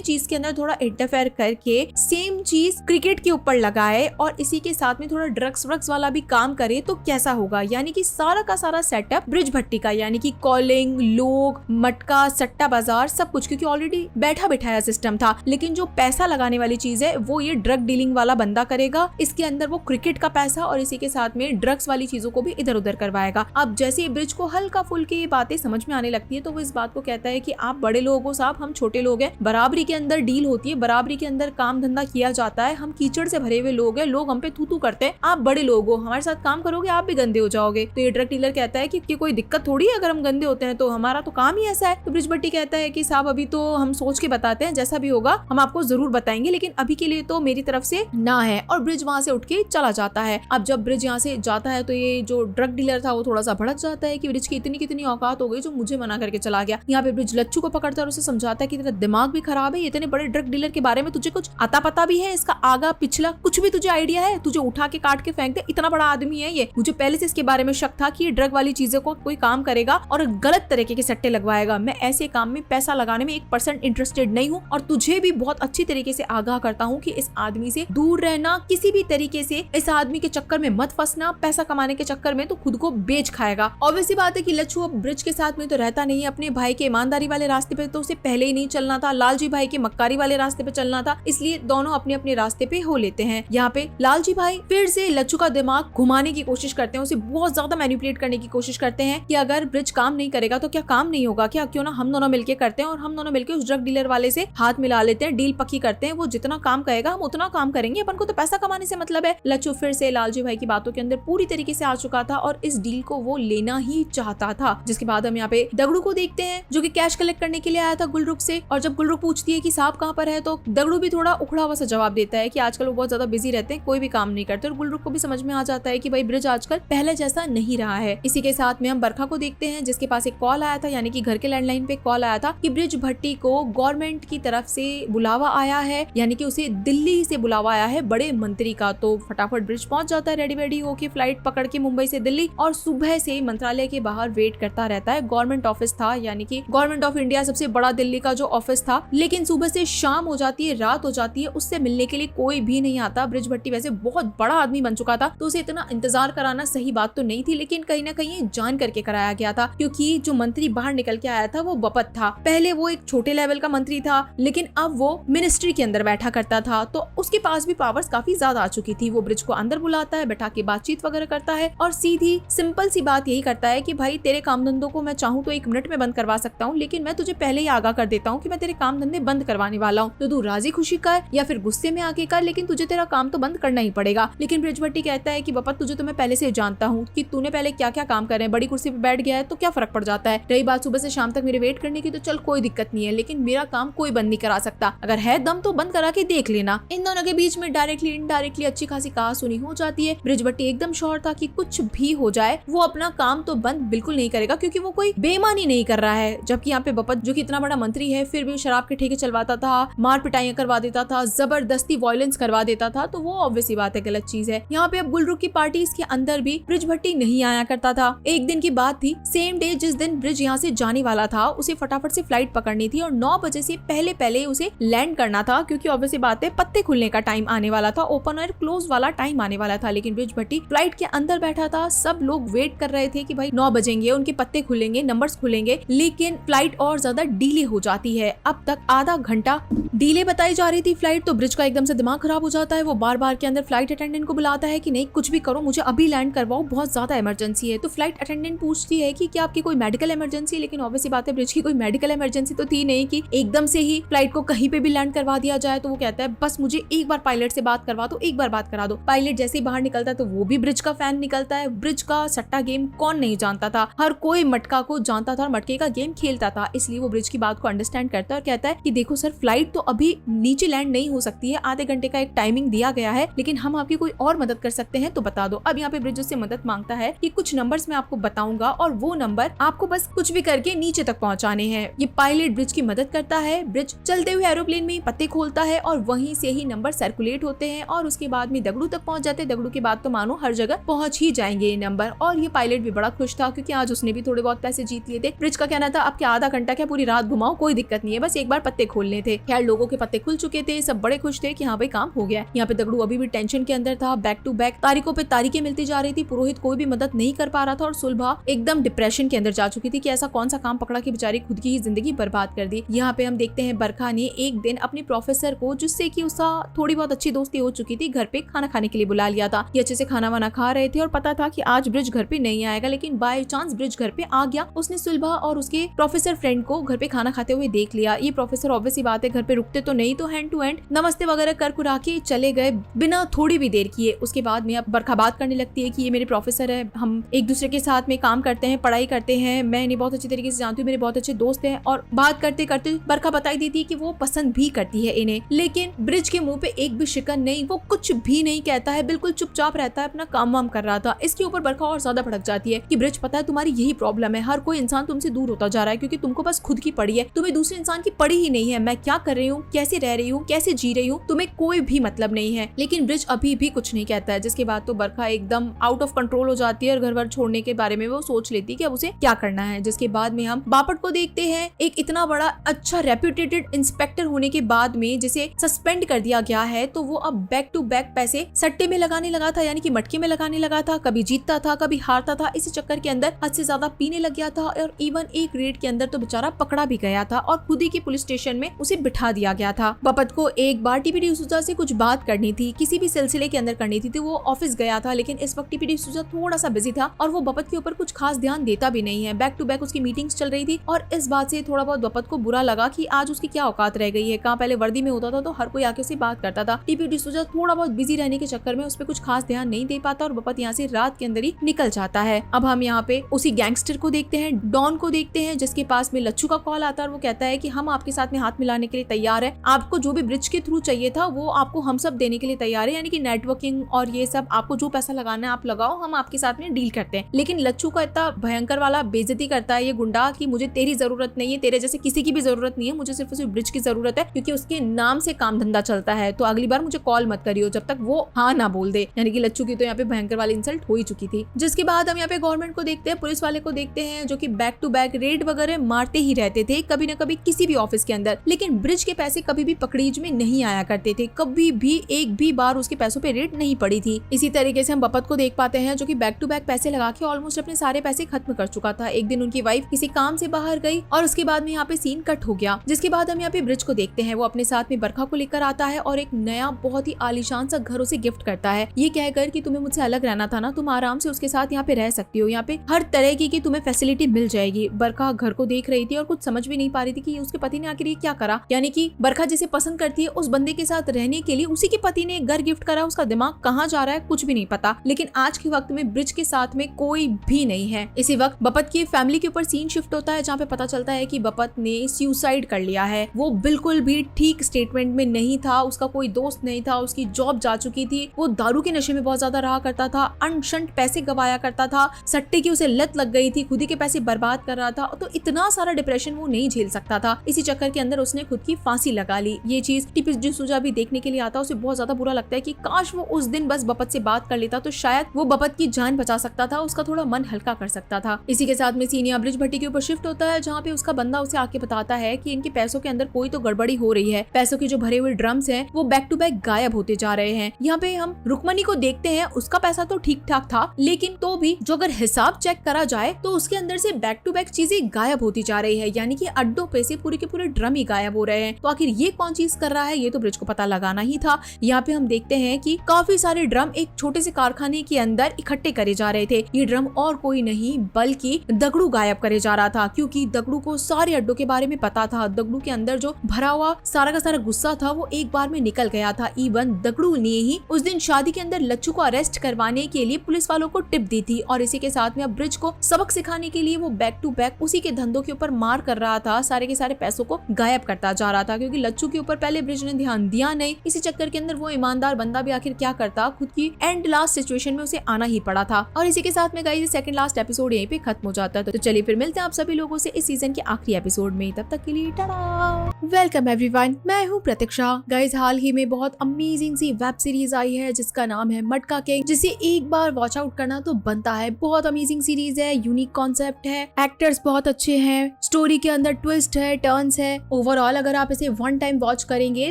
चीज के अंदर थोड़ा इंटरफेयर करके सेम चीज क्रिकेट के ऊपर लगाए और इसी के साथ में थोड़ा ड्रग्स व्रग्स वाला भी काम करे तो कैसा होगा। यानी कि सारा का सारा सेटअप ब्रिज भट्टी का, यानी कि कॉलिंग, लोग, मटका, सट्टा बाजार, सब कुछ, क्योंकि ऑलरेडी बैठा बिठाया सिस्टम था। लेकिन जो पैसा लगाने वाली चीज है वो ये ड्रग डीलिंग वाला बंदा करेगा। इसके अंदर वो क्रिकेट का पैसा और इसी के साथ में ड्रग्स वाली चीजों को भी इधर उधर करवाएगा। अब जैसे ही ब्रिज को हल्का फुल्की ये बातें समझ में आने लगती है तो वो इस बात को कहता है कि आप बड़े लोग हो साहब, हम छोटे लोग हैं, बराबरी के अंदर डील होती है, बराबरी के अंदर काम धंधा किया जाता है, हम कीचड़ से भरे हुए लोग हैं, लोग हम पे थू थू करते हैं, आप बड़े लोग हो, हमारे साथ काम करोगे आप भी गंदे हो जाओगे। तो ये ड्रग डीलर कहता है कि कोई दिक्कत थोड़ी है अगर हम गंदे होते हैं, तो हमारा तो काम ही ऐसा है। तो ब्रिज भट्टी कहता है कि साहब अभी तो हम सोच के बताते हैं, जैसा भी होगा हम आपको जरूर बताएंगे, लेकिन अभी के लिए तो मेरी तरफ से ना है। और ब्रिज वहां से उठ के चला जाता है। अब जब ब्रिज यहाँ से जाता है तो ये जो ड्रग डीलर था वो थोड़ा सा भड़क जाता है कि ब्रिज की इतनी कितनी औकात हो गई जो मुझे मना करके चला गया। यहाँ पे ब्रिज लच्छू को पकड़ता है और उसे समझाता है कि तेरा दिमाग भी खराब है, इतने बड़े ड्रग डीलर के बारे में तुझे कुछ अता पता भी है, इसका आगा पिछला कुछ भी तुझे आइडिया है, तुझे उठा के काट के फेंक दे, इतना बड़ा आदमी है ये। मुझे पहले से इसके बारे में शक था कि ये ड्रग वाली चीजों को कोई काम करेगा और गलत तरीके के सट्टे लगवाएगा। मैं ऐसे काम में पैसा लगाने में 1% इंटरेस्टेड नहीं हूँ और तुझे भी बहुत अच्छी तरीके से आगाह करता हूँ कि इस आदमी से दूर रहना, किसी भी तरीके से इस आदमी के चक्कर में मत फंसना, पैसा कमाने के चक्कर में तो खुद को बेच खाएगा। ऑब्वियसली बात है कि लच्छू अब ब्रिज के साथ में तो रहता नहीं है, अपने भाई के ईमानदारी वाले रास्ते पे तो उसे पहले ही नहीं चलना था, लालजी भाई के मक्कारी वाले रास्ते पे चलना था, इसलिए दोनों अपने अपने रास्ते पे हो लेते हैं। यहाँ पे लालजी भाई फिर से लच्छू का दिमाग घुमाने की कोशिश करते हैं, उसे बहुत ज्यादा मैनिपुलेट करने की कोशिश करते हैं कि अगर ब्रिज काम नहीं करेगा तो क्या काम नहीं होगा क्या, क्यों ना हम दोनों मिलके करते हैं और हम दोनों मिलके उस ड्रग डीलर वाले से हाथ मिला लेते हैं, डील पक्की करते हैं, वो जितना काम कहेगा हम उतना काम करेंगे, अपन को तो पैसा कमाने से मतलब है। लच्छू फिर से लालजी भाई की बातों के अंदर पूरी तरीके से आ चुका था और इस डील को वो लेना ही चाहता था। जिसके बाद हम यहाँ पे दगड़ू को देखते हैं जो कि कैश कलेक्ट करने के लिए आया था गुलरुख से, और जब गुलरुख पूछती है कि साहब कहाँ पर है तो दगड़ू भी थोड़ा उखड़ा हुआ सा जवाब देता है कि आजकल वो बहुत ज्यादा बिजी रहते हैं, कोई भी काम नहीं करते। और गुलरुख को भी समझ में आ जाता है कि भाई ब्रिज आजकल पहले जैसा नहीं रहा है। इसी के साथ में हम बरखा को देखते हैं जिसके पास एक कॉल आया था, यानी कि घर के लैंडलाइन पे कॉल आया था कि ब्रिज भट्टी को गवर्नमेंट की तरफ से बुलावा आया है, यानी कि उसे दिल्ली से बुलावा आया है बड़े मंत्री का। तो फटाफट ब्रिज पहुंच जाता है रेडी वेडी होके फ्लाइट पकड़ के मुंबई से दिल्ली, और सुबह से मंत्रालय के बाहर वेट करता रहता है। गवर्नमेंट ऑफिस था, यानी कि गवर्नमेंट ऑफ इंडिया सबसे बड़ा दिल्ली का जो ऑफिस था, लेकिन सुबह से शाम हो जाती है, रात हो जाती है, उससे मिलने के लिए कोई भी नहीं आता। ब्रिज भट्टी वैसे बहुत बड़ा आदमी बन चुका था तो उसे इतना इंतजार कराना सही बात तो नहीं थी, लेकिन कहीं ना कहीं जान करके कराया गया था, क्योंकि जो मंत्री बाहर निकल के आया था वो बपत था। पहले वो एक छोटे लेवल का मंत्री था, लेकिन अब वो मिनिस्ट्री के अंदर बैठा करता था, तो उसके पास भी पावर्स काफी ज्यादा आ चुकी थी। वो ब्रिज को अंदर बुलाता है, बैठा के बातचीत वगैरह करता है और सीधी सिंपल सी बात यही करता है कि भाई तेरे काम धंधों को मैं चाहूँ तो 1 मिनट में बंद करवा सकता हूँ, लेकिन मैं तुझे पहले ही आगाह कर देता हूँ कि मैं तेरे काम धंधे बंद करवाने वाला हूँ, तो तू राजी खुशी कर या फिर गुस्से में आके कर, लेकिन तुझे तेरा काम तो बंद करना ही पड़ेगा। लेकिन ब्रिज भट्टी कहता है कि बापा तुझे तो मैं पहले से जानता हूँ कि तूने पहले क्या क्या काम करे, बड़ी कुर्सी पे बैठ गया है तो क्या फर्क पड़ जाता है। रही बात सुबह से शाम तक मेरे वेट करने की तो चल कोई दिक्कत नहीं है, लेकिन मेरा काम कोई बंद नहीं करा सकता, अगर है दम तो बंद करा के देख लेना। इन दोनों के बीच में डायरेक्टली इनडायरेक्टली अच्छी खासी कहासुनी हो जाती है। ब्रिज भट्टी एकदम श्योर था कि कुछ भी हो जाए वो अपना काम तो बंद बिल्कुल नहीं करेगा, क्योंकि वो कोई बेईमानी नहीं कर रहा है। जबकि यहाँ पे बपत जो कि इतना बड़ा मंत्री है फिर भी शराब के ठेके चलवाता था, मार पिटाइयां करवा देता था, जबरदस्ती वायलेंस करवा देता था, तो वो ऑब्वियसली बात है गलत चीज है। यहाँ पे अब गुलरुख की पार्टी इसके अंदर भी ब्रिज भट्टी नहीं आया करता था। एक दिन की बात थी, सेम डे जिस दिन ब्रिज यहाँ से जाने वाला था उसे फटाफट से फ्लाइट पकड़नी थी और 9 बजे से पहले उसे लैंड करना था, क्योंकि ऑब्वियसली बात है पत्ते खुलने का टाइम आने वाला था, ओपन एयर क्लोज वाला टाइम आने वाला था। लेकिन ब्रिज भट्टी फ्लाइट के अंदर बैठा था, सब लोग वेट कर रहे थे कि भाई 9 बजेंगे, उनके पत्ते खुलेंगे, नंबर्स खुलेंगे, लेकिन फ्लाइट और ज्यादा डिले हो जाती है। अब तक आधा घंटा डिले बताई जा रही थी फ्लाइट। तो ब्रिज का एकदम से दिमाग खराब हो जाता है। वो बार बार के अंदर फ्लाइट अटेंडेंट को बुलाता है कि नहीं कुछ भी करो, मुझे अभी लैंड करवाओ, बहुत ज्यादा इमरजेंसी है। तो फ्लाइट अटेंडेंट पूछती है कि क्या आपकी कोई मेडिकल इमरजेंसी, लेकिन ऑब्वियसली बात है ब्रिज की कोई मेडिकल इमरजेंसी तो थी नहीं कि एकदम से ही फ्लाइट को कहीं पे भी लैंड करवा दिया जाए। तो वो कहता है बस मुझे एक बार पायलट से बात करवा दो, एक बार बात करा दो। पायलट जैसे ही बाहर निकलता है तो वो भी ब्रिज का फैन निकलता है। ब्रिज का सट्टा गेम कौन नहीं जानता था, हर कोई मटका को जानता था और मटके का गेम खेलता था, इसलिए वो ब्रिज की बात को अंडरस्टैंड करता है और कहता है कि देखो सर, फ्लाइट तो अभी नीचे लैंड नहीं हो सकती है, आधे घंटे का एक टाइमिंग दिया गया है, लेकिन हम आपकी कोई और मदद कर सकते हैं तो बता दो। अब यहाँ पे ब्रिज उससे मदद मांगता है कि कुछ नंबर्स मैं आपको बताऊंगा और वो नंबर आपको बस कुछ भी करके नीचे तक पहुंचाने हैं। ये पायलट ब्रिज की मदद करता है। ब्रिज चलते हुए एरोप्लेन में पत्ते खोलता है और वहीं से ही नंबर सर्कुलेट होते हैं और उसके बाद में दगड़ू तक पहुंच जाते हैं। दगड़ू के बाद तो मानो हर जगह पहुंच ही जाएंगे ये नंबर। और ये पायलट भी बड़ा खुश था क्योंकि आज उसने भी थोड़े बहुत पैसे जीत लिए थे। ब्रिज का कहना था अब क्या आधा घंटा क्या पूरी रात घुमाओ, कोई दिक्कत नहीं है, बस एक बार पत्ते खोलने थे। खैर लोगों के पत्ते खुल चुके थे, सब बड़े खुश थे कि हाँ भाई काम हो गया। यहाँ पे दगड़ू अभी भी टेंशन के अंदर था। बैक टू बैक तारीखों पे तारीखें मिलती जा रही थी। पुरोहित कोई भी मदद नहीं कर पा रहा था और सुलभा एकदम डिप्रेशन के अंदर जा चुकी थी कि ऐसा कौन सा काम पकड़ा कि बेचारी खुद की ही जिंदगी बर्बाद कर दी। यहाँ पे हम देखते हैं बरखा ने एक दिन अपने प्रोफेसर को, जिससे कि उसका थोड़ी बहुत अच्छी दोस्ती हो चुकी थी, घर पे खाना खाने के लिए बुला लिया था। ये अच्छे से खाना वाना खा रहे थे और पता था कि आज ब्रिज घर पे नहीं आएगा, लेकिन बाय चांस ब्रिज घर पे आ गया। उसने सुलभा और उसके प्रोफेसर फ्रेंड को घर पे खाना खाते हुए देख लिया। ये प्रोफेसर ऑब्वियसली बात है घर पे रुकते तो नहीं, तो हैंड टू हैंड नमस्ते वगैरह कर कुरा के चले गए बिना थोड़ी भी देर किए। उसके बाद में अब बरखा बात करने लगती है कि ये मेरे प्रोफेसर है, हम एक दूसरे के साथ में काम करते हैं, पढ़ाई करते हैं, मैं इन्हें बहुत अच्छी तरीके से जानती हूँ, मेरे बहुत अच्छे दोस्त हैं। और बात करते करते बरखा बताई देती है कि वो पसंद भी करती है इन्हें, लेकिन ब्रिज के मुंह पे एक भी शिकन नहीं, वो कुछ भी नहीं कहता है, बिल्कुल चुपचाप रहता है, अपना काम वाम कर रहा था। इसके ऊपर बरखा और ज्यादा भड़क जाती है कि ब्रिज पता है तुम्हारी यही प्रॉब्लम है, हर कोई इंसान तुमसे दूर होता जा रहा है क्योंकि तुमको बस खुद की पड़ी है, तुम्हें दूसरे इंसान की पड़ी ही नहीं है। मैं क्या कर रही हूँ, कैसे रह रही हूँ, कैसे जी रही हूँ, तुम्हें कोई भी मतलब नहीं है। लेकिन ब्रिज अभी भी कुछ नहीं कहता है, जिसके बाद तो बरखा एकदम आउट ऑफ कंट्रोल हो जाती है और घर वर छोड़ने के बारे में वो सोच लेती है कि अब उसे क्या करना है। जिसके बाद में हम बापट को देखते हैं, एक इतना बड़ा अच्छा रेप्यूटेटेड इंस्पेक्टर होने के बाद में जिसे सस्पेंड कर दिया गया है, तो वो अब बैक टू बैक पैसे सट्टे में लगाने लगा था, यानी कि मटके में लगाने लगा था। कभी जीतता था, कभी हारता था, इसी चक्कर के अंदर हद से ज्यादा पीने लग गया था और इवन एक रेड के अंदर तो बेचारा पकड़ा भी गया था और खुद ही के पुलिस स्टेशन में उसे बिठा दिया गया था। बपत को एक बार टीपी डिसूजा से कुछ बात करनी थी, किसी भी सिलसिले के अंदर करनी थी, तो वो ऑफिस गया था, लेकिन इस वक्त टीपी डिसूजा थोड़ा सा बिजी था और वो बपत के ऊपर कुछ खास ध्यान देता भी नहीं है। बैक टू बैक उसकी मीटिंग्स चल रही थी और इस बात से थोड़ा बहुत बपत को बुरा लगा कि आज उसकी क्या औकात रह गई है। कहाँ पहले वर्दी में होता था तो हर कोई आके उसे बात करता था, टीपी डिसूजा थोड़ा बहुत बिजी रहने के चक्कर में उस पर कुछ खास ध्यान नहीं दे पाता और बपत यहाँ से रात के अंदर ही निकल जाता है। अब हम यहाँ पे उसी गैंगस्टर को देखते हैं, डॉन को देखते हैं, जिसके पास में लच्छू का कॉल आता है और वो कहता है कि हम आपके साथ में हाथ मिलाने के लिए तैयार है, आपको जो भी ब्रिज के थ्रू चाहिए था वो आपको हम सब देने के लिए तैयार है, यानी कि नेटवर्किंग और ये सब, आपको जो पैसा लगाना है आप लगाओ, हम आपके साथ में डील करते हैं। लेकिन लच्छू का इतना भयंकर वाला बेइज्जती करता है ये गुंडा कि मुझे तेरी जरूरत नहीं है, तेरे जैसे किसी की भी जरूरत नहीं है, मुझे सिर्फ उसी ब्रिज की जरूरत है क्योंकि उसके नाम से काम धंधा चलता है, तो अगली बार मुझे कॉल मत करियो जब तक वो हाँ ना बोल दे। यानी कि लच्छू की तो यहाँ पे भयंकर वाली इंसल्ट हो ही चुकी थी। जिसके बाद हम यहाँ पे गवर्नमेंट को देखते हैं, पुलिस वाले को देखते हैं, जो कि बैक टू बैक रेड वगैरह मारते ही रहते थे कभी न कभी किसी भी ऑफिस के अंदर, लेकिन ब्रिज के पैसे कभी भी पकड़ीज में नहीं आया करते थे, कभी भी एक भी बार उसके पैसों पे रेड नहीं पड़ी थी। इसी तरीके से हम बपत को देख पाते हैं, जो कि बैक टू बैक पैसे लगा के ऑलमोस्ट अपने सारे पैसे खत्म कर चुका था। एक दिन उनकी वाइफ किसी काम से बाहर गई और उसके बाद में यहाँ पे सीन कट हो गया। जिसके बाद हम यहाँ पे ब्रिज को देखते हैं, वो अपने साथ में बरखा को लेकर आता है और एक नया बहुत ही आलीशान सा घर उसे गिफ्ट करता है, ये कहकर कि तुम्हें मुझसे अलग रहना था ना, तुम आराम से उसके साथ यहाँ पे रह सकती हो, यहाँ पे हर तरह की तुम्हें फैसिलिटी मिल जाएगी। बरखा घर को देख रही थी और कुछ समझ भी नहीं पा रही थी कि उसके पति ने आखिर ये क्या करा, यानी कि बरखा जिसे पसंद करती है उस बंदे के साथ रहने के लिए उसी के पति ने घर गिफ्ट करा, उसका दिमाग कहाँ जा रहा है कुछ भी नहीं पता। लेकिन आज के वक्त में ब्रिज के साथ में कोई भी नहीं है। इसी वक्त बपत की फैमिली के ऊपर सीन शिफ्ट होता है, जहाँ पे पता चलता है कि बपत ने सुसाइड कर लिया है। वो बिल्कुल भी ठीक स्टेटमेंट में नहीं था, उसका कोई दोस्त नहीं था, उसकी जॉब जा चुकी थी, वो दारू के नशे में बहुत ज्यादा रहा करता था, अनशंट पैसे गवाया करता था, सट्टे की उसे लत लग गई थी, खुद ही के पैसे बर्बाद कर रहा था, तो इतना सारा डिप्रेशन वो नहीं झेल सकता था। इसी चक्कर के अंदर उसने खुद की फांसी लगा ली। ये चीज टीपी डिसूजा भी देखने के लिए आता है, उसे बहुत ज्यादा बुरा लगता है कि काश वो उस दिन बस बपत से बात कर लेता तो शायद वो बपत की जान बचा सकता था, उसका थोड़ा मन हल्का कर सकता था। इसी के साथ में सीनिया ब्रिज भट्टी के ऊपर शिफ्ट होता है, जहाँ पे उसका बंदा उसे आके बताता है कि इनके पैसों के अंदर कोई तो गड़बड़ी हो रही है, पैसों के जो भरे हुए ड्रम्स हैं वो बैक टू बैक गायब होते जा रहे हैं। यहाँ पे हम रुक्मणी को देखते हैं, उसका पैसा तो ठीक ठाक खराब था, लेकिन तो भी जो अगर हिसाब चेक करा जाए तो उसके अंदर से बैक टू बैक चीजें गायब होती जा रही है, यानी कि अड्डों पे से पूरे के पूरे ड्रम ही गायब हो रहे हैं। तो आखिर ये कौन चीज कर रहा है, ये तो ब्रिज को पता लगाना ही था। यहाँ पे हम देखते हैं कि काफी सारे ड्रम एक छोटे से कारखाने के अंदर इकट्ठे करे जा रहे थे। ये ड्रम और कोई नहीं बल्कि दगड़ू गायब करे जा रहा था, क्योंकि दगड़ू को सारे अड्डों के बारे में पता था। दगड़ू के अंदर जो भरा हुआ सारा का सारा गुस्सा था वो एक बार में निकल गया था। इवन दगड़ू ने ही उस दिन शादी के अंदर लच्छू को अरेस्ट करवाने के लिए पुलिस वालों को टिप दी थी, और इसी के साथ में अब ब्रिज को सबक सिखाने के लिए वो बैक टू बैक उसी के धंधों के ऊपर मार कर रहा था, सारे के सारे पैसों को गायब करता जा रहा था। क्योंकि लच्छू के ऊपर पहले ब्रिज ने ध्यान दिया नहीं, इसी चक्कर के अंदर वो ईमानदार बंदा भी आखिर क्या करता, खुद की एंड लास्ट सिचुएशन में उसे आना ही पड़ा था। और इसी के साथ में गाइस सेकंड लास्ट एपिसोड यहीं पे खत्म हो जाता है। तो चलिए फिर मिलते हैं आप सभी लोगों से इस सीजन के आखिरी एपिसोड में। तब तक के लिए टाटा। वेलकम एवरीवन, मैं हूँ प्रतीक्षा। गाइस हाल ही में बहुत अमेजिंग सी वेब सीरीज आई है जिसका नाम है मटका किंग, जिसे एक बार वॉच आउट करना तो बनता है। बहुत अमेजिंग सीरीज है, यूनिक कॉन्सेप्ट है, एक्टर्स बहुत अच्छे हैं, स्टोरी के अंदर ट्विस्ट है, टर्न्स है। ओवरऑल अगर आप इसे वन टाइम वॉच करेंगे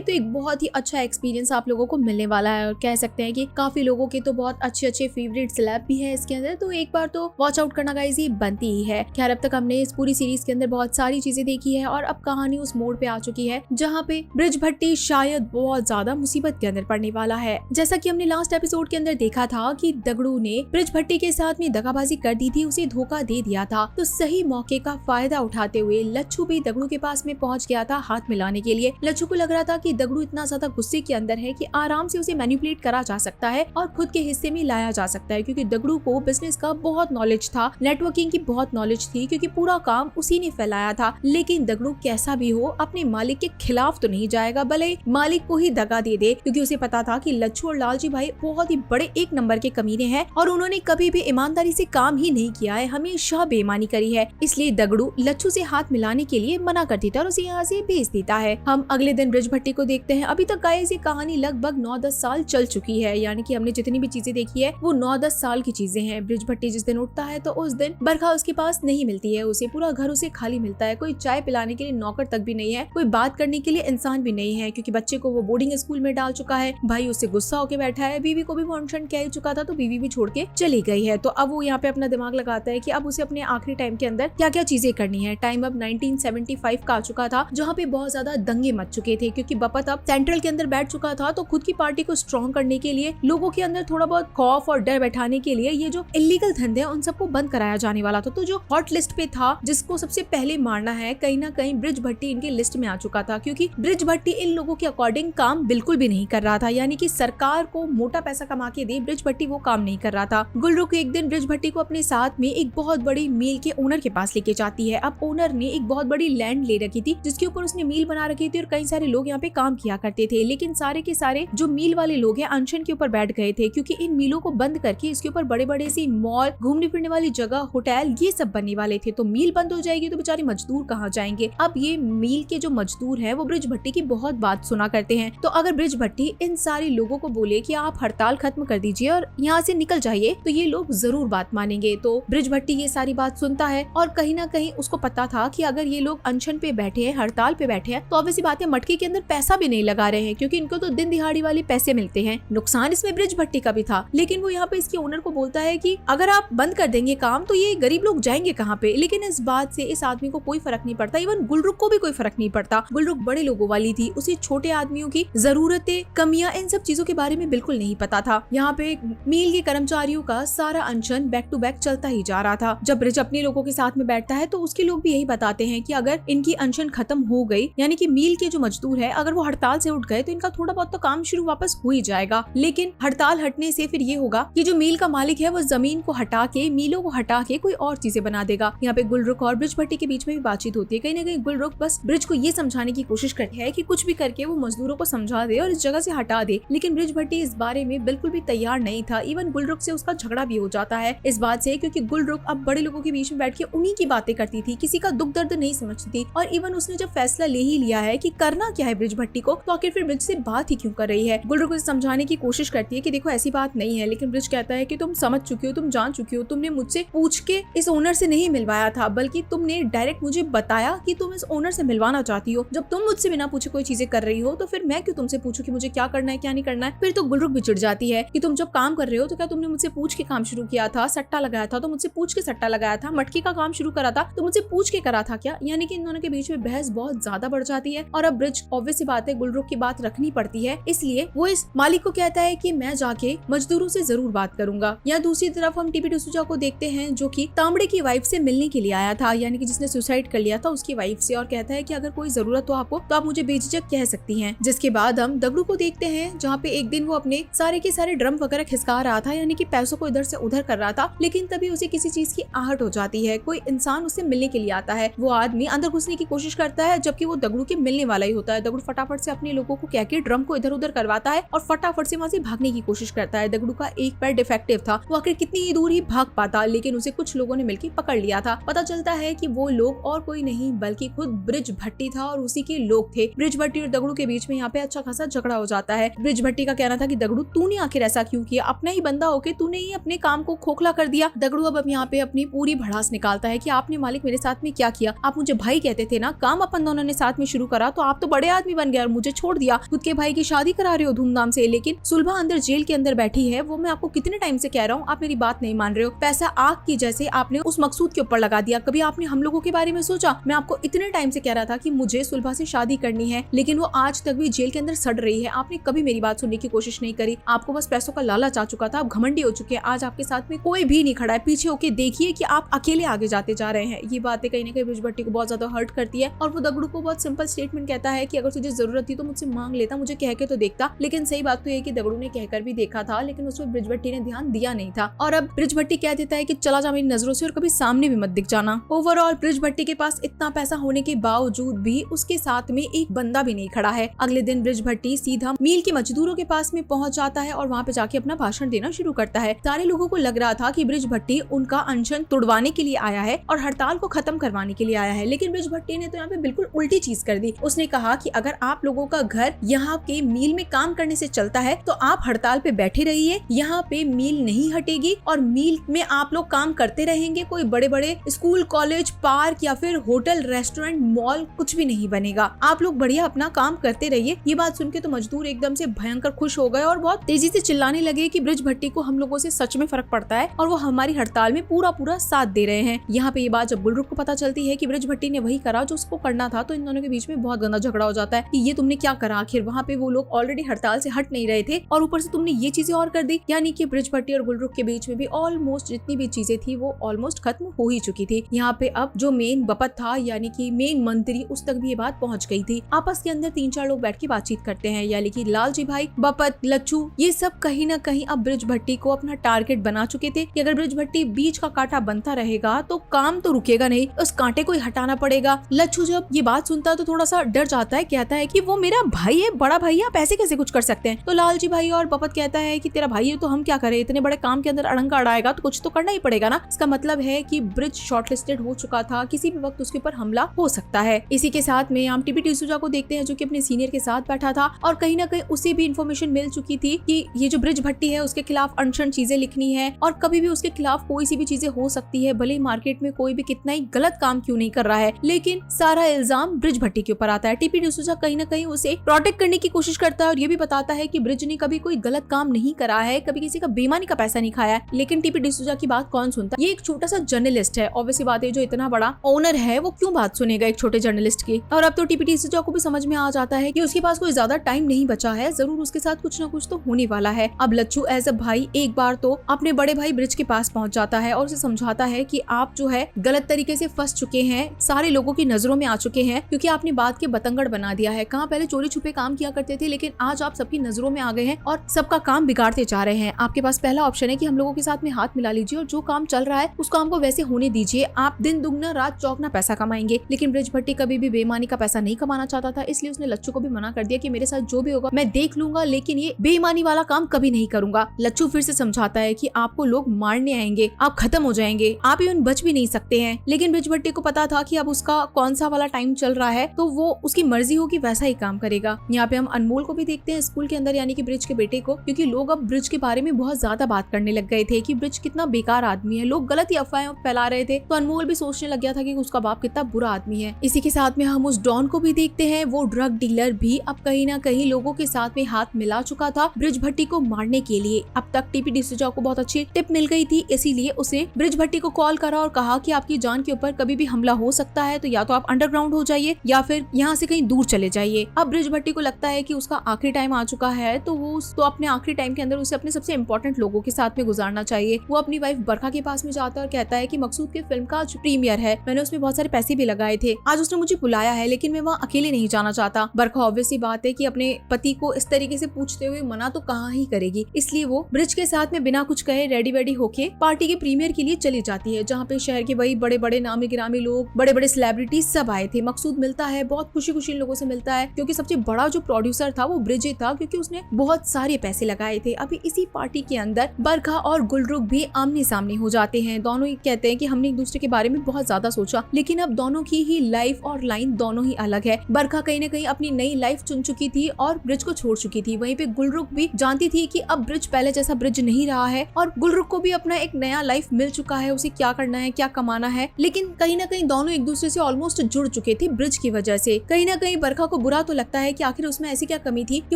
तो एक बहुत ही अच्छा एक्सपीरियंस आप लोगों को मिलने वाला है। और कह सकते हैं कि काफी लोगों के तो बहुत अच्छे अच्छे फेवरेट सेलेब भी है इसके अंदर, तो एक बार तो वॉच आउट करना गाइस ये बनती ही है। खैर अब तक हमने इस पूरी सीरीज के अंदर बहुत सारी चीजें देखी है और अब कहानी उस मोड़ पे आ चुकी है जहाँ पे ब्रिज भट्टी शायद बहुत ज्यादा मुसीबत के अंदर पड़ने वाला है। जैसा कि हमने लास्ट एपिसोड के अंदर देखा था कि दगड़ू ने ब्रिज भट्टी के साथ में दगाबाजी कर दी थी, उसे धोखा दे दिया था। तो सही मौके का फायदा उठाते हुए लच्छू भी दगड़ू के पास में पहुंच गया था हाथ मिलाने के लिए। लच्छू को लग रहा था कि दगड़ू इतना ज्यादा गुस्से के अंदर है कि आराम से उसे मैनिपुलेट करा जा सकता है और खुद के हिस्से में लाया जा सकता है, क्योंकि दगड़ू को बिजनेस का बहुत नॉलेज था, नेटवर्किंग की बहुत नॉलेज थी, क्योंकि पूरा काम उसी ने फैलाया था। लेकिन दगड़ू कैसा भी हो अपने मालिक के खिलाफ तो नहीं जाएगा, भले मालिक को ही दगा दे दे, क्योंकि उसे पता था कि लच्छू और लालजी भाई बहुत ही बड़े एक नंबर के कमीने हैं और उन्होंने कभी भी ईमानदारी से काम ही नहीं किया है, हमेशा बेईमानी करी है। इसलिए दगड़ू लच्छू से हाथ मिलाने के लिए मना कर देता है और उसे यहाँ से भेज देता है। हम अगले दिन ब्रिज भट्टी को देखते हैं। अभी तक गाइस ये कहानी लगभग 9-10 साल चल चुकी है, यानी कि हमने जितनी भी चीजें देखी है वो 9-10 साल की चीजें हैं। ब्रिज भट्टी जिस दिन उठता है तो उस दिन बरखा उसके पास नहीं मिलती है, उसे पूरा घर उसे खाली मिलता है। कोई चाय पिलाने के लिए नौकर तक भी नहीं है, कोई बात करने के लिए इंसान भी नहीं है, क्योंकि बच्चे को वो बोर्डिंग स्कूल में डाल चुका है, भाई उससे गुस्सा होकर बैठा है, बीवी को भी कॉन्फ्रंट कह चुका था तो बीवी भी छोड़ के चली गई है। तो अब वो यहाँ पे अपना दिमाग लगाता है कि अब उसे अपने आखिरी टाइम के अंदर क्या क्या चीजें करनी है। टाइम अब 1975 का आ चुका था, जहाँ पे बहुत ज्यादा दंगे मच चुके थे, क्योंकि बपत अब सेंट्रल के अंदर बैठ चुका था। तो खुद की पार्टी को स्ट्रॉन्ग करने के लिए, लोगों के अंदर थोड़ा बहुत खौफ और डर बैठाने के लिए ये जो इलीगल धंधे हैं उन सबको बंद कराया जाने वाला था। तो जो हॉट लिस्ट पे था जिसको सबसे पहले मारना है, कहीं ना कहीं ब्रिज भट्टी इनके लिस्ट में आ चुका था, क्योंकि ब्रिज भट्टी इन लोगों के अकॉर्डिंग काम बिल्कुल भी नहीं कर रहा था। यानी कि सरकार को मोटा पैसा कमा के दे, ब्रिज भट्टी वो काम नहीं कर रहा था। गुलरुख एक दिन ब्रिज भट्टी को अपने साथ में एक बहुत बड़ी मिल के ओनर के पास लेके जाती है। अब ओनर ने एक बहुत बड़ी लैंड ले रखी थी जिसके ऊपर उसने मिल बना रखी थी और कई सारे लोग यहाँ पे काम किया करते थे। लेकिन सारे के सारे जो मिल वाले लोग हैं अनशन के ऊपर बैठ गए थे, क्योंकि इन मिलों को बंद करके इसके ऊपर बड़े बड़े सी मॉल, घूमने फिरने वाली जगह, होटल ये सब बनने वाले थे। तो मिल बंद हो जाएगी तो बेचारे मजदूर कहाँ जाएंगे। अब ये मिल के जो मजदूर है वो ब्रिज भट्टी की बहुत बात सुना करते हैं। तो अगर ब्रिज भट्टी इन सारे लोगों को बोले कि आप हड़ताल खत्म कर दीजिए और यहाँ से निकल जाइए, तो ये लोग जरूर बात मानेंगे। तो ब्रिज भट्टी ये सारी बात सुनता है और कहीं ना कहीं उसको पता था कि अगर ये लोग अनशन पे बैठे हैं, हड़ताल पे बैठे हैं, तो ऑब्वियस बात है मटके के अंदर पैसा भी नहीं लगा रहे हैं, क्योंकि इनको तो दिन दिहाड़ी वाले पैसे मिलते हैं। नुकसान इसमें ब्रिज भट्टी का भी था, लेकिन वो यहाँ पे इसके ओनर को बोलता है कि अगर आप बंद कर देंगे काम तो ये गरीब लोग जाएंगे कहाँ पे। लेकिन इस बात से इस आदमी को कोई फर्क नहीं पड़ता, इवन गुलरुख को भी कोई फर्क नहीं पड़ता। गुलरुख बड़े लोगों वाली थी, उसे छोटे आदमियों की जरूरतें, कमियां, इन सब चीजों के बारे में बिल्कुल नहीं पता था। यहाँ पे मिल के कर्मचारियों का सारा अनशन बैक टू बैक चलता ही जा रहा था। जब ब्रिज अपने लोगों के साथ में बैठता है तो उसके लोग भी यही बताते हैं कि अगर इनकी अनशन खत्म हो गई, यानी कि मिल के जो मजदूर है अगर वो हड़ताल से उठ गए तो इनका थोड़ा बहुत तो काम शुरू वापस हो ही जाएगा। लेकिन हड़ताल हटने से फिर ये होगा कि जो मिल का मालिक है वो जमीन को हटा के, मिलों को हटा के कोई और चीजें बना देगा। यहाँ पे गुलरुख और ब्रिज भट्टी के बीच में भी बातचीत होती है। कहीं ना कहीं गुलरुख बस ब्रिज को ये समझाने की कोशिश करती है कि कुछ भी करके वो मजदूरों को समझा दे और इस जगह से हटा दे, लेकिन ब्रिज भट्टी इस बारे में बिल्कुल भी तैयार नहीं था। इवन गुलरुख से उसका झगड़ा भी हो जाता है इस बात से, क्योंकि गुलरुख अब बड़े लोगों के बीच में बैठ के उन्हीं की बातें करती थी, किसी का दुख दर्द नहीं समझती थी। और इवन उसने जब फैसला ले ही लिया है कि करना क्या है ब्रिज भट्टी को, तो आखिर फिर ब्रिज से बात ही क्यों कर रही है। गुलरुख उसे समझाने की कोशिश करती है कि देखो ऐसी बात नहीं है, लेकिन ब्रिज कहता है कि तुम समझ चुकी हो, तुम जान चुकी हो, तुमने मुझसे पूछ के इस ओनर से नहीं मिलवाया था, बल्कि तुमने डायरेक्ट मुझे बताया कि तुम इस ओनर से मिलवाना चाहती हो। जब तुम मुझसे बिना पूछे कोई चीजें कर रही हो तो फिर मैं क्यों तुमसे पूछूं कि मुझे क्या करना है क्या नहीं करना है। फिर तो गुलरुख भी चिढ़ जाती है कि तुम जब काम कर रहे हो तो क्या तुमने मुझसे पूछ के काम शुरू किया था, सट्टा लगाया था तो मुझसे पूछ के सट्टा लगाया था, मटकी का काम शुरू करा था तो मुझसे पूछ के करा था क्या? यानी कि इन दोनों के बीच में बहस बहुत ज्यादा बढ़ जाती है और अब ब्रिज ऑब्वियस सी बात है गुलरुख की बात रखनी पड़ती है, इसलिए वो इस मालिक को कहता है कि मैं जाके मजदूरों से जरूर बात करूंगा। यहाँ दूसरी तरफ हम टीपी डिसूजा को देखते हैं जो कि तांबड़े की वाइफ से मिलने के लिए आया था, यानी कि जिसने सुसाइड कर लिया था उसकी वाइफ से, और कहता है कि अगर कोई जरूरत हो आपको तो आप मुझे बेझिझक कह सकती हैं। जिसके बाद हम दगड़ू को देखते हैं जहाँ पे एक दिन वो अपने सारे के सारे ड्रम वगैरह खिसका रहा था, यानी कि पैसों को इधर से उधर कर रहा था, लेकिन तभी उसे किसी चीज की आहट हो जाती है। कोई इंसान उससे मिलने के लिए आता है, वो आदमी अंदर घुसने की कोशिश करता है जबकि वो दगड़ू के मिलने वाला ही होता है। दगड़ू फटाफट से अपने लोगों को कह के ड्रम को इधर उधर करवाता है और फटाफट से वहाँ से भागने की कोशिश करता है। दगड़ू का एक पैर डिफेक्टिव था, वो आखिर कितनी ही दूर ही भाग पाता, लेकिन उसे कुछ लोगों ने मिलकर पकड़ लिया था। पता चलता है कि वो लोग और कोई नहीं बल्कि खुद ब्रिज भट्टी था और उसी के लोग थे। ब्रिज भट्टी और दगड़ू के बीच में यहाँ पे अच्छा खासा झगड़ा हो जाता है। ब्रिज भट्टी का कहना था कि दगड़ू तूने आखिर ऐसा क्यों किया, अपना ही बंदा होके तूने ही अपने काम को खोखला कर दिया। दगड़ू अब यहाँ पे अपनी पूरी भड़ास निकालता है कि आपने मालिक मेरे साथ में क्या किया, आप मुझे भाई कहते थे ना, काम अपन दोनों ने साथ में शुरू करा तो आप तो बड़े आदमी बन गए और मुझे छोड़ दिया, खुद के भाई की शादी करा रहे हो धूमधाम से, लेकिन सुलभा अंदर जेल के अंदर बैठी है, वो मैं आपको कितने टाइम से कह रहा हूँ, आप मेरी बात नहीं मान रहे हो। पैसा आग की जैसे आपने उस मकसूद के ऊपर लगा दिया, कभी आपने हम लोगों के बारे में सोचा? मैं आपको इतने टाइम से कह रहा था कि मुझे सुलभा से शादी करनी है, लेकिन वो आज तक भी जेल के अंदर सड़ रही है, आपने कभी मेरी बात सुनने की कोशिश नहीं करी, आपको बस पैसों का लालच आ चुका था, आप घमंडी हो चुके हैं, आज आपके साथ में कोई भी नहीं खड़ा है, पीछे होके देखिए कि आप अकेले आगे जाते जा रहे हैं। ये बातें कहीं ना कहीं ब्रिज भट्टी को बहुत ज्यादा हर्ट करती है और वो दगड़ू को बहुत सिंपल स्टेटमेंट कहता है कि अगर तुझे जरूरत थी तो मुझसे मांग लेता, मुझे कह के तो देखता। लेकिन सही बात तो ये कि दगड़ू ने कहकर भी देखा था, लेकिन उसमें ब्रिज भट्टी ने ध्यान दिया नहीं था और अब ब्रिज भट्टी कह देता है कि चला जा मेरी नजरों से और कभी सामने भी मत दिख जाना। ओवरऑल ब्रिज भट्टी के पास इतना पैसा होने के बावजूद भी उसके साथ में एक बंदा भी नहीं खड़ा है। अगले दिन ब्रिज भट्टी सीधा मील के मजदूरों के पास में पहुंच जाता है और वहाँ पे जाके अपना भाषण देना शुरू करता है। सारे लोगों को लग रहा था कि ब्रिज भट्टी उनका अनशन तुड़वाने के लिए आया है और हड़ताल को खत्म करवाने के लिए आया है, लेकिन ब्रिज भट्टी ने तो यहाँ पे बिल्कुल उल्टी चीज कर दी। उसने कहा कि अगर आप लोगों का घर यहाँ के मील में काम करने से चलता है तो आप हड़ताल पे बैठे रहिए, यहाँ पे मील नहीं हटेगी और मील में आप लोग काम करते रहेंगे, कोई बड़े बड़े स्कूल कॉलेज पार्क या फिर होटल रेस्टोरेंट मॉल कुछ भी नहीं बनेगा, आप लोग बढ़िया अपना काम करते रहिए। ये बात सुन के तो मजदूर एकदम से भयंकर खुश हो गए और बहुत तेजी से चिल्लाने लगे कि ब्रिज भट्टी को हम लोगों से सच में फर्क पड़ता है और वो हमारी हड़ताल में पूरा पूरा साथ दे रहे हैं। यहाँ पे ये बात जब गुलरुख को पता चलती है कि ब्रिज भट्टी ने वही करा जो उसको करना था, तो इन दोनों के बीच में बहुत गंदा झगड़ा हो जाता है कि ये तुमने क्या करा, आखिर वहाँ पे वो लोग ऑलरेडी हड़ताल से हट नहीं रहे थे और ऊपर से तुमने ये चीजें और कर दी। यानी कि ब्रिज भट्टी और गुलरुख के बीच में भी ऑलमोस्ट जितनी भी चीजें थी वो ऑलमोस्ट खत्म हो ही चुकी थी। यहाँ पे अब जो मेन बपत था यानी कि मेन मंत्री, उस तक भी ये बात पहुंच गई थी। आपस के अंदर 3-4 लोग बैठ के बातचीत करते हैं, यानी कि लालजी भाई, बपत, लच्छू, ये सब कहीं ना कहीं अब ब्रिज भट्टी को अपना टारगेट बना चुके थे कि अगर ब्रिज भट्टी बीच का कांटा बनता रहेगा तो काम तो रुकेगा नहीं, उस कांटे को ही हटाना पड़ेगा। लच्छू जब ये बात सुनता है तो थोड़ा सा डर जाता है, कहता है कि वो मेरा भाई है, बड़ा भाई है, आप ऐसे कैसे कुछ कर सकते हैं। तो लालजी भाई और बपत कहता है कि तेरा भाई है तो हम क्या करें, इतने बड़े काम के अंदर अड़ंगा अड़ाएगा तो कुछ तो करना ही पड़ेगा ना। इसका मतलब है कि ब्रिज शॉर्टलिस्टेड हो चुका था, किसी भी वक्त उसके ऊपर हमला हो सकता है। इसी के साथ में हम टीपी डिसूजा को देखते हैं जो कि अपने सीनियर के साथ बैठा था और कहीं ना कहीं उसे भी इन्फॉर्मेशन मिल चुकी थी कि ये जो ब्रिज भट्टी है उसके खिलाफ अनशन चीजें लिखनी है और कभी भी उसके खिलाफ कोई सी भी चीजें हो सकती है, भले ही मार्केट में कोई भी कितना ही गलत काम क्यों नहीं कर रहा है, लेकिन सारा इल्जाम ब्रिज भट्टी के ऊपर आता है। टीपी डिसूजा कहीं ना कहीं उसे प्रोटेक्ट करने की कोशिश करता है और ये भी बताता है कि ब्रिज ने कभी कोई गलत काम नहीं करा है, कभी किसी का बेईमानी का पैसा नहीं खाया है। लेकिन टीपी डिसूजा की बात कौन सुनता है, ये एक छोटा सा जर्नलिस्ट है, ऑब्वियसली बात है जो इतना बड़ा ओनर है वो क्यों बात सुनेगा एक छोटे जर्नलिस्ट की। और अब तो टीपी डिसूजा को भी समझ में आ जाता है कि उसके पास कोई ज्यादा टाइम नहीं बचा है, जरूर उसके साथ कुछ ना कुछ तो होने वाला है। अब लच्छू एज अ भाई एक बार तो अपने बड़े भाई ब्रिज के पास पहुंच जाता है और उसे समझाता है कि आप जो है गलत तरीके से फंस चुके हैं, सारे लोगों की नजरों में आ चुके हैं क्योंकि आपने बात के बतंगड़ बना दिया है। कहाँ पहले चोरी छुपे काम किया करते थे, लेकिन आज आप सबकी नजरों में आ गए हैं और सबका काम बिगाड़ते जा रहे हैं। आपके पास पहला ऑप्शन है कि हम लोगों के साथ में हाथ मिला लीजिए और जो काम चल रहा है उस काम को वैसे होने दीजिए, आप दिन दुगना रात चौगना पैसा कमाएंगे। लेकिन ब्रिज भट्टी कभी भी बेईमानी का पैसा नहीं कमाना चाहता था, इसलिए उसने लच्छू को भी मना कर दिया कि मेरे साथ जो भी होगा मैं देख लूंगा, लेकिन ये बेईमानी वाला काम कभी नहीं करूंगा। लच्छू फिर से समझाता है कि आपको लोग मारने आएंगे, आप खत्म हो जाएंगे, आप इवन बच भी नहीं सकते हैं। लेकिन ब्रिज भट्टी को पता था कि अब उसका कौन सा वाला टाइम चल रहा है, तो वो उसकी मर्जी होगी वैसा ही काम करेगा। यहाँ पे हम अनमोल को भी देखते हैं स्कूल के अंदर, यानी कि ब्रिज के बेटे को, क्योंकि लोग अब ब्रिज के बारे में बहुत ज्यादा बात करने लग गए थे कि ब्रिज कितना बेकार आदमी है, लोग गलत ही अफवाहें फैला रहे थे। तो अनमोल भी सोचने लग गया था कि उसका बाप कितना बुरा आदमी है। इसी के साथ में हम उस डॉन को भी देखते हैं, वो ड्रग डीलर भी अब कहीं ना कहीं लोगों के साथ में हाथ मिला चुका था ब्रिज भट्टी को मारने के लिए। अब तक तक टीपी डिसूजा को बहुत अच्छी टिप मिल गई थी, इसीलिए उसे ब्रिज भट्टी को कॉल करा और कहा कि आपकी जान के ऊपर कभी भी हमला हो सकता है, तो या तो आप अंडरग्राउंड हो जाइए या फिर यहाँ से कहीं दूर चले जाइए। अब ब्रिज भट्टी को लगता है कि उसका आखिरी टाइम आ चुका है, तो वो अपने आखिरी टाइम के अंदर उसे अपने सबसे इंपॉर्टेंट लोगों के साथ में गुजारना चाहिए। वो अपनी वाइफ बरखा के पास में जाता है और कहता है कि मकसूद की फिल्म का आज प्रीमियर है, मैंने उसमें बहुत सारे पैसे भी लगाए थे, आज उसने मुझे बुलाया है, लेकिन मैं वहाँ अकेले नहीं जाना चाहता। बरखा ऑब्वियस सी बात है कि अपने पति को इस तरीके से पूछते हुए मना तो कहाँ ही करेगी, इसलिए वो ब्रिज के साथ में बिना कुछ कहे रेडी वेडी होके पार्टी के प्रीमियर के लिए चली जाती है, जहाँ पे शहर के वही बड़े बड़े नामी गिरामी लोग, बड़े बड़े सेलिब्रिटीज सब आए थे। मकसूद मिलता है, बहुत खुशी खुशी इन लोगों से मिलता है, क्योंकि सबसे बड़ा जो प्रोड्यूसर था वो ब्रिज था, क्योंकि उसने बहुत सारे पैसे लगाए थे। अभी इसी पार्टी के अंदर बरखा और गुलरुख भी आमने सामने हो जाते हैं। दोनों ही कहते हैं कि हमने एक दूसरे के बारे में बहुत ज्यादा सोचा, लेकिन अब दोनों की ही लाइफ और लाइन दोनों ही अलग है। बरखा कहीं न कहीं अपनी नई लाइफ चुन चुकी थी और ब्रिज को छोड़ चुकी थी, वहीं पे गुलरुख भी जानती थी कि अब ब्रिज पहले जैसा ब्रिज नहीं रहा है और गुलरुख को भी अपना एक नया लाइफ मिल चुका है, उसे क्या करना है, क्या कमाना है। लेकिन कहीं ना कहीं दोनों एक दूसरे से ऑलमोस्ट जुड़ चुके थे ब्रिज की वजह से। कहीं ना कहीं बरखा को बुरा तो लगता है कि आखिर उसमें ऐसी क्या कमी थी कि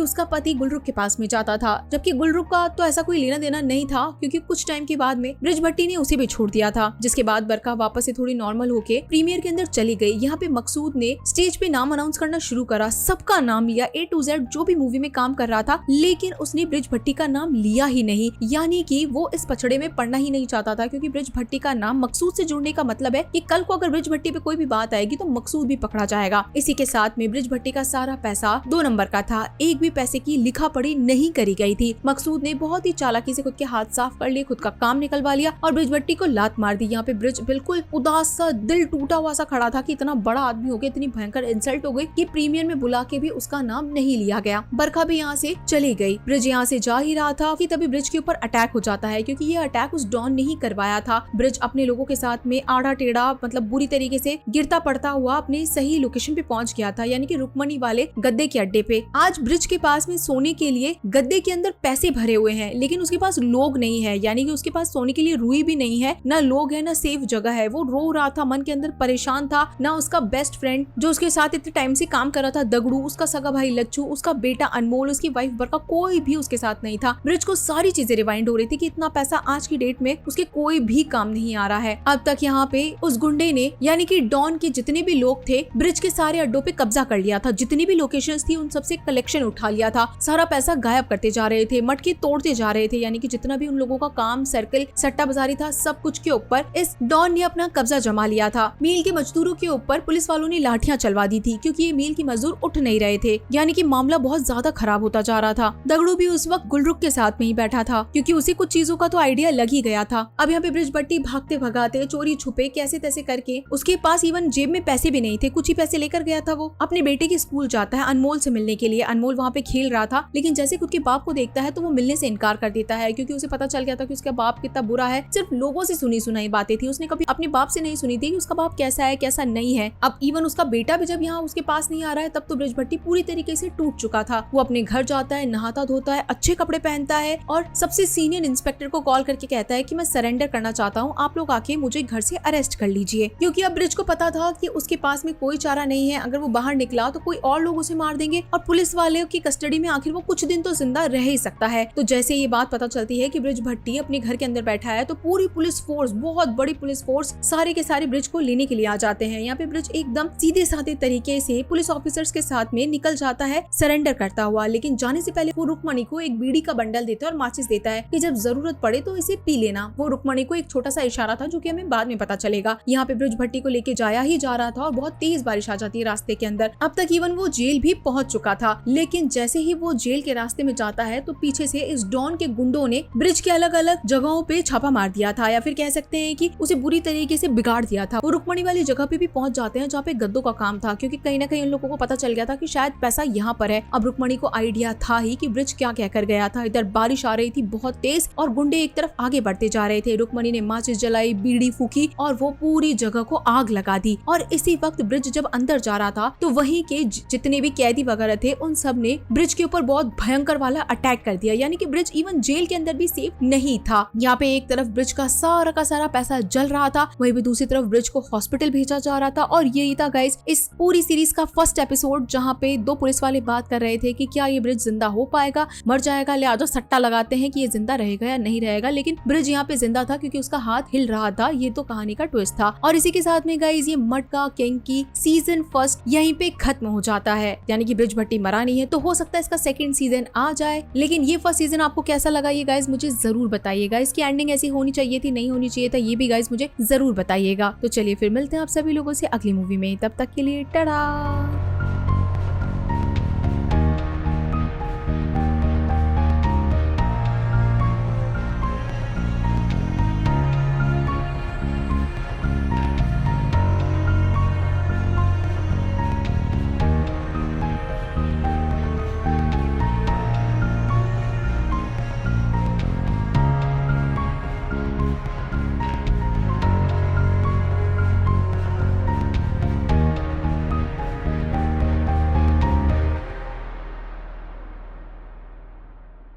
उसका पति गुलरुख के पास में जाता था, जबकि गुलरुख का तो ऐसा कोई लेना देना नहीं था, क्योंकि कुछ टाइम के बाद में ब्रिज भट्टी ने उसे भी छोड़ दिया था। जिसके बाद बरखा वापस से थोड़ी नॉर्मल होके प्रीमियर के अंदर चली गई। यहाँ पे मकसूद ने स्टेज पे नाम अनाउंस करना शुरू करा, सबका नाम लिया A to Z जो भी मूवी में काम कर रहा था, लेकिन उसने ब्रिज भट्टी का नाम लिया ही नहीं, यानी कि वो इस पछड़े में पड़ना ही नहीं चाहता था, क्योंकि ब्रिज भट्टी का नाम मकसूद से जुड़ने का मतलब है कि कल को अगर ब्रिज भट्टी पे कोई भी बात आएगी तो मकसूद भी पकड़ा जाएगा। इसी के साथ में ब्रिज भट्टी का सारा पैसा 2 नंबर का था, एक भी पैसे की लिखा पढ़ी नहीं करी गई थी। मकसूद ने बहुत ही चालाकी से खुद के हाथ साफ कर लिए, खुद का काम निकलवा लिया और ब्रिज भट्टी को लात मार दी। यहाँ पे ब्रिज बिल्कुल उदास सा, दिल टूटा हुआ सा खड़ा था कि इतना बड़ा आदमी हो गया, इतनी भयंकर इंसल्ट हो गई कि प्रीमियर में बुला के भी उसका नाम नहीं लिया गया। बरखा भी यहाँ से चली गई। ब्रिज यहाँ से जा ही रहा था कि तभी ब्रिज के ऊपर अटैक हो जाता है, क्योंकि ये अटैक उस डॉन ने ही करवाया था। ब्रिज अपने लोगों के साथ में आड़ा टेढ़ा मतलब बुरी तरीके से गिरता पड़ता हुआ अपने सही लोकेशन पे पहुंच गया था, यानी कि रुक्मणी वाले गद्दे के अड्डे पे। आज ब्रिज के पास में सोने के लिए गद्दे के अंदर पैसे भरे हुए हैं, लेकिन उसके पास लोग नहीं है, यानी कि उसके पास सोने के लिए रुई भी नहीं है, ना लोग है, ना सेफ जगह है। वो रो रहा था, मन के अंदर परेशान था। ना उसका बेस्ट फ्रेंड जो उसके साथ इतने टाइम से काम कर रहा था दगड़ू, उसका सगा भाई लच्छू, उसका बेटा अनमोल, उसकी वाइफ बरखा, कोई भी उसके साथ नहीं था। ब्रिज को सारी चीजें रिवाइंड हो रही थी कि इतना पैसा आज की डेट में उसके कोई भी काम नहीं आ रहा है। अब तक यहाँ पे उस गुंडे ने, यानी कि डॉन के जितने भी लोग थे, ब्रिज के सारे अड्डों पे कब्जा कर लिया था। जितनी भी लोकेशंस थी उन सबसे कलेक्शन उठा लिया था, सारा पैसा गायब करते जा रहे थे, मटके तोड़ते जा रहे थे, यानी कि जितना भी उन लोगों का काम सर्कल सट्टा बाजारी था, सब कुछ के ऊपर इस डॉन ने अपना कब्जा जमा लिया था। मील के मजदूरों के ऊपर पुलिस वालों ने लाठियां चलवा दी थी, क्योंकि ये मील की मजदूर उठ नहीं रहे थे, यानी कि मामला बहुत ज्यादा खराब होता जा रहा था। दगड़ू भी उस वक्त गुलरुख के साथ में ही बैठा था, क्योंकि उसे कुछ चीजों का तो आइडिया लग ही गया था। अब यहाँ पे ब्रिज भट्टी भागते भगाते चोरी छुपे कैसे तैसे करके, उसके पास इवन जेब में पैसे भी नहीं थे, कुछ ही पैसे लेकर गया था। वो अपने बेटे के स्कूल जाता है अनमोल से मिलने के लिए। अनमोल वहाँ पे खेल रहा था, लेकिन जैसे खुद के बाप को देखता है तो वो मिलने से इनकार कर देता है, क्योंकि उसे पता चल गया था कि उसका बाप कितना बुरा है। सिर्फ लोगों से सुनी सुनाई बातें थी, उसने कभी अपने बाप से नहीं सुनी थी कि उसका बाप कैसा है कैसा नहीं है। अब इवन उसका बेटा भी जब यहाँ उसके पास नहीं आ रहा है, तब तो ब्रिज भट्टी पूरी तरीके से टूट चुका था। वो अपने घर जाता है, नहाता धोता है, अच्छे कपड़े पहनता है और सबसे सीनियर इंस्पेक्टर को कॉल करके कहता है कि मैं सरेंडर करना चाहता हूँ, आप लोग आके मुझे घर से अरेस्ट कर लीजिए। क्योंकि अब ब्रिज को पता था कि उसके पास में कोई चारा नहीं है, अगर वो बाहर निकला तो कोई और लोग उसे मार देंगे और पुलिस वाले की कस्टडी में आखिर वो कुछ दिन तो जिंदा रह ही सकता है। तो जैसे ये बात पता चलती है कि ब्रिज भट्टी अपने घर के अंदर बैठा है, तो पूरी पुलिस फोर्स, बहुत बड़ी पुलिस फोर्स, सारे के सारे ब्रिज को लेने के लिए आ जाते हैं। यहाँ पे ब्रिज एकदम सीधे साधे तरीके से पुलिस ऑफिसर्स के साथ में निकल जाता है सरेंडर करता हुआ, लेकिन जाने से पहले वो रुक्मणी को एक बीड़ी का बंडल देता है और माचिस देता है कि जब जरूरत पड़े तो इसे पी लेना। वो रुक्मणी को एक छोटा सा इशारा था जो कि हमें बाद में पता चलेगा। यहाँ पे ब्रिज भट्टी को लेके जाया ही जा रहा था और बहुत तेज बारिश आ जाती है रास्ते के अंदर। अब तक इवन वो जेल भी पहुंच चुका था, लेकिन जैसे ही वो जेल के रास्ते में जाता है तो पीछे से इस डॉन के गुंडों ने ब्रिज के अलग अलग जगहों पे छापा मार दिया था, या फिर कह सकते हैं कि उसे बुरी तरीके से बिगाड़ दिया था। वो रुक्मणी वाली जगह पे भी पहुंच जाते हैं जहाँ पे गद्दों का काम था, क्योंकि कहीं ना कहीं उन लोगों को पता चल गया था कि शायद पैसा यहाँ पर है। अब रुक्मणी को आइडिया था ही कि ब्रिज क्या कहकर गया था। इधर बारिश आ रही थी बहुत तेज और गुंडे एक तरफ आगे बढ़ते जा रहे थे। रुक्मणी ने माचिस जलाई, बीड़ी फूकी और वो पूरी जगह को आग लगा दी। और इसी वक्त ब्रिज जब अंदर जा रहा था तो वहीं के जितने भी कैदी वगैरह थे उन सब ने ब्रिज के ऊपर बहुत भयंकर वाला अटैक कर दिया, यानी कि ब्रिज इवन जेल के अंदर भी सेफ नहीं था। यहाँ पे एक तरफ ब्रिज का सारा पैसा जल रहा था, वहीं पे दूसरी तरफ ब्रिज को हॉस्पिटल भेजा जा रहा था। और यही था गाइस इस पूरी सीरीज का फर्स्ट एपिसोड, जहाँ पे 2 पुलिस वाले बात कर रहे थे कि क्या ये ब्रिज जिंदा हो पाएगा, मर जाएगा, लिहाजा सट्टा लगाते हैं कि ये जिंदा रहेगा या नहीं रहेगा, लेकिन ब्रिज यहाँ पे जिंदा था क्योंकि उसका हाथ हिल रहा था। ये तो कहानी का ट्विस्ट था। और इसी के साथ में गाइस ये मटका किंग की सीजन 1 यहीं पे खत्म हो जाता है, यानी कि ब्रिज भट्टी मरा नहीं है। तो हो सकता है इसका सेकंड सीजन आ जाए। लेकिन ये फर्स्ट सीजन आपको कैसा लगा ये गाइस मुझे जरूर बताइएगा। इसकी एंडिंग ऐसी होनी चाहिए थी, नहीं होनी चाहिए था, ये भी गाइस मुझे जरूर बताइएगा। तो चलिए फिर मिलते हैं आप सभी लोगों से अगली मूवी में। तब तक के लिए टाटा।